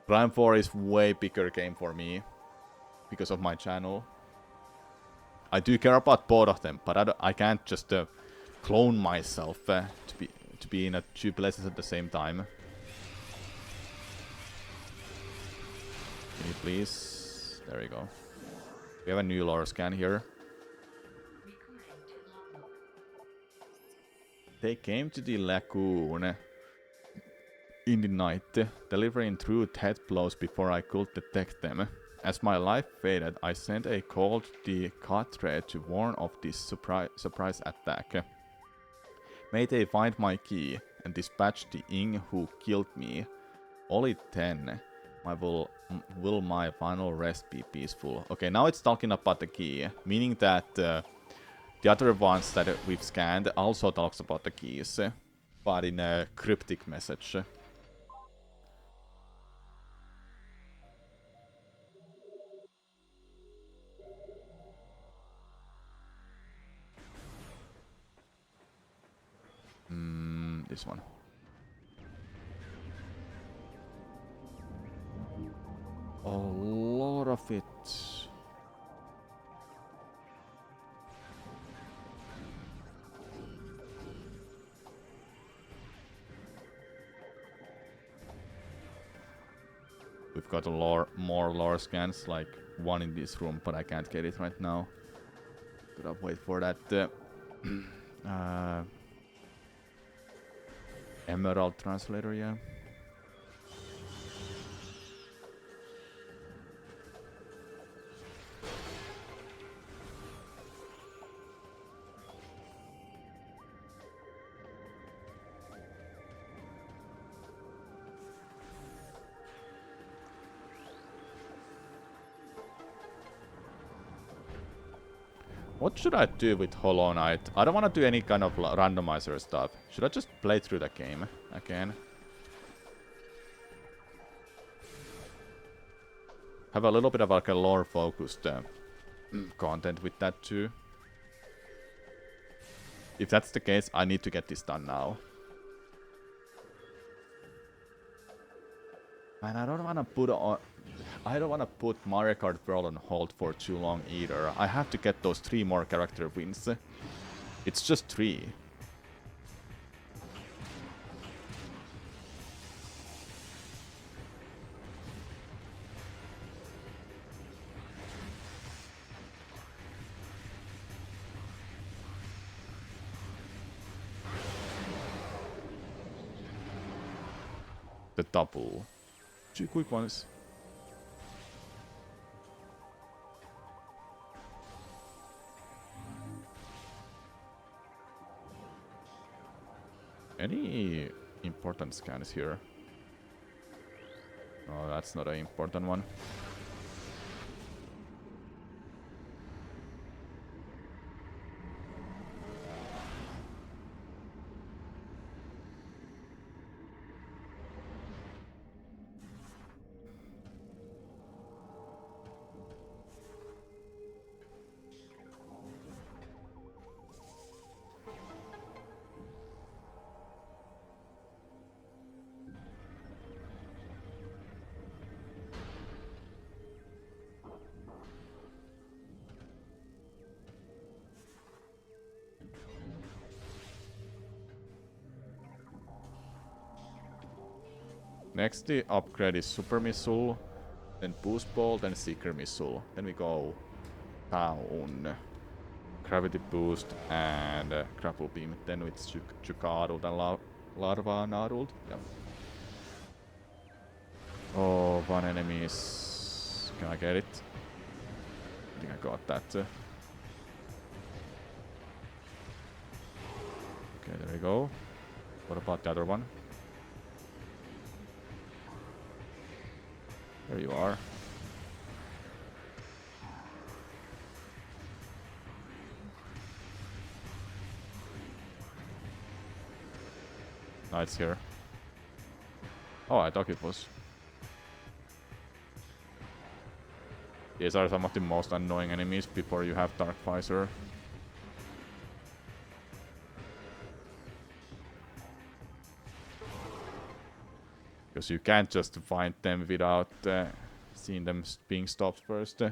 Speaker 1: Prime 4 is way bigger game for me because of my channel. I do care about both of them, but I can't just clone myself to be in 2 places at the same time. Can you please? There we go. We have a new lore scan here. They came to the lagoon in the night, delivering true head blows before I could detect them. As my life faded, I sent a call to the cadre to warn of this surprise attack. May they find my key and dispatch the Ing who killed me. Only 10. Will my final rest be peaceful? Okay, now it's talking about the key, meaning that the other ones that we've scanned also talks about the keys, but in a cryptic message. This one. A lot of it. We've got more lore scans, like one in this room, but I can't get it right now. Gotta wait for that Emerald translator, yeah. What should I do with Hollow Knight? I don't want to do any kind of randomizer stuff. Should I just play through the game again? Have a little bit of like a lore-focused content with that too. If that's the case, I need to get this done now. And I don't want to put on... I don't want to put Mario Kart World on hold for too long either. I have to get those 3 more character wins. It's just 3. The double. 2 quick ones. Any important scans here? Oh, that's not an important one. Next, the upgrade is Super Missile, then Boost Ball, then Seeker Missile. Then we go down. Gravity Boost and Grapple Beam. Then with Chukadult and Larva Narult. Yeah. Oh, 1 enemy is... Can I get it? I think I got that. Okay, there we go. What about the other one? There you are. No, it's here. Oh, I thought it was. These are some of the most annoying enemies before you have Dark Visor. Because you can't just find them without seeing them being stopped first.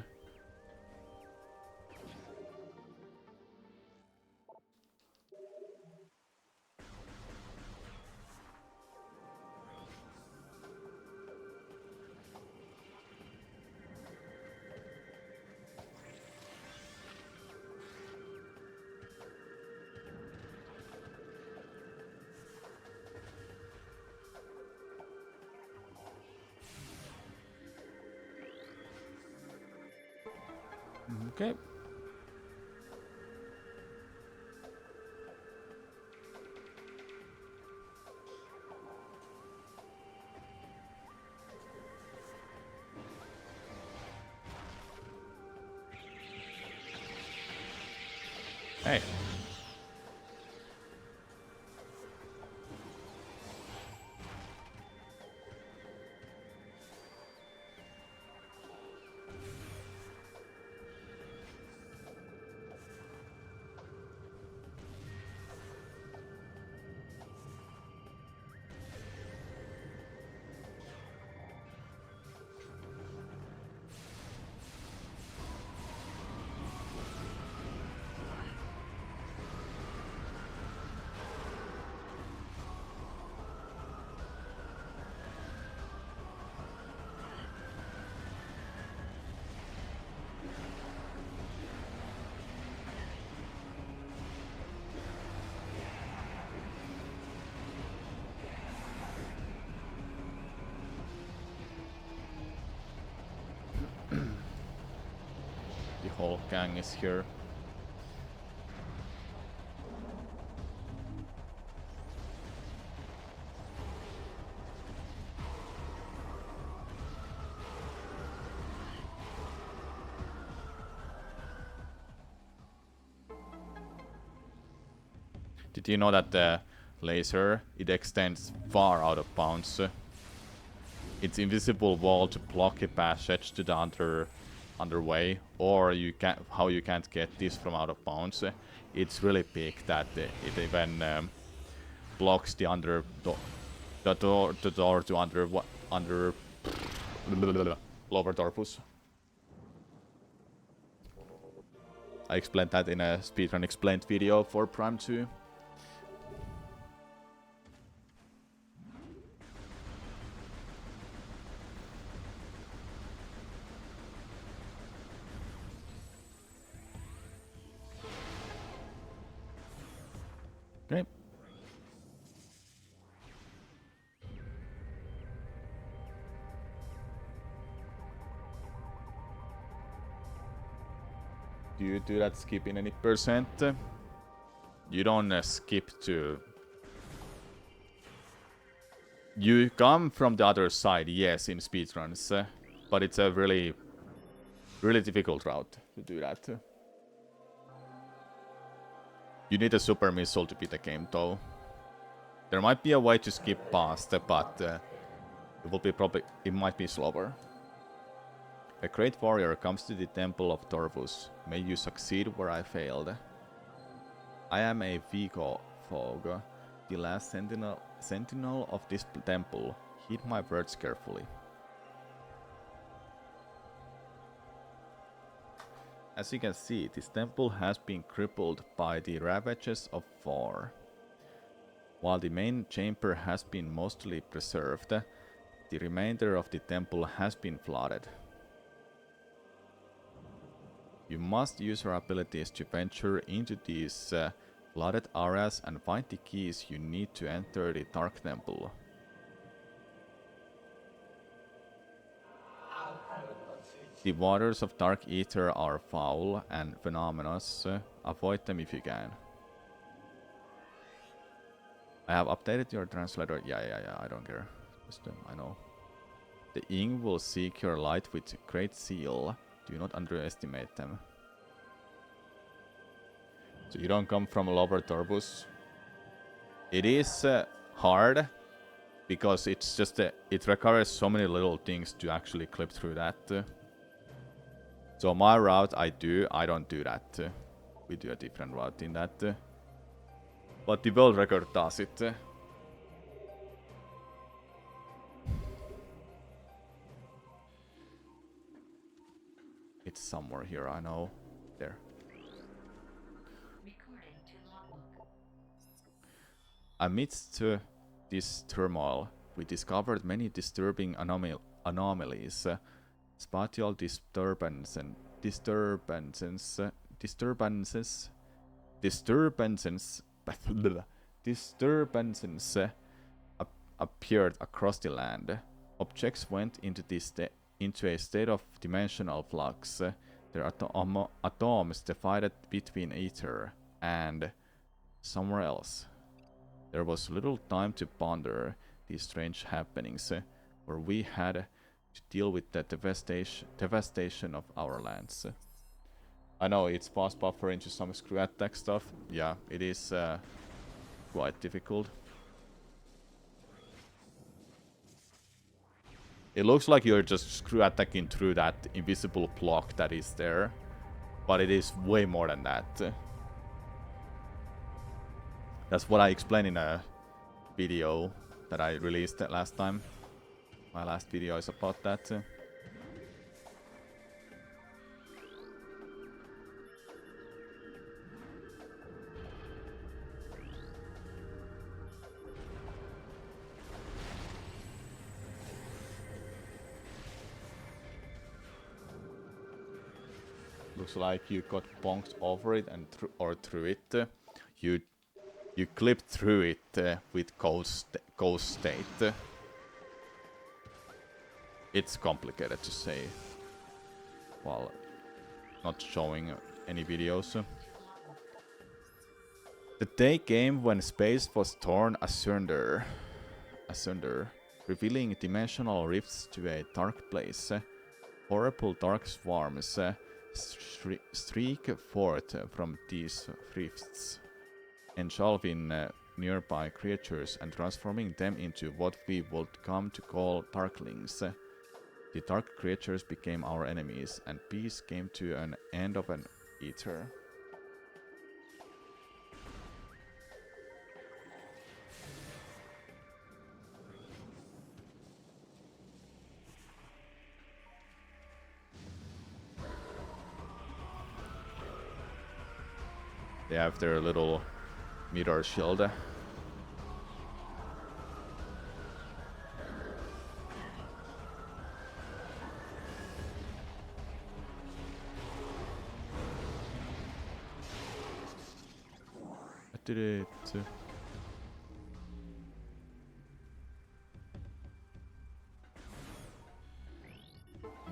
Speaker 1: Okay. Hey. whole gang is here. Did you know that the laser, it extends far out of bounds? It's invisible wall to block a passage to the underway, or you can how you can't get this from out of bounds. It's really big that it even blocks the door to under lower torpus. I explained that in a speedrun explained video for Prime 2. Okay. Do you do that skip in any percent? You don't skip to... You come from the other side, yes, in speedruns, but it's a really difficult route to do that. You need a super missile to beat the game, though. There might be a way to skip past, but it might be slower. A great warrior comes to the temple of Torvus. May you succeed where I failed. I am a Vigo Fog, the last sentinel of this temple. Heed my words carefully. As you can see, this temple has been crippled by the ravages of war. While the main chamber has been mostly preserved, the remainder of the temple has been flooded. You must use your abilities to venture into these flooded areas and find the keys you need to enter the Dark Temple. The waters of Dark Ether are foul and venomous. Avoid them if you can. I have updated your translator. Yeah, I don't care. Just, I know. The Ing will seek your light with great zeal. Do not underestimate them. So you don't come from lower Torbus. It is hard because it's just it requires so many little things to actually clip through that. So my route I don't do that. We do a different route in that. But the world record does it. It's somewhere here, I know. There. Amidst this turmoil, we discovered many disturbing anomalies. Spatial disturbances appeared across the land. Objects went into a state of dimensional flux. Their atoms divided between ether and somewhere else. There was little time to ponder these strange happenings, where we had to deal with the devastation of our lands. I know it's fast buffer into some screw attack stuff. Yeah, it is quite difficult. It looks like you're just screw attacking through that invisible block that is there, but it is way more than that. That's what I explained in a video that I released last time. My last video is about that. Looks like you got bonked over it and through it. You clipped through it with ghost state. It's complicated to say. Well, not showing any videos. The day came when space was torn asunder, revealing dimensional rifts to a dark place. Horrible dark swarms streak forth from these rifts, engulfing nearby creatures and transforming them into what we would come to call Darklings. The dark creatures became our enemies, and peace came to an end of an ether. They have their little mirror shield. I did it.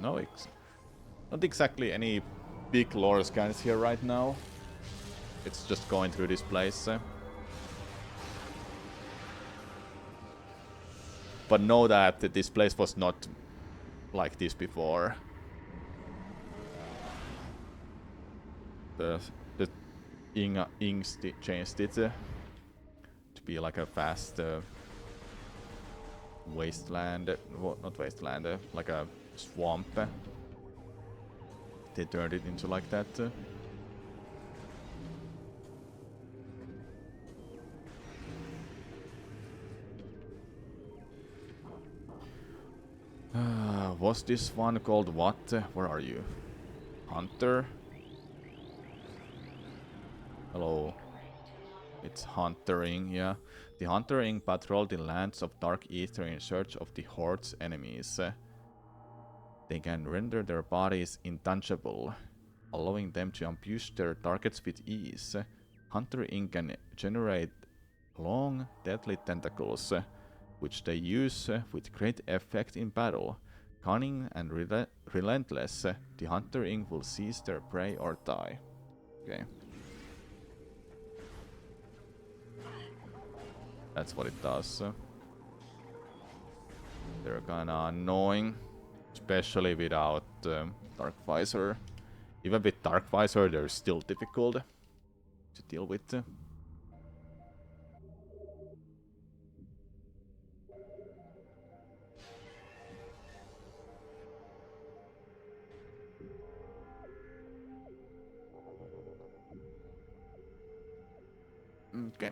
Speaker 1: No, not exactly any big lore scans here right now. It's just going through this place. But know that this place was not like this before. The Ing changed it to be like a vast wasteland. Well, not wasteland, like a swamp. They turned it into like that. Was this one called what? Where are you? Hunter? Hello. It's Huntering, yeah. The Huntering patrol the lands of Dark Ether in search of the Horde's enemies. They can render their bodies intangible, allowing them to ambush their targets with ease. Hunter Inc. can generate long, deadly tentacles, which they use with great effect in battle. Cunning and relentless, the Hunter Inc. will seize their prey or die. Okay. That's what it does. They're kinda annoying, especially without Dark Visor. Even with Dark Visor, they're still difficult to deal with. Okay.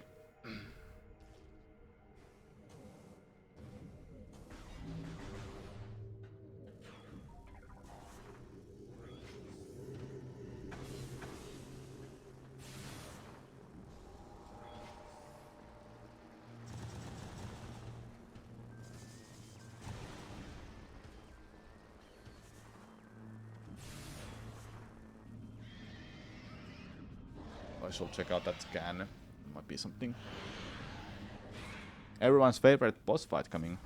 Speaker 1: I shall check out that scan. Might be something. Everyone's favorite boss fight coming.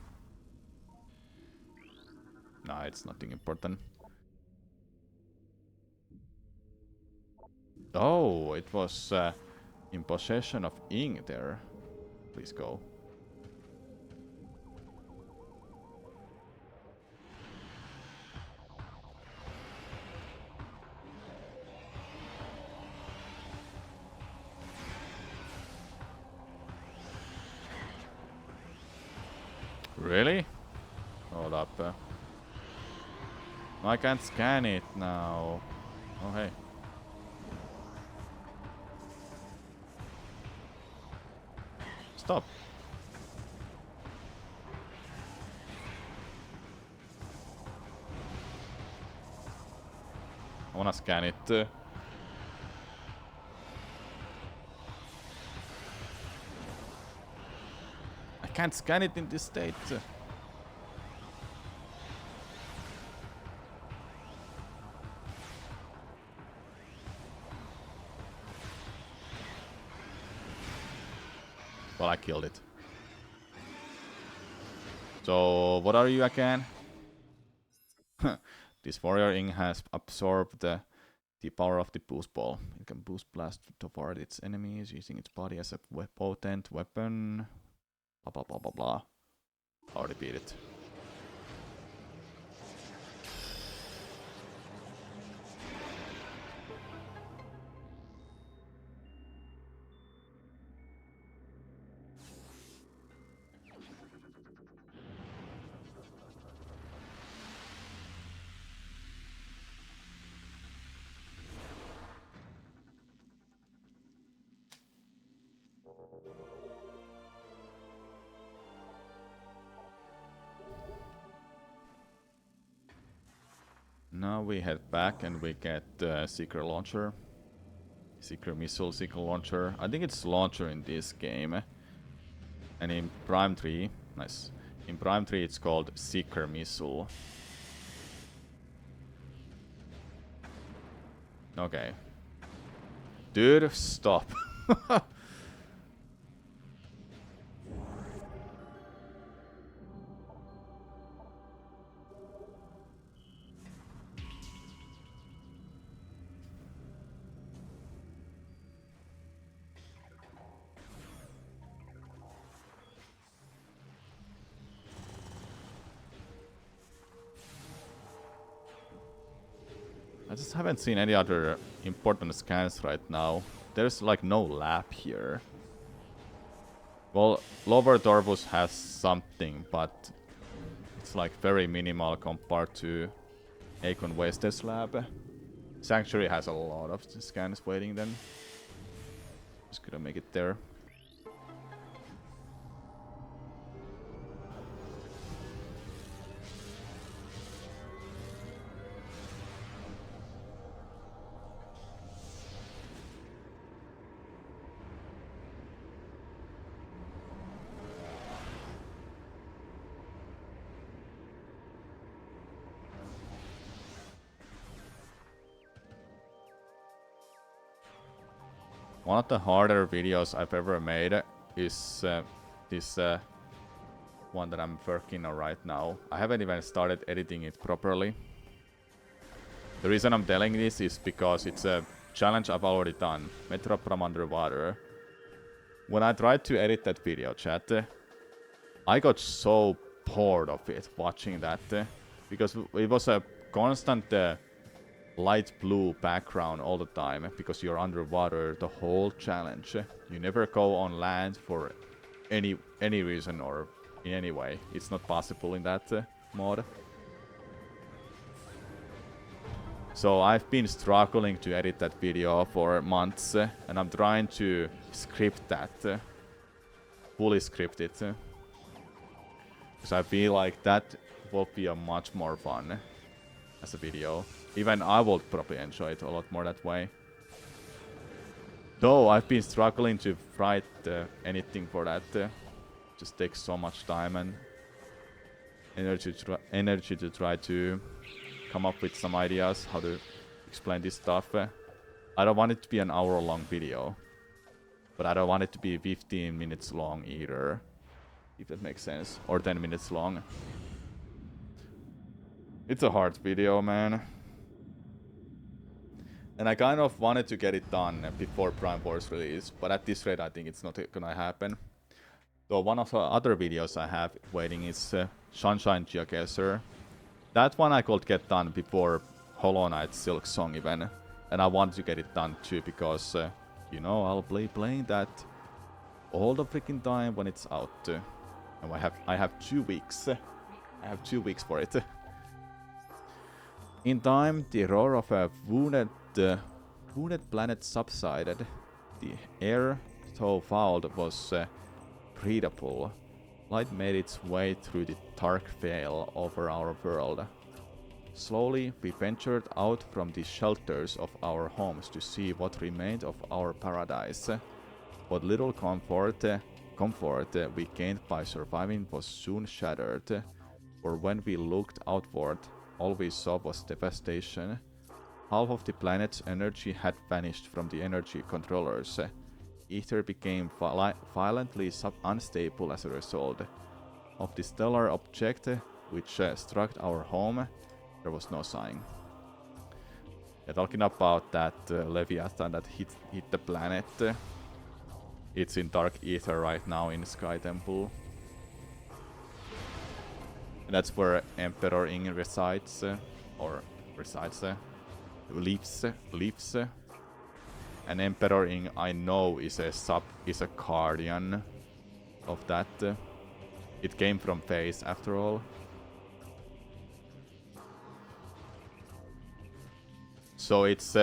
Speaker 1: Nah, it's nothing important. Oh, it was in possession of Ing there. Please go. Really? Hold up. I can't scan it now. Oh, hey. Stop. I wanna scan it. I can't scan it in this state. Well, I killed it. So, what are you again? This warrior ing has absorbed the The power of the boost ball. It can boost blast toward its enemies using its body as a potent weapon. Blah blah blah blah blah. Already beat it. Now we head back and we get Seeker Launcher. Seeker Missile, Seeker Launcher. I think it's Launcher in this game. And in Prime 3, nice. In Prime 3 it's called Seeker Missile. Okay. Dude, stop. I just haven't seen any other important scans right now. There's like no lab here. Well, Lower Torvus has something, but it's like very minimal compared to Akon Weste's lab. Sanctuary has a lot of scans waiting then. Just gonna make it there. One of the harder videos I've ever made is this one that I'm working on right now. I haven't even started editing it properly. The reason I'm telling this is because it's a challenge I've already done. Metroid Prime Underwater. When I tried to edit that video, chat, I got so bored of it watching that. Because it was a constant light blue background all the time because you're underwater the whole challenge. You never go on land for any reason or in any way. It's not possible in that mod. So I've been struggling to edit that video for months and I'm trying to script that. Fully script it. Because I feel like that will be a much more fun as a video. Even I would probably enjoy it a lot more that way. Though I've been struggling to write anything for that. Just takes so much time and energy to try to come up with some ideas how to explain this stuff. I don't want it to be an hour-long video. But I don't want it to be 15 minutes long either. If that makes sense. Or 10 minutes long. It's a hard video, man. And I kind of wanted to get it done before Prime Force release, but at this rate I think it's not gonna happen. Though one of the other videos I have waiting is Sunshine Geocacher. That one I could get done before Hollow Knight Silk Song even. And I want to get it done too because, you know, I'll be playing that all the freaking time when it's out. And I have 2 weeks. I have 2 weeks for it. In time, the roar of a wounded planet subsided. The air, though fouled, was breathable. Light made its way through the dark veil over our world. Slowly, we ventured out from the shelters of our homes to see what remained of our paradise. What little comfort we gained by surviving was soon shattered. For when we looked outward, all we saw was devastation. Half of the planet's energy had vanished from the energy controllers. Ether became violently unstable as a result. Of the stellar object which struck our home, there was no sign. Yeah, talking about that Leviathan that hit the planet. It's in Dark Ether right now in Sky Temple. And that's where Emperor Ing resides, or resides, lives. And Emperor Ing, I know, is a guardian of that. It came from Phase after all. So it's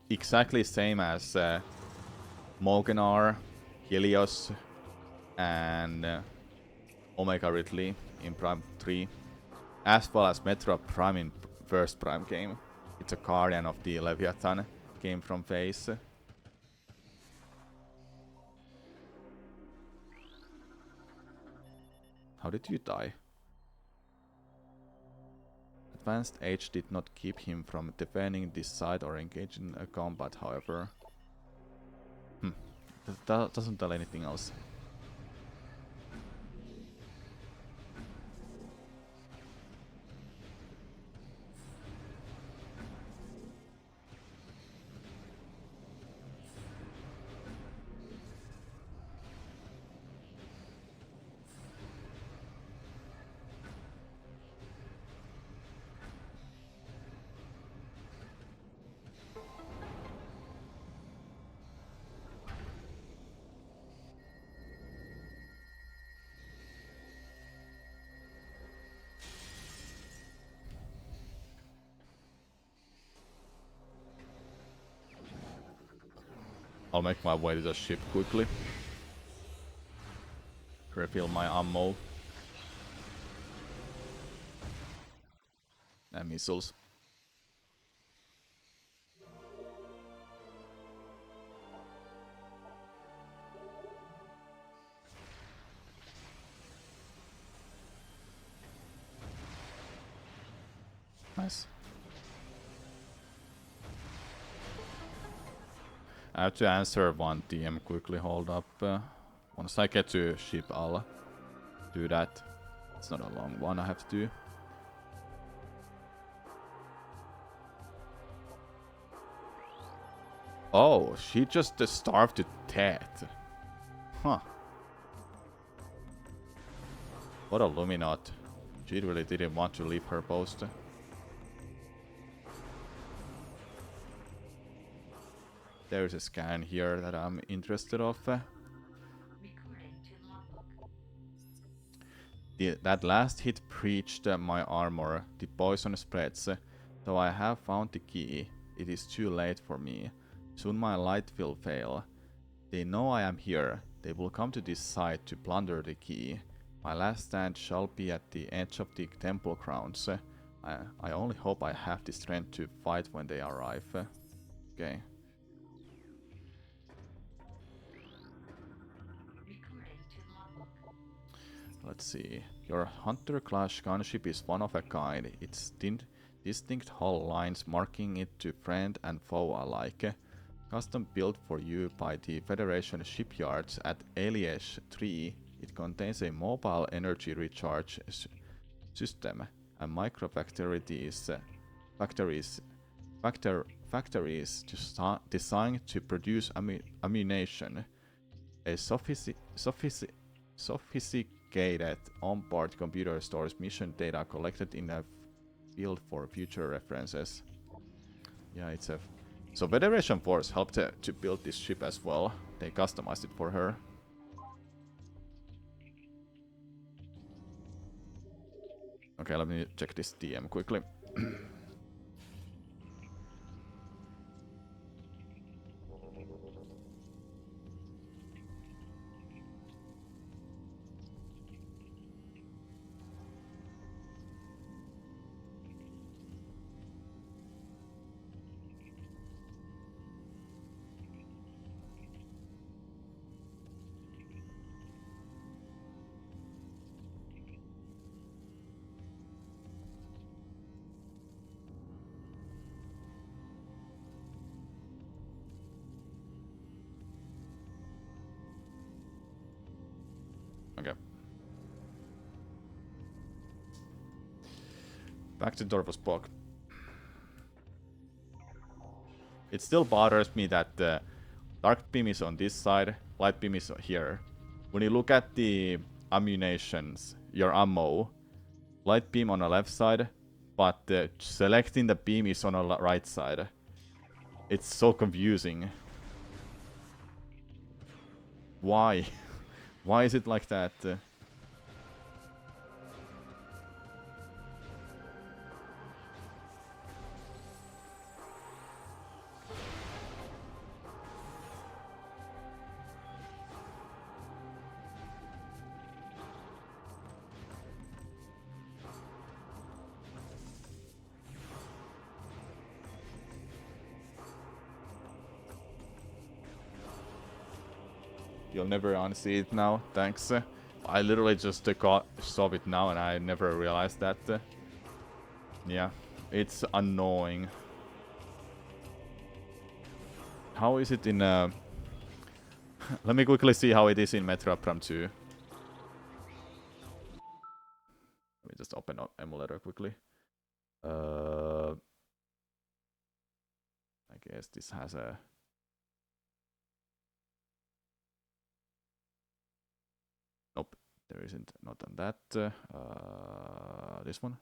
Speaker 1: exactly same as Mogenar, Helios, and Omega Ridley in Prime 3, as well as Metroid Prime in first Prime game. It's a guardian of the Leviathan, came from Phase. How did you die? Advanced age did not keep him from defending this side or engaging in a combat, however. That doesn't tell anything else. I'll make my way to the ship quickly. Refill my ammo. And missiles. Nice. I have to answer one TM quickly, hold up. Once I get to ship, I'll do that. It's not a long one I have to do. Oh, she just starved to death. Huh. What a Luminot. She really didn't want to leave her post. There's a scan here that I'm interested of. That last hit breached my armor. The poison spreads. Though I have found the key, it is too late for me. Soon my light will fail. They know I am here. They will come to this site to plunder the key. My last stand shall be at the edge of the temple grounds. I only hope I have the strength to fight when they arrive. Okay. Let's see. Your Hunter class gunship is one of a kind. Its distinct hull lines marking it to friend and foe alike. Custom built for you by the Federation shipyards at Elias 3, it contains a mobile energy recharge system and micro factories designed to produce ammunition. A sophisticated on-board computer stores mission data collected in a field for future references. Yeah, it's a... So Federation Force helped to build this ship as well. They customized it for her. Okay, let me check this DM quickly. Okay. Back to Dorpus Bog. it still bothers me that dark beam is on this side, light beam is here. When you look at the ammunitions, your ammo, light beam on the left side, but selecting the beam is on the right side. It's so confusing. Why? Why is it like that? You'll never unsee it now, thanks. I literally just saw it now and I never realized that. Yeah, it's annoying. How is it in... Let me quickly see how it is in Metroid Prime 2. Let me just open up emulator quickly. I guess this has a... Nope, there isn't. Not on that. This one.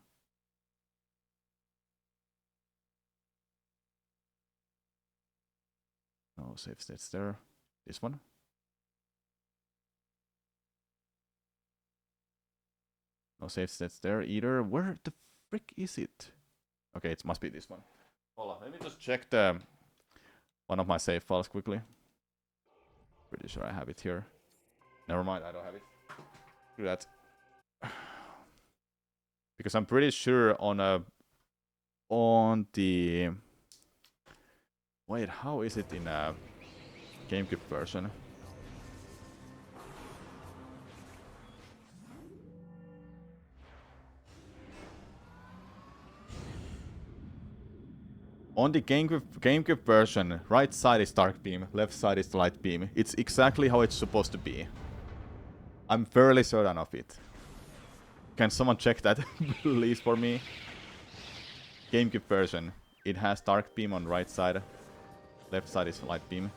Speaker 1: No save states there. This one. No save states there either. Where the frick is it? Okay, it must be this one. Hold on, let me just check the one of my save files quickly. Pretty sure I have it here. Never mind, I don't have it. Do that. Because I'm pretty sure on the... Wait, how is it in a GameCube version? On the GameCube version, right side is dark beam, left side is light beam. It's exactly how it's supposed to be. I'm fairly certain of it. Can someone check that, please, for me? GameCube version. It has dark beam on right side. Left side is light beam.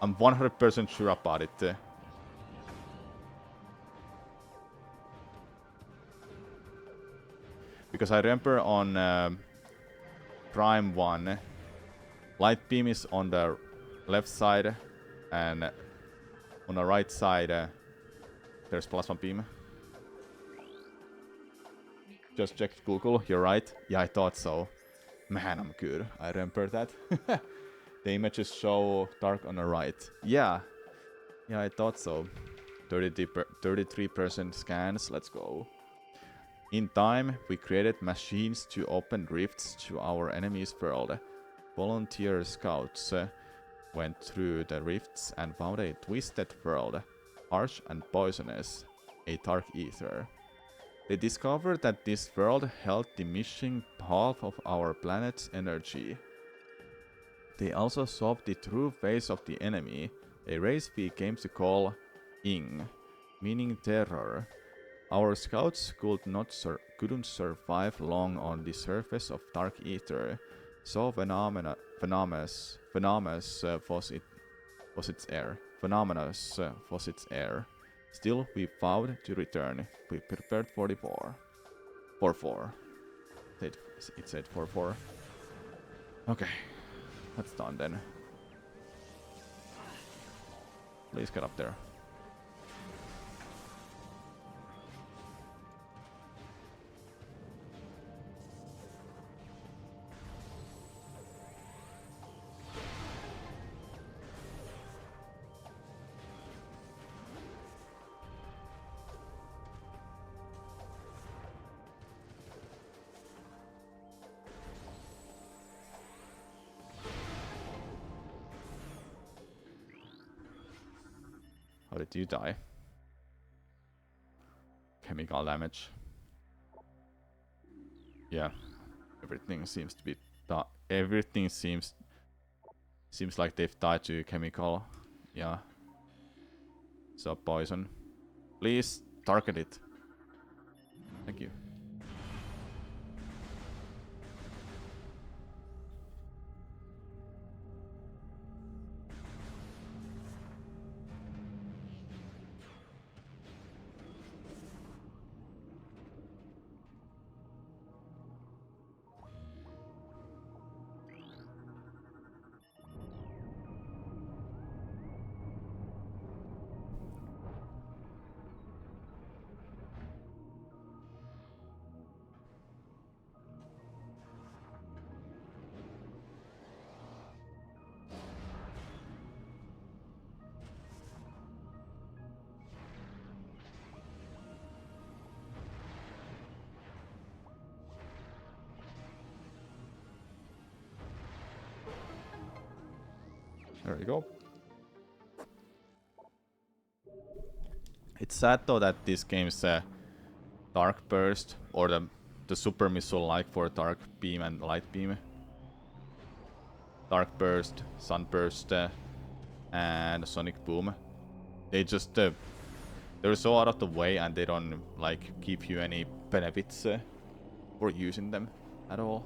Speaker 1: I'm 100% sure about it. Because I remember on Prime 1, light beam is on the left side, and on the right side there's plasma beam. Just checked Google, you're right. Yeah, I thought so. Man, I'm good. I remember that. The images show dark on the right. Yeah. Yeah, I thought so. 33% scans, let's go. In time, we created machines to open rifts to our enemy's world. Volunteer scouts went through the rifts and found a twisted world, harsh and poisonous, a dark ether. They discovered that this world held the missing half of our planet's energy. They also solved the true face of the enemy, a race we came to call Ing, meaning terror. Our scouts couldn't survive long on the surface of dark ether, so phenomenous was its air. Phenomenous was its air. Still, we vowed to return. We prepared for the war. 4-4. It said 4-4. Okay, that's done then. Please get up there. How did you die? Chemical damage. Yeah, everything seems to be everything seems like they've died to chemical. Yeah. So poison. Please target it. Thank you. There we go. It's sad though that this game's Dark Burst, or the super missile like for Dark Beam and Light Beam. Dark Burst, Sunburst, and Sonic Boom. They just they're so out of the way and they don't like give you any benefits for using them at all.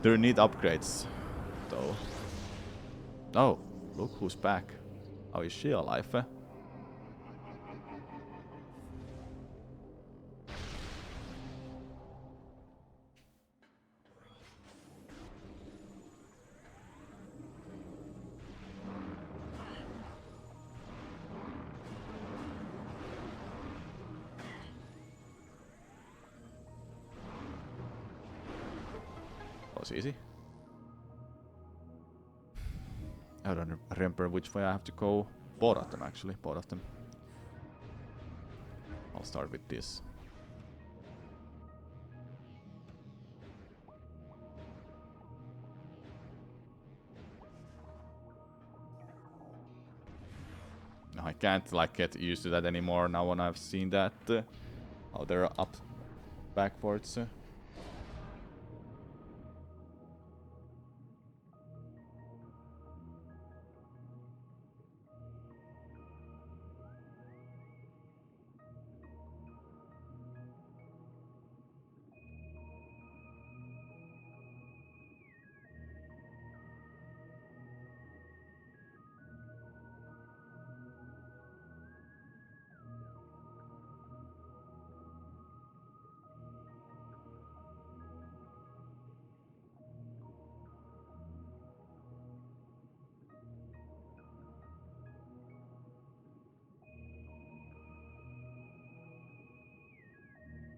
Speaker 1: They need upgrades though. Oh, look who's back. How is she alive? Was easy. I don't remember which way I have to go. Both of them actually, both of them. I'll start with this. I can't like get used to that anymore now when I've seen that how they're up backwards.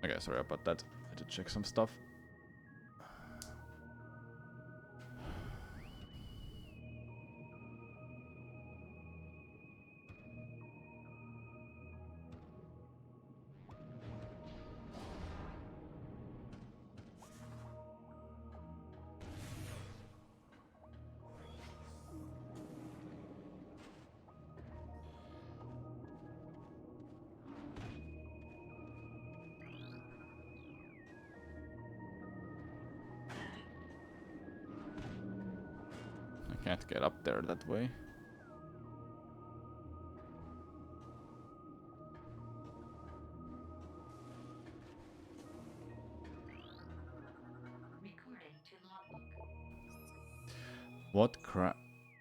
Speaker 1: Okay, sorry about that. I had to check some stuff. I can't get up there that way. What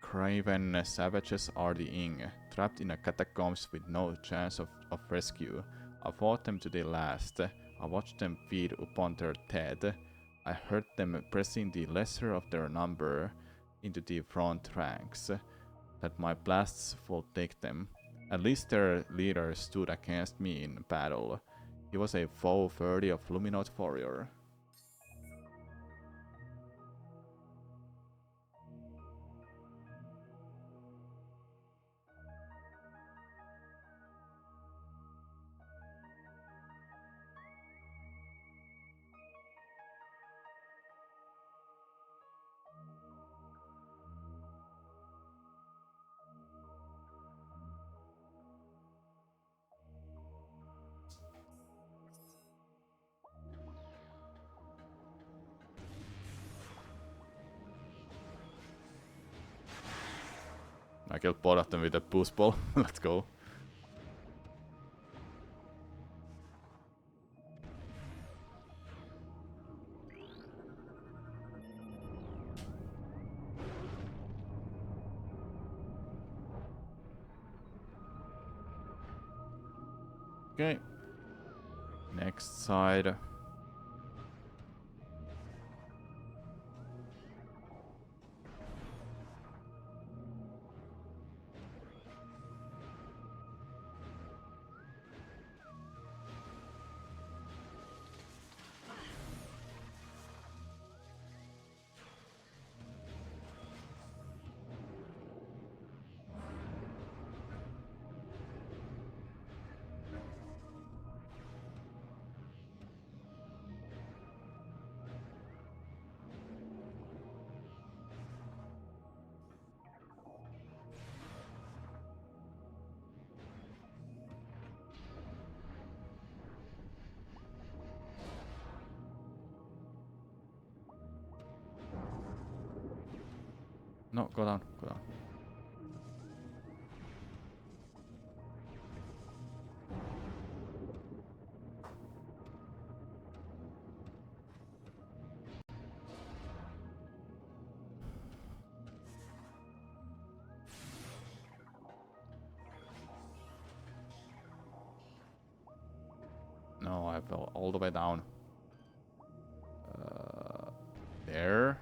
Speaker 1: craven savages are the Ing, trapped in a catacombs with no chance of rescue. I fought them to the last. I watched them feed upon their dead. I heard them pressing the lesser of their number into the front ranks, that my blasts will take them. At least their leader stood against me in battle. He was a foe 30 of Luminot warrior. I killed both of them with a boost ball. Let's go. Okay. Next side. No, go down, go down. No, I fell all the way down. There.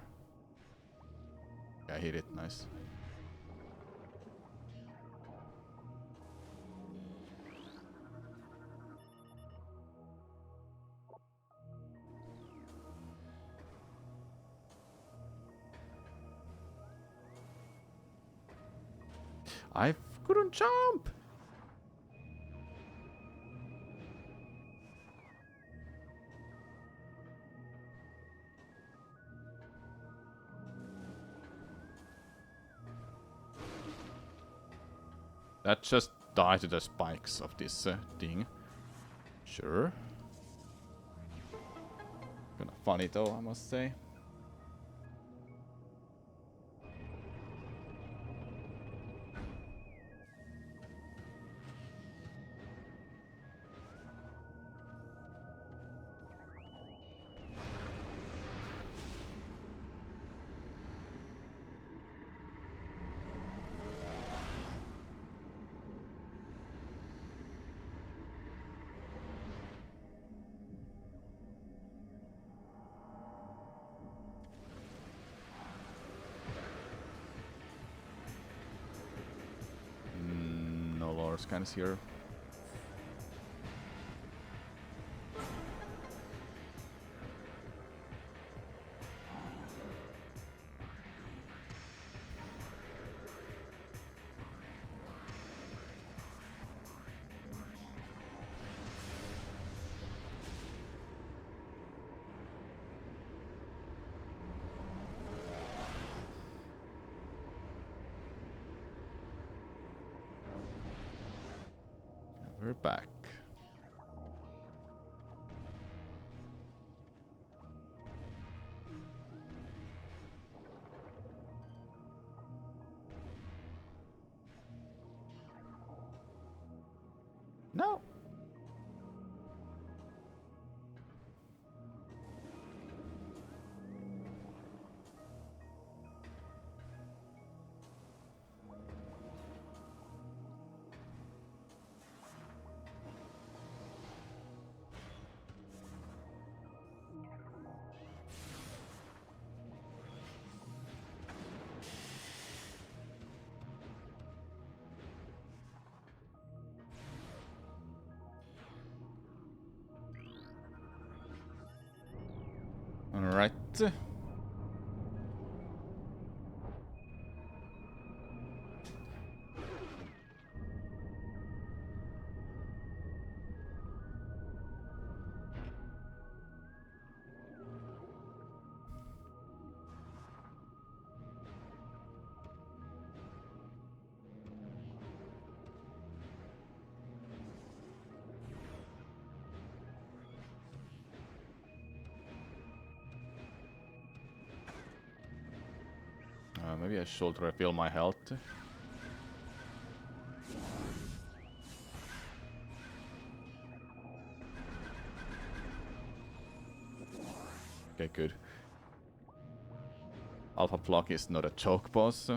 Speaker 1: Yeah, I hit it. Nice. I couldn't jump! That just died to the spikes of this thing. Sure. Kinda funny though, I must say. No lore scans here. We're back. No. Alright. Maybe I should refill my health. Okay, good. Alpha Flock is not a choke boss.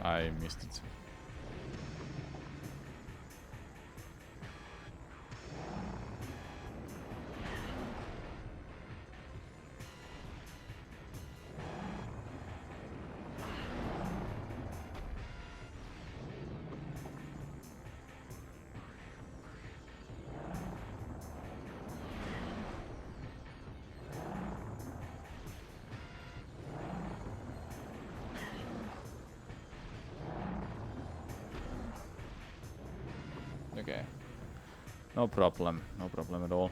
Speaker 1: I missed it. Okay. No problem at all.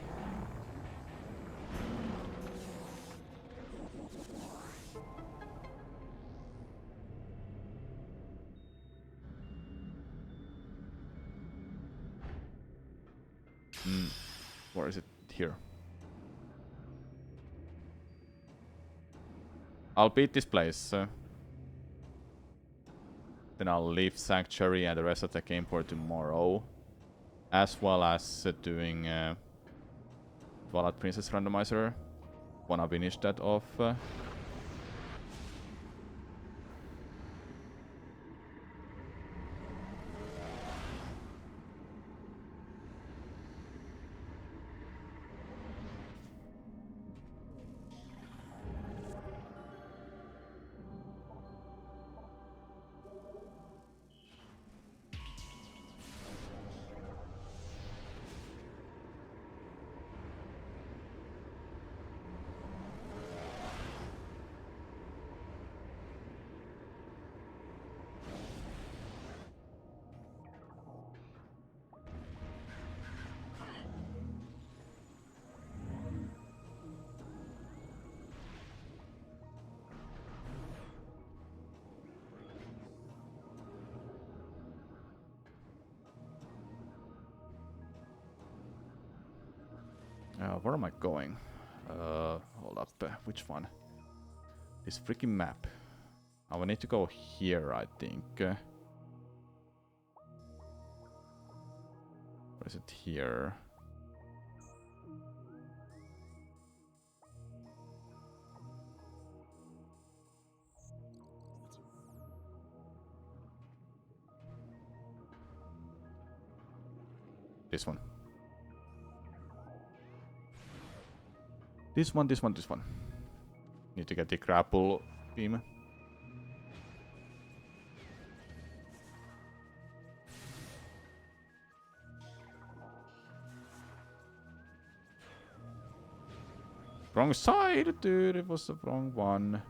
Speaker 1: Where is it? Here. I'll beat this place. Then I'll leave Sanctuary and the rest of the game for tomorrow. As well as doing Twilight Princess Randomizer. Wanna finish that off. Where am I going? Hold up. Which one? This freaking map. I will need to go here, I think. Where is it here? This one. This one. Need to get the grapple beam. Wrong side, dude. It was the wrong one.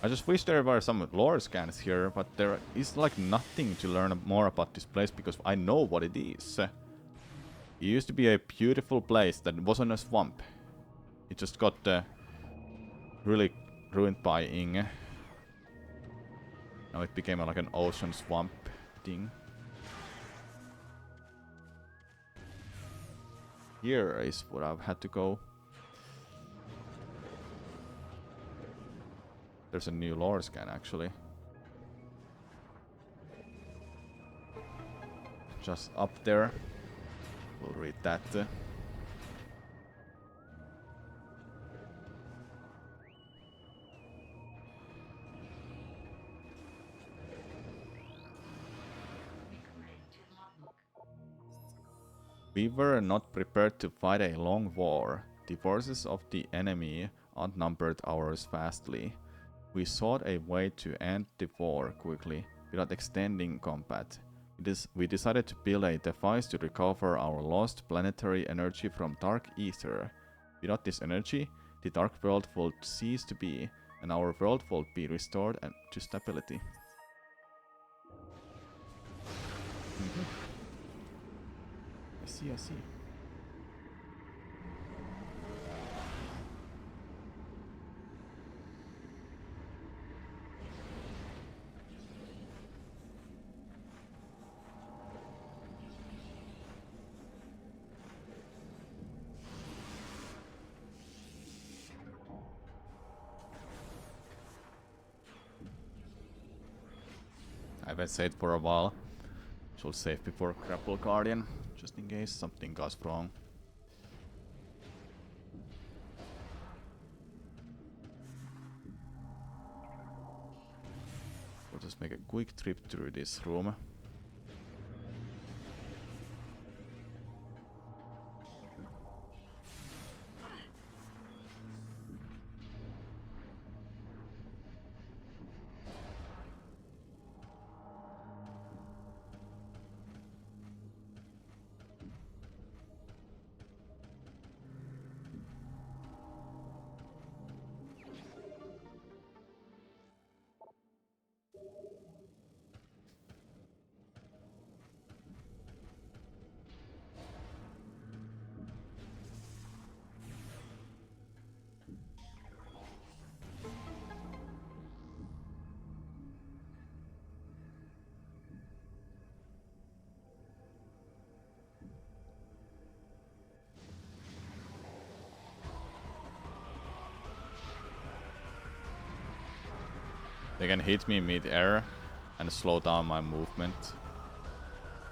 Speaker 1: I just wish there were some lore scans here, but there is like nothing to learn more about this place because I know what it is. It used to be a beautiful place that wasn't a swamp. It just got really ruined by Ing. Now it became like an ocean swamp thing. Here is where I've had to go. There's a new lore scan actually. Just up there. We'll read that. We were not prepared to fight a long war. The forces of the enemy outnumbered ours vastly. We sought a way to end the war quickly, without extending combat. We decided to build a device to recover our lost planetary energy from dark ether. Without this energy, the dark world would cease to be, and our world would be restored to stability. I see. haven't saved for a while. Should save before Grapple Guardian, just in case something goes wrong. We'll just make a quick trip through this room. They can hit me mid-air and slow down my movement.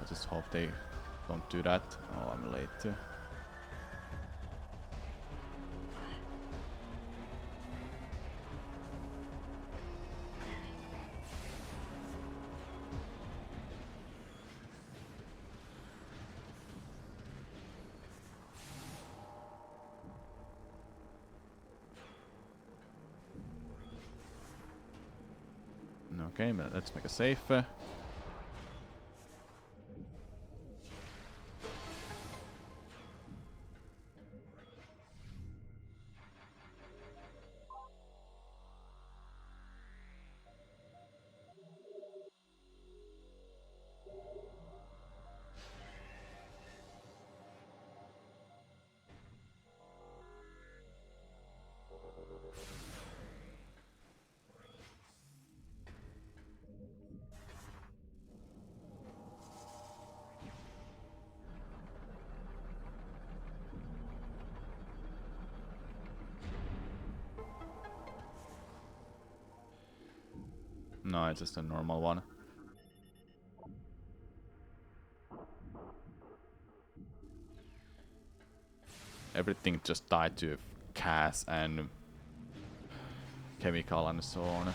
Speaker 1: I just hope they don't do that. Oh, I'm late too. Okay, let's make a save. No, it's just a normal one. Everything just tied to gas and chemical and so on.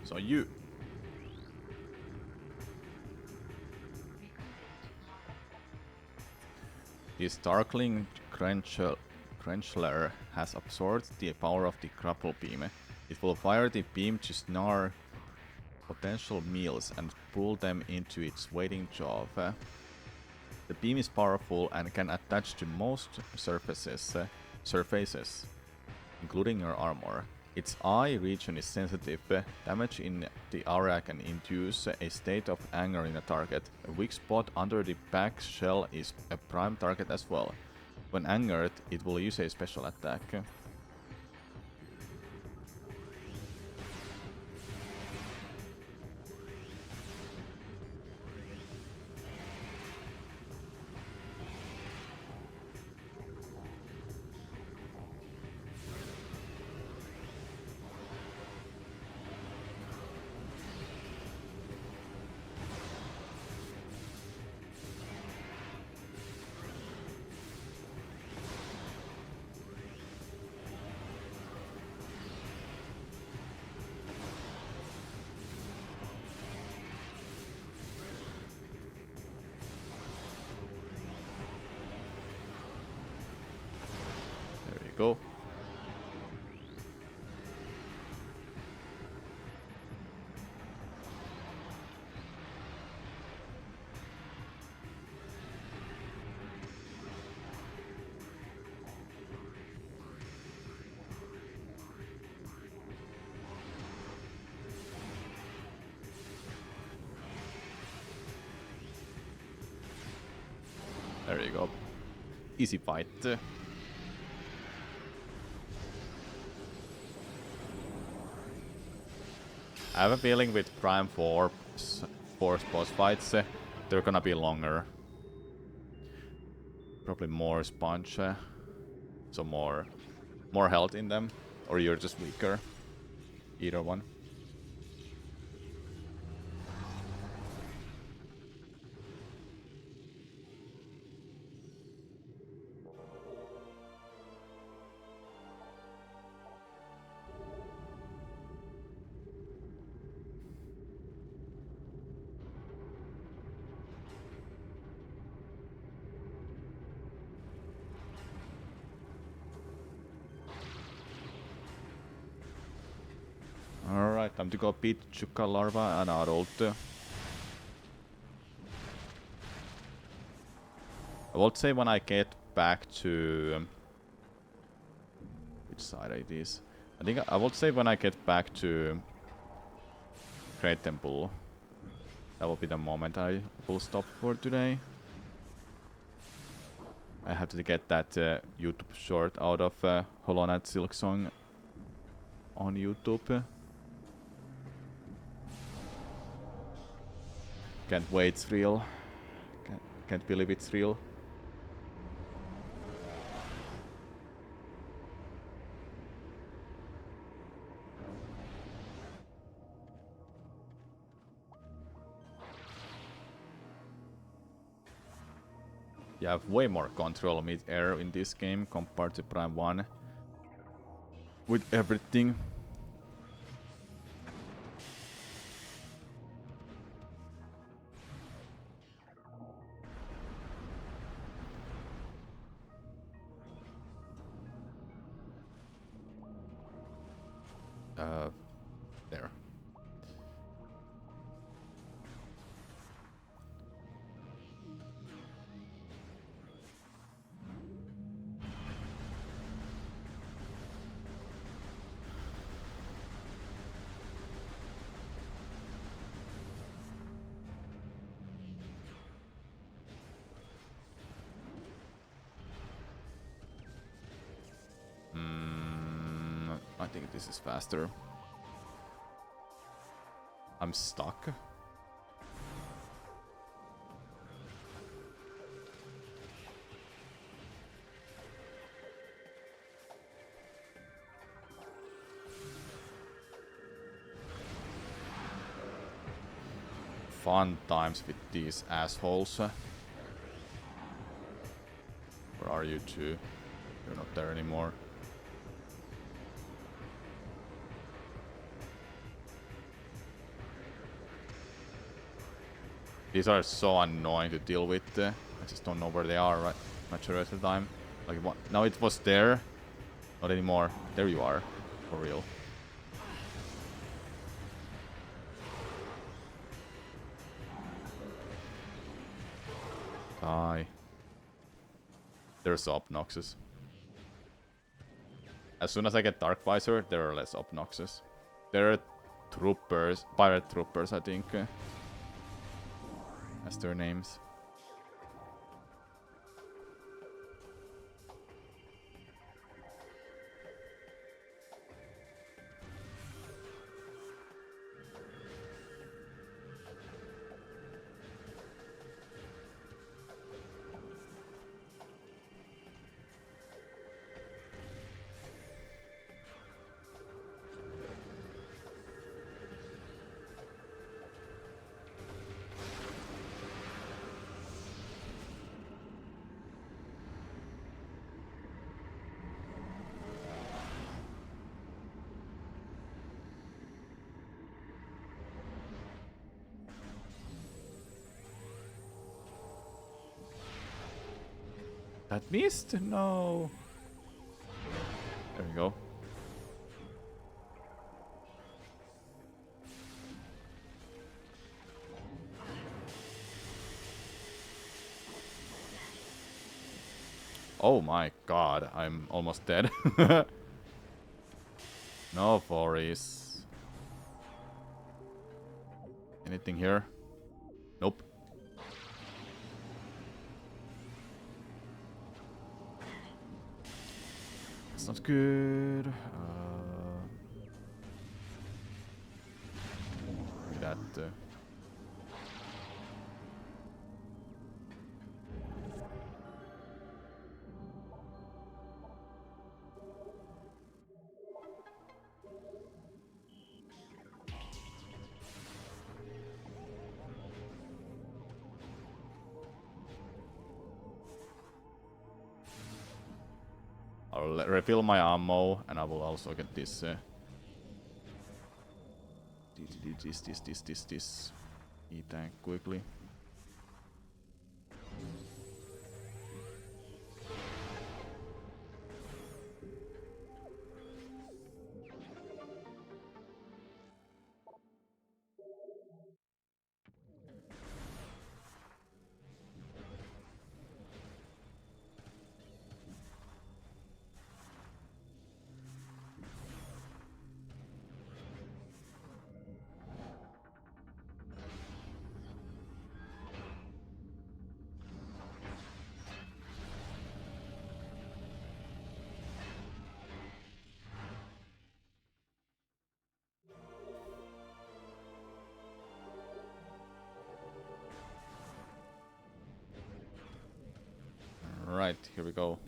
Speaker 1: So you. This Darkling Quenchler has absorbed the power of the grapple beam. It will fire the beam to snare potential meals and pull them into its waiting jaw. The beam is powerful and can attach to most surfaces, including your armor. Its eye region is sensitive. Damage in the area can induce a state of anger in a target. A weak spot under the back shell is a prime target as well. When angered, it will use a special attack. Go. There you go. Easy fight. I have a feeling with Prime 4 force boss fights, they're gonna be longer. Probably more sponge, so more health in them, or you're just weaker. Either one. Alright, time to go beat Chuka Larva and Adult. I would say when I get back to... which side it is? I think I would say when I get back to Great Temple, that will be the moment I will stop for today. I have to get that YouTube short out of Hollow Knight Silksong on YouTube. Can't wait, it's real. Can't believe it's real. You have way more control mid-air in this game compared to Prime 1. With everything. There. I think this is faster. I'm stuck. Fun times with these assholes. Where are you two? You're not there anymore. These are so annoying to deal with. I just don't know where they are right majority of the time. Like what? Now it was there. Not anymore. There you are. For real. Die. They're so obnoxious. As soon as I get Dark Visor, they're less obnoxious. They're troopers, pirate troopers, I think. As their names. That missed? No. There we go. Oh my god, I'm almost dead. No, Boris. Anything here? Nope. That's not good. I'll refill my ammo, and I will also get this. This E-tank quickly. Right, here we go.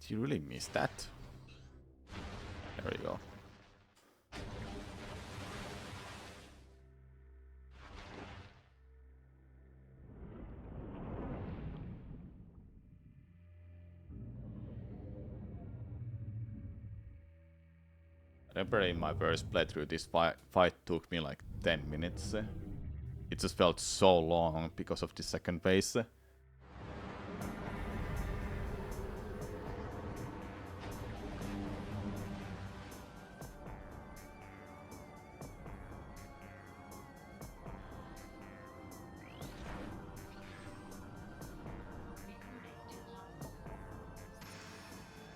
Speaker 1: Did you really miss that? There we go. I remember in my first playthrough, this fight took me like 10 minutes. It just felt so long because of the second phase.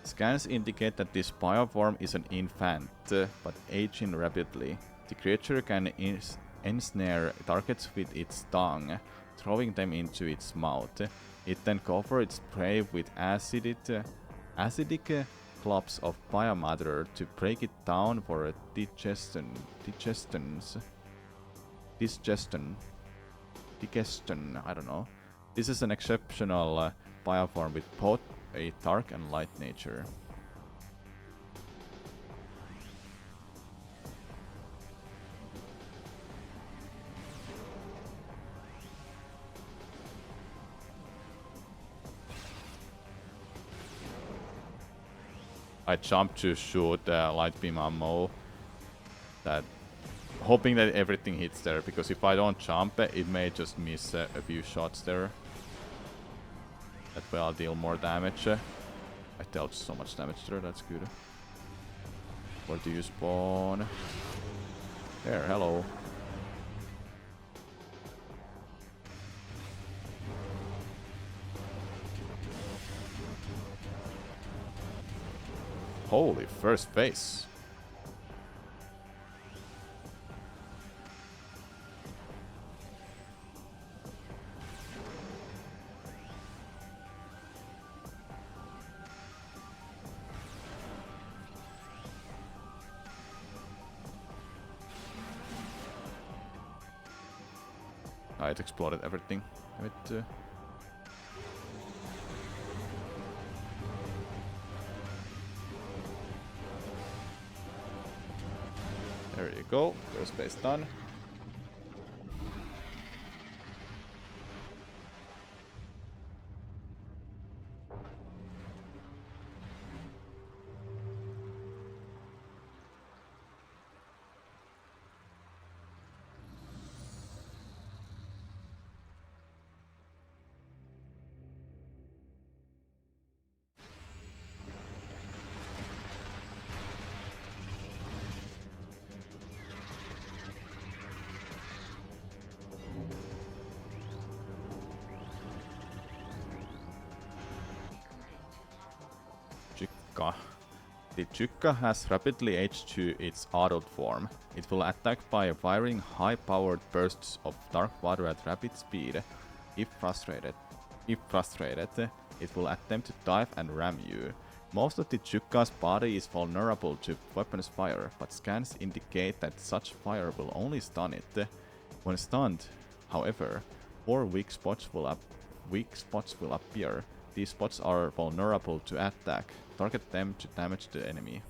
Speaker 1: Scans indicate that this bioform is an infant, but aging rapidly. The creature can ensnare targets with its tongue, throwing them into its mouth. It then covers its prey with acidic clumps of biomatter to break it down for a digestion, I don't know. This is an exceptional bioform with both a dark and light nature. I jumped to shoot light beam ammo, hoping that everything hits there, because if I don't jump, it may just miss a few shots there. That way I'll deal more damage. I dealt so much damage there, that's good. Where do you spawn? There, hello. Holy, first phase. It exploded everything. go. First base done. Chukka. The Chukka has rapidly aged to its adult form. It will attack by firing high-powered bursts of dark water at rapid speed. If frustrated, it will attempt to dive and ram you. Most of the Chukka's body is vulnerable to weapons fire, but scans indicate that such fire will only stun it. When stunned, however, 4 weak spots will appear. These spots are vulnerable to attack. Target them to damage the enemy.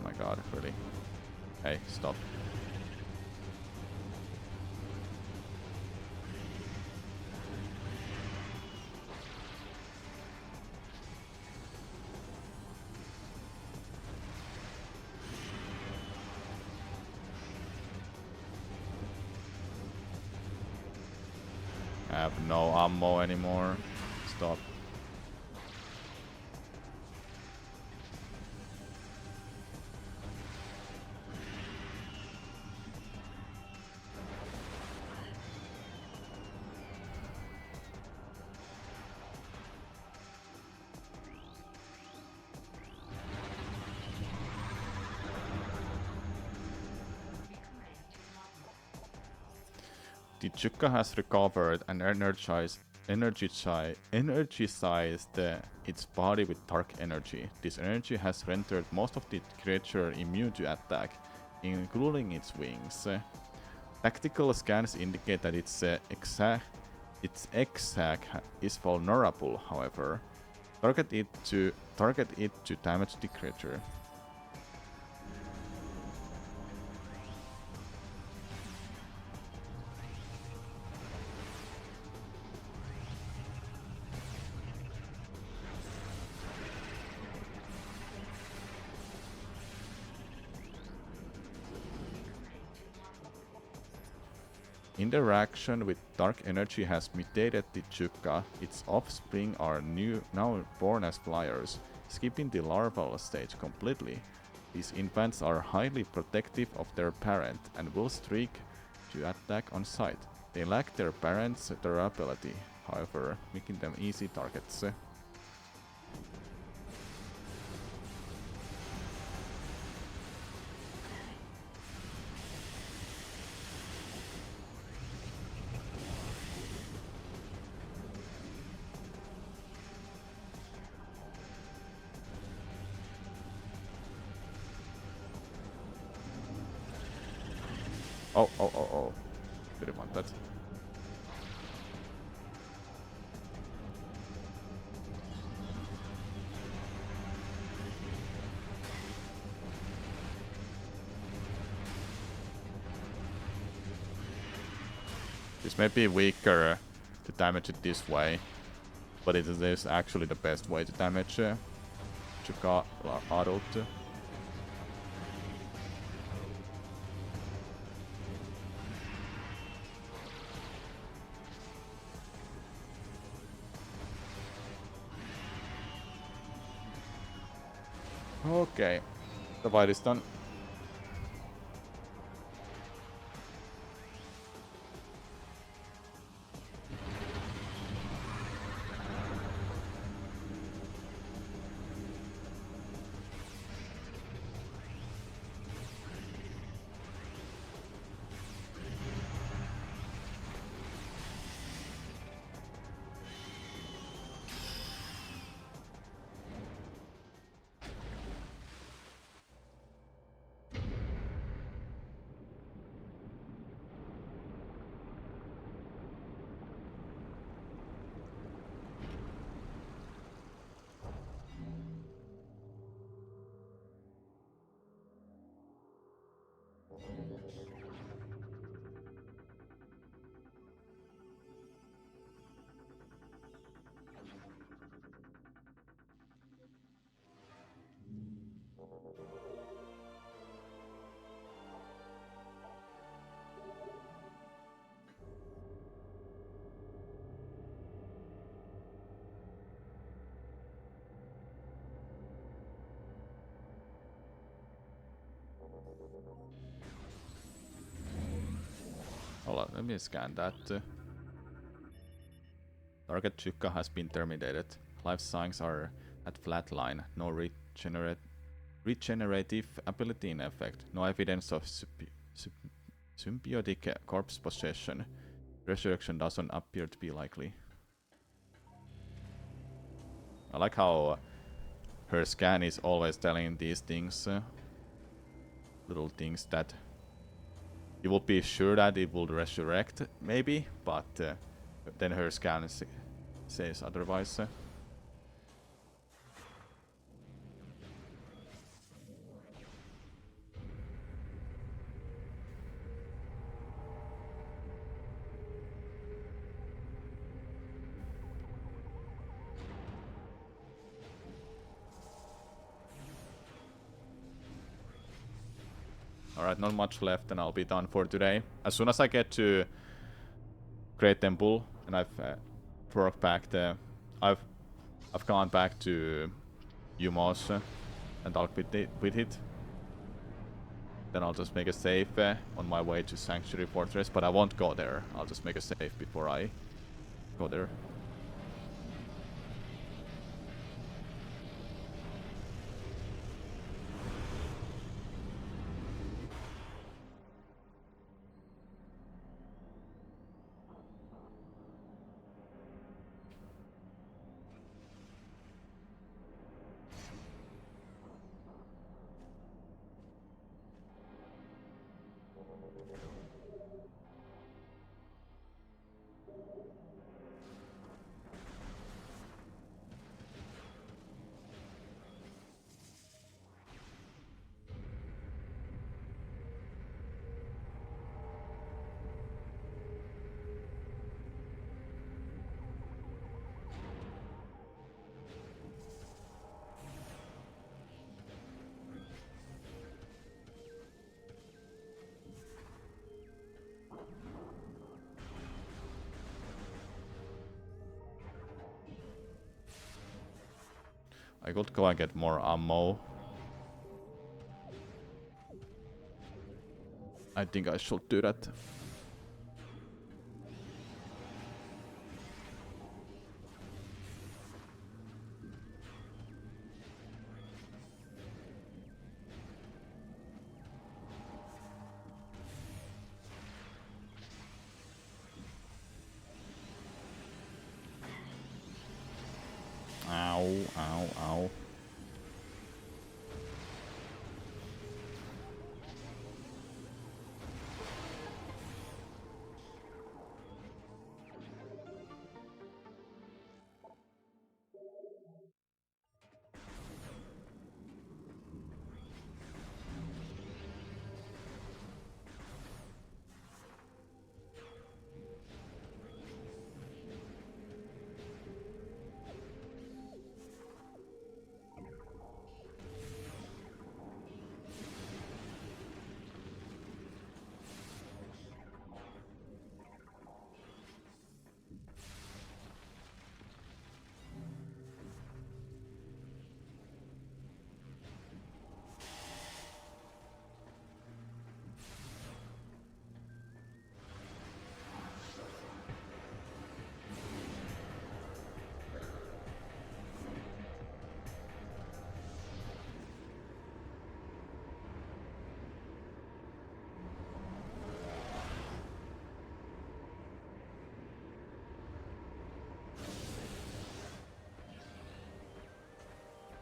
Speaker 1: Oh my god, really? Hey, stop. I have no ammo anymore. Stop. The Chukka has recovered and energized its body with dark energy. This energy has rendered most of the creature immune to attack, including its wings. Tactical scans indicate that its exact is vulnerable, however. Target it to damage the creature. Interaction with dark energy has mutated the Chukka. Its offspring are now born as flyers, skipping the larval stage completely. These infants are highly protective of their parent and will streak to attack on sight. They lack their parents' durability, however, making them easy targets. Oh. Didn't want that. This may be weaker to damage it this way, but it is actually the best way to damage Chukka adult. Okay, the fight is done. Hold on, let me scan that. Target Chukka has been terminated. Life signs are at flatline. No regenerative ability in effect. No evidence of symbiotic corpse possession. Resurrection doesn't appear to be likely. I like how her scan is always telling these things, little things that you will be sure that it will resurrect, maybe, but then her scan says otherwise. Alright, not much left and I'll be done for today. As soon as I get to Great Temple and I've worked back the... I've gone back to Umos and talked with it. Then I'll just make a save on my way to Sanctuary Fortress, but I won't go there. I'll just make a save before I go there. I could go and get more ammo. I think I should do that. Ow, ow, ow.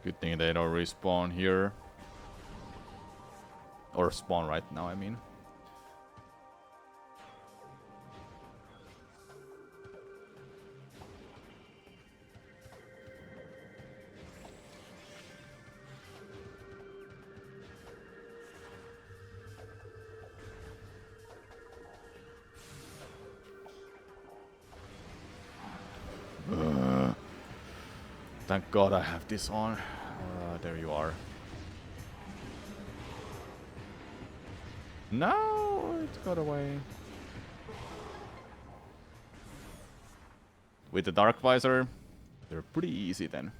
Speaker 1: Good thing they don't respawn here. Or spawn right now, I mean. thank God I have this on. There you are. No, it got away. With the Dark Visor, they're pretty easy then.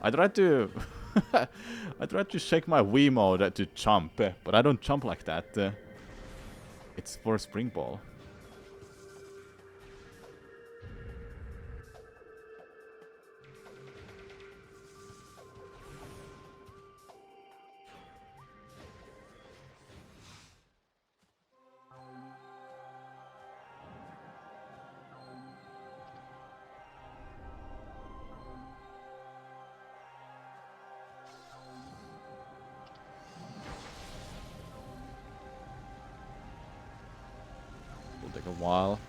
Speaker 1: I tried to I tried to shake my Wii mode to jump, but I don't jump like that. It's for Spring Ball. Will take a while.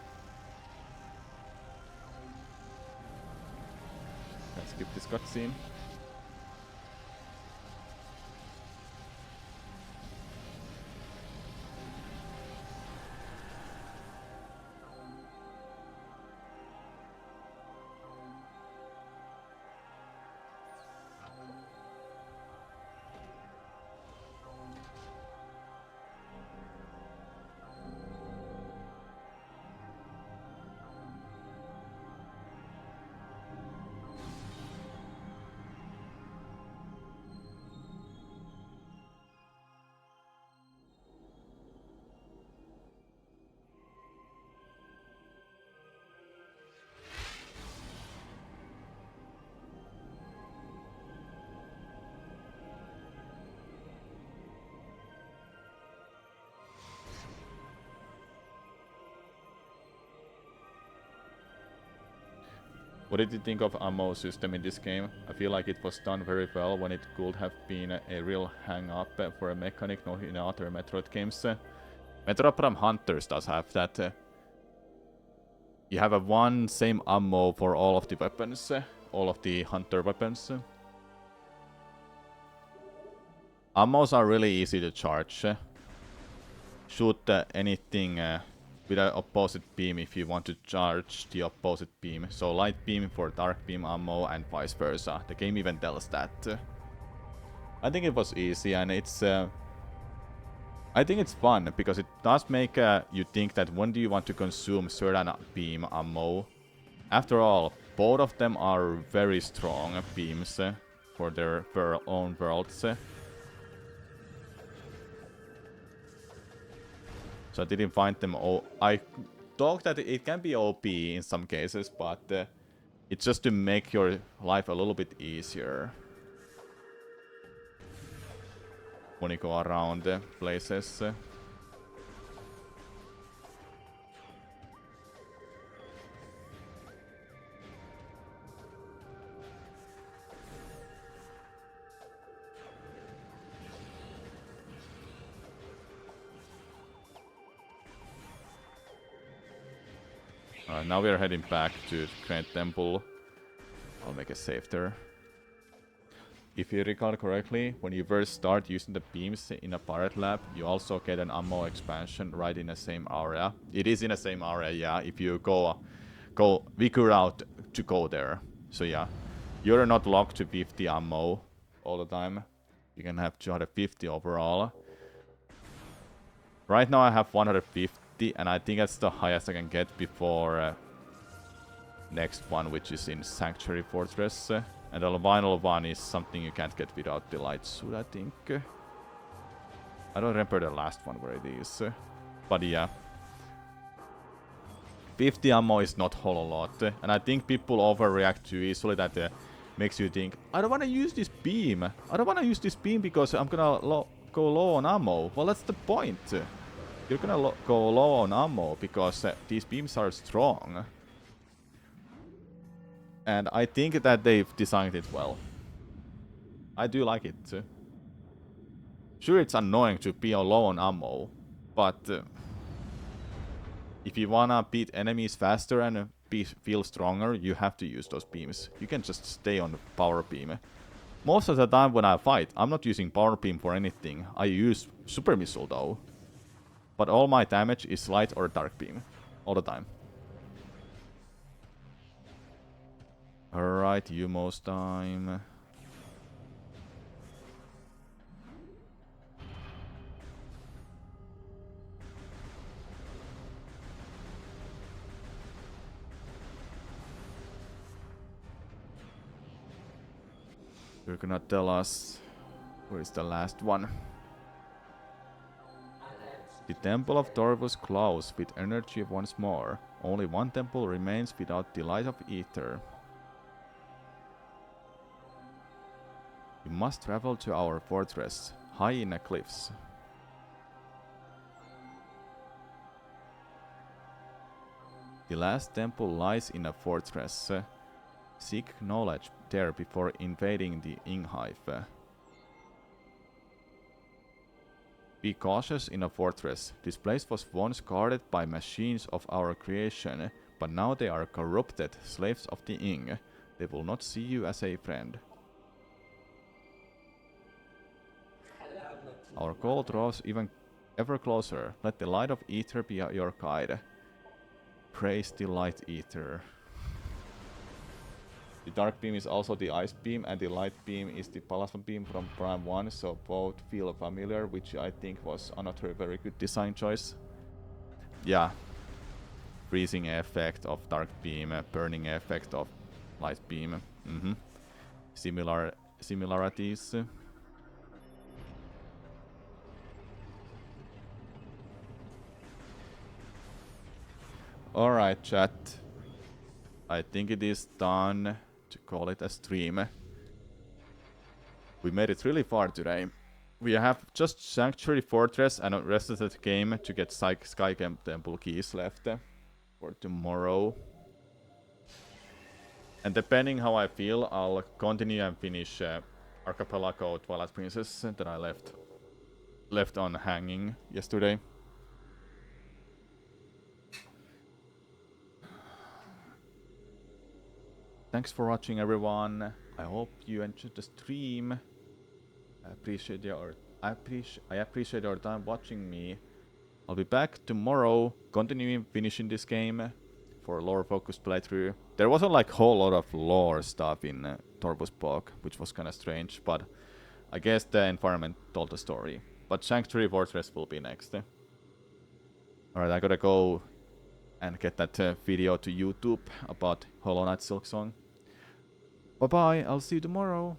Speaker 1: Let's skip this cutscene. What did you think of ammo system in this game? I feel like it was done very well when it could have been a real hang-up for a mechanic no in other Metroid games. Metroid Prime Hunters does have that. You have a one same ammo for all of the weapons, all of the Hunter weapons. Ammos are really easy to charge. Shoot anything with an opposite beam if you want to charge the opposite beam. So light beam for dark beam ammo and vice versa. The game even tells that. I think it was easy and it's... I think it's fun because it does make you think that when do you want to consume certain beam ammo. After all, both of them are very strong beams for their own worlds. So I didn't find them I thought that it can be OP in some cases, but it's just to make your life a little bit easier when you go around places. Now we are heading back to Grand Temple. I'll make a save there. If you recall correctly, when you first start using the beams in a pirate lab, you also get an ammo expansion right in the same area. It is in the same area, yeah, if you go figure out to go there. So yeah, you're not locked to 50 ammo all the time. You can have 250 overall. Right now I have 150, and I think that's the highest I can get before next one, which is in Sanctuary Fortress. And the final one is something you can't get without the light suit, I think. I don't remember the last one where it is. But yeah. 50 ammo is not a whole lot. And I think people overreact too easily that makes you think, I don't want to use this beam. I don't want to use this beam because I'm gonna go low on ammo. Well, that's the point. You're gonna go low on ammo because these beams are strong. And I think that they've designed it well. I do like it. Sure, it's annoying to be low on ammo, but If you wanna beat enemies faster and feel stronger, you have to use those beams. You can just stay on the power beam. Most of the time when I fight, I'm not using power beam for anything. I use super missile though. But all my damage is light or dark beam. All the time. Alright, you most time. You're gonna tell us where is the last one. The Temple of Torvus glows with energy once more. Only one temple remains without the light of ether. You must travel to our fortress, high in the cliffs. The last temple lies in a fortress. Seek knowledge there before invading the Inghive. Be cautious in a fortress. This place was once guarded by machines of our creation, but now they are corrupted slaves of the Ing. They will not see you as a friend. Our goal draws even ever closer. Let the light of ether be your guide. Praise the light ether. The dark beam is also the ice beam, and the light beam is the plasma beam from Prime 1, so both feel familiar, which I think was another very good design choice. Yeah. Freezing effect of dark beam, burning effect of light beam. Similarities. Alright, chat. I think it is done to call it a stream. We made it really far today. We have just Sanctuary Fortress and the rest of the game to get Sky Temple keys left for tomorrow. And depending how I feel, I'll continue and finish Archipelago Twilight Princess that I left on hanging yesterday. Thanks for watching, everyone. I hope you enjoyed the stream. I appreciate your time watching me. I'll be back tomorrow, continuing finishing this game for a lore-focused playthrough. There wasn't like a whole lot of lore stuff in Torvus Bog, which was kind of strange, but I guess the environment told the story. But Sanctuary Fortress will be next. Alright, I gotta go and get that video to YouTube about Hollow Knight Silksong. Bye bye, I'll see you tomorrow.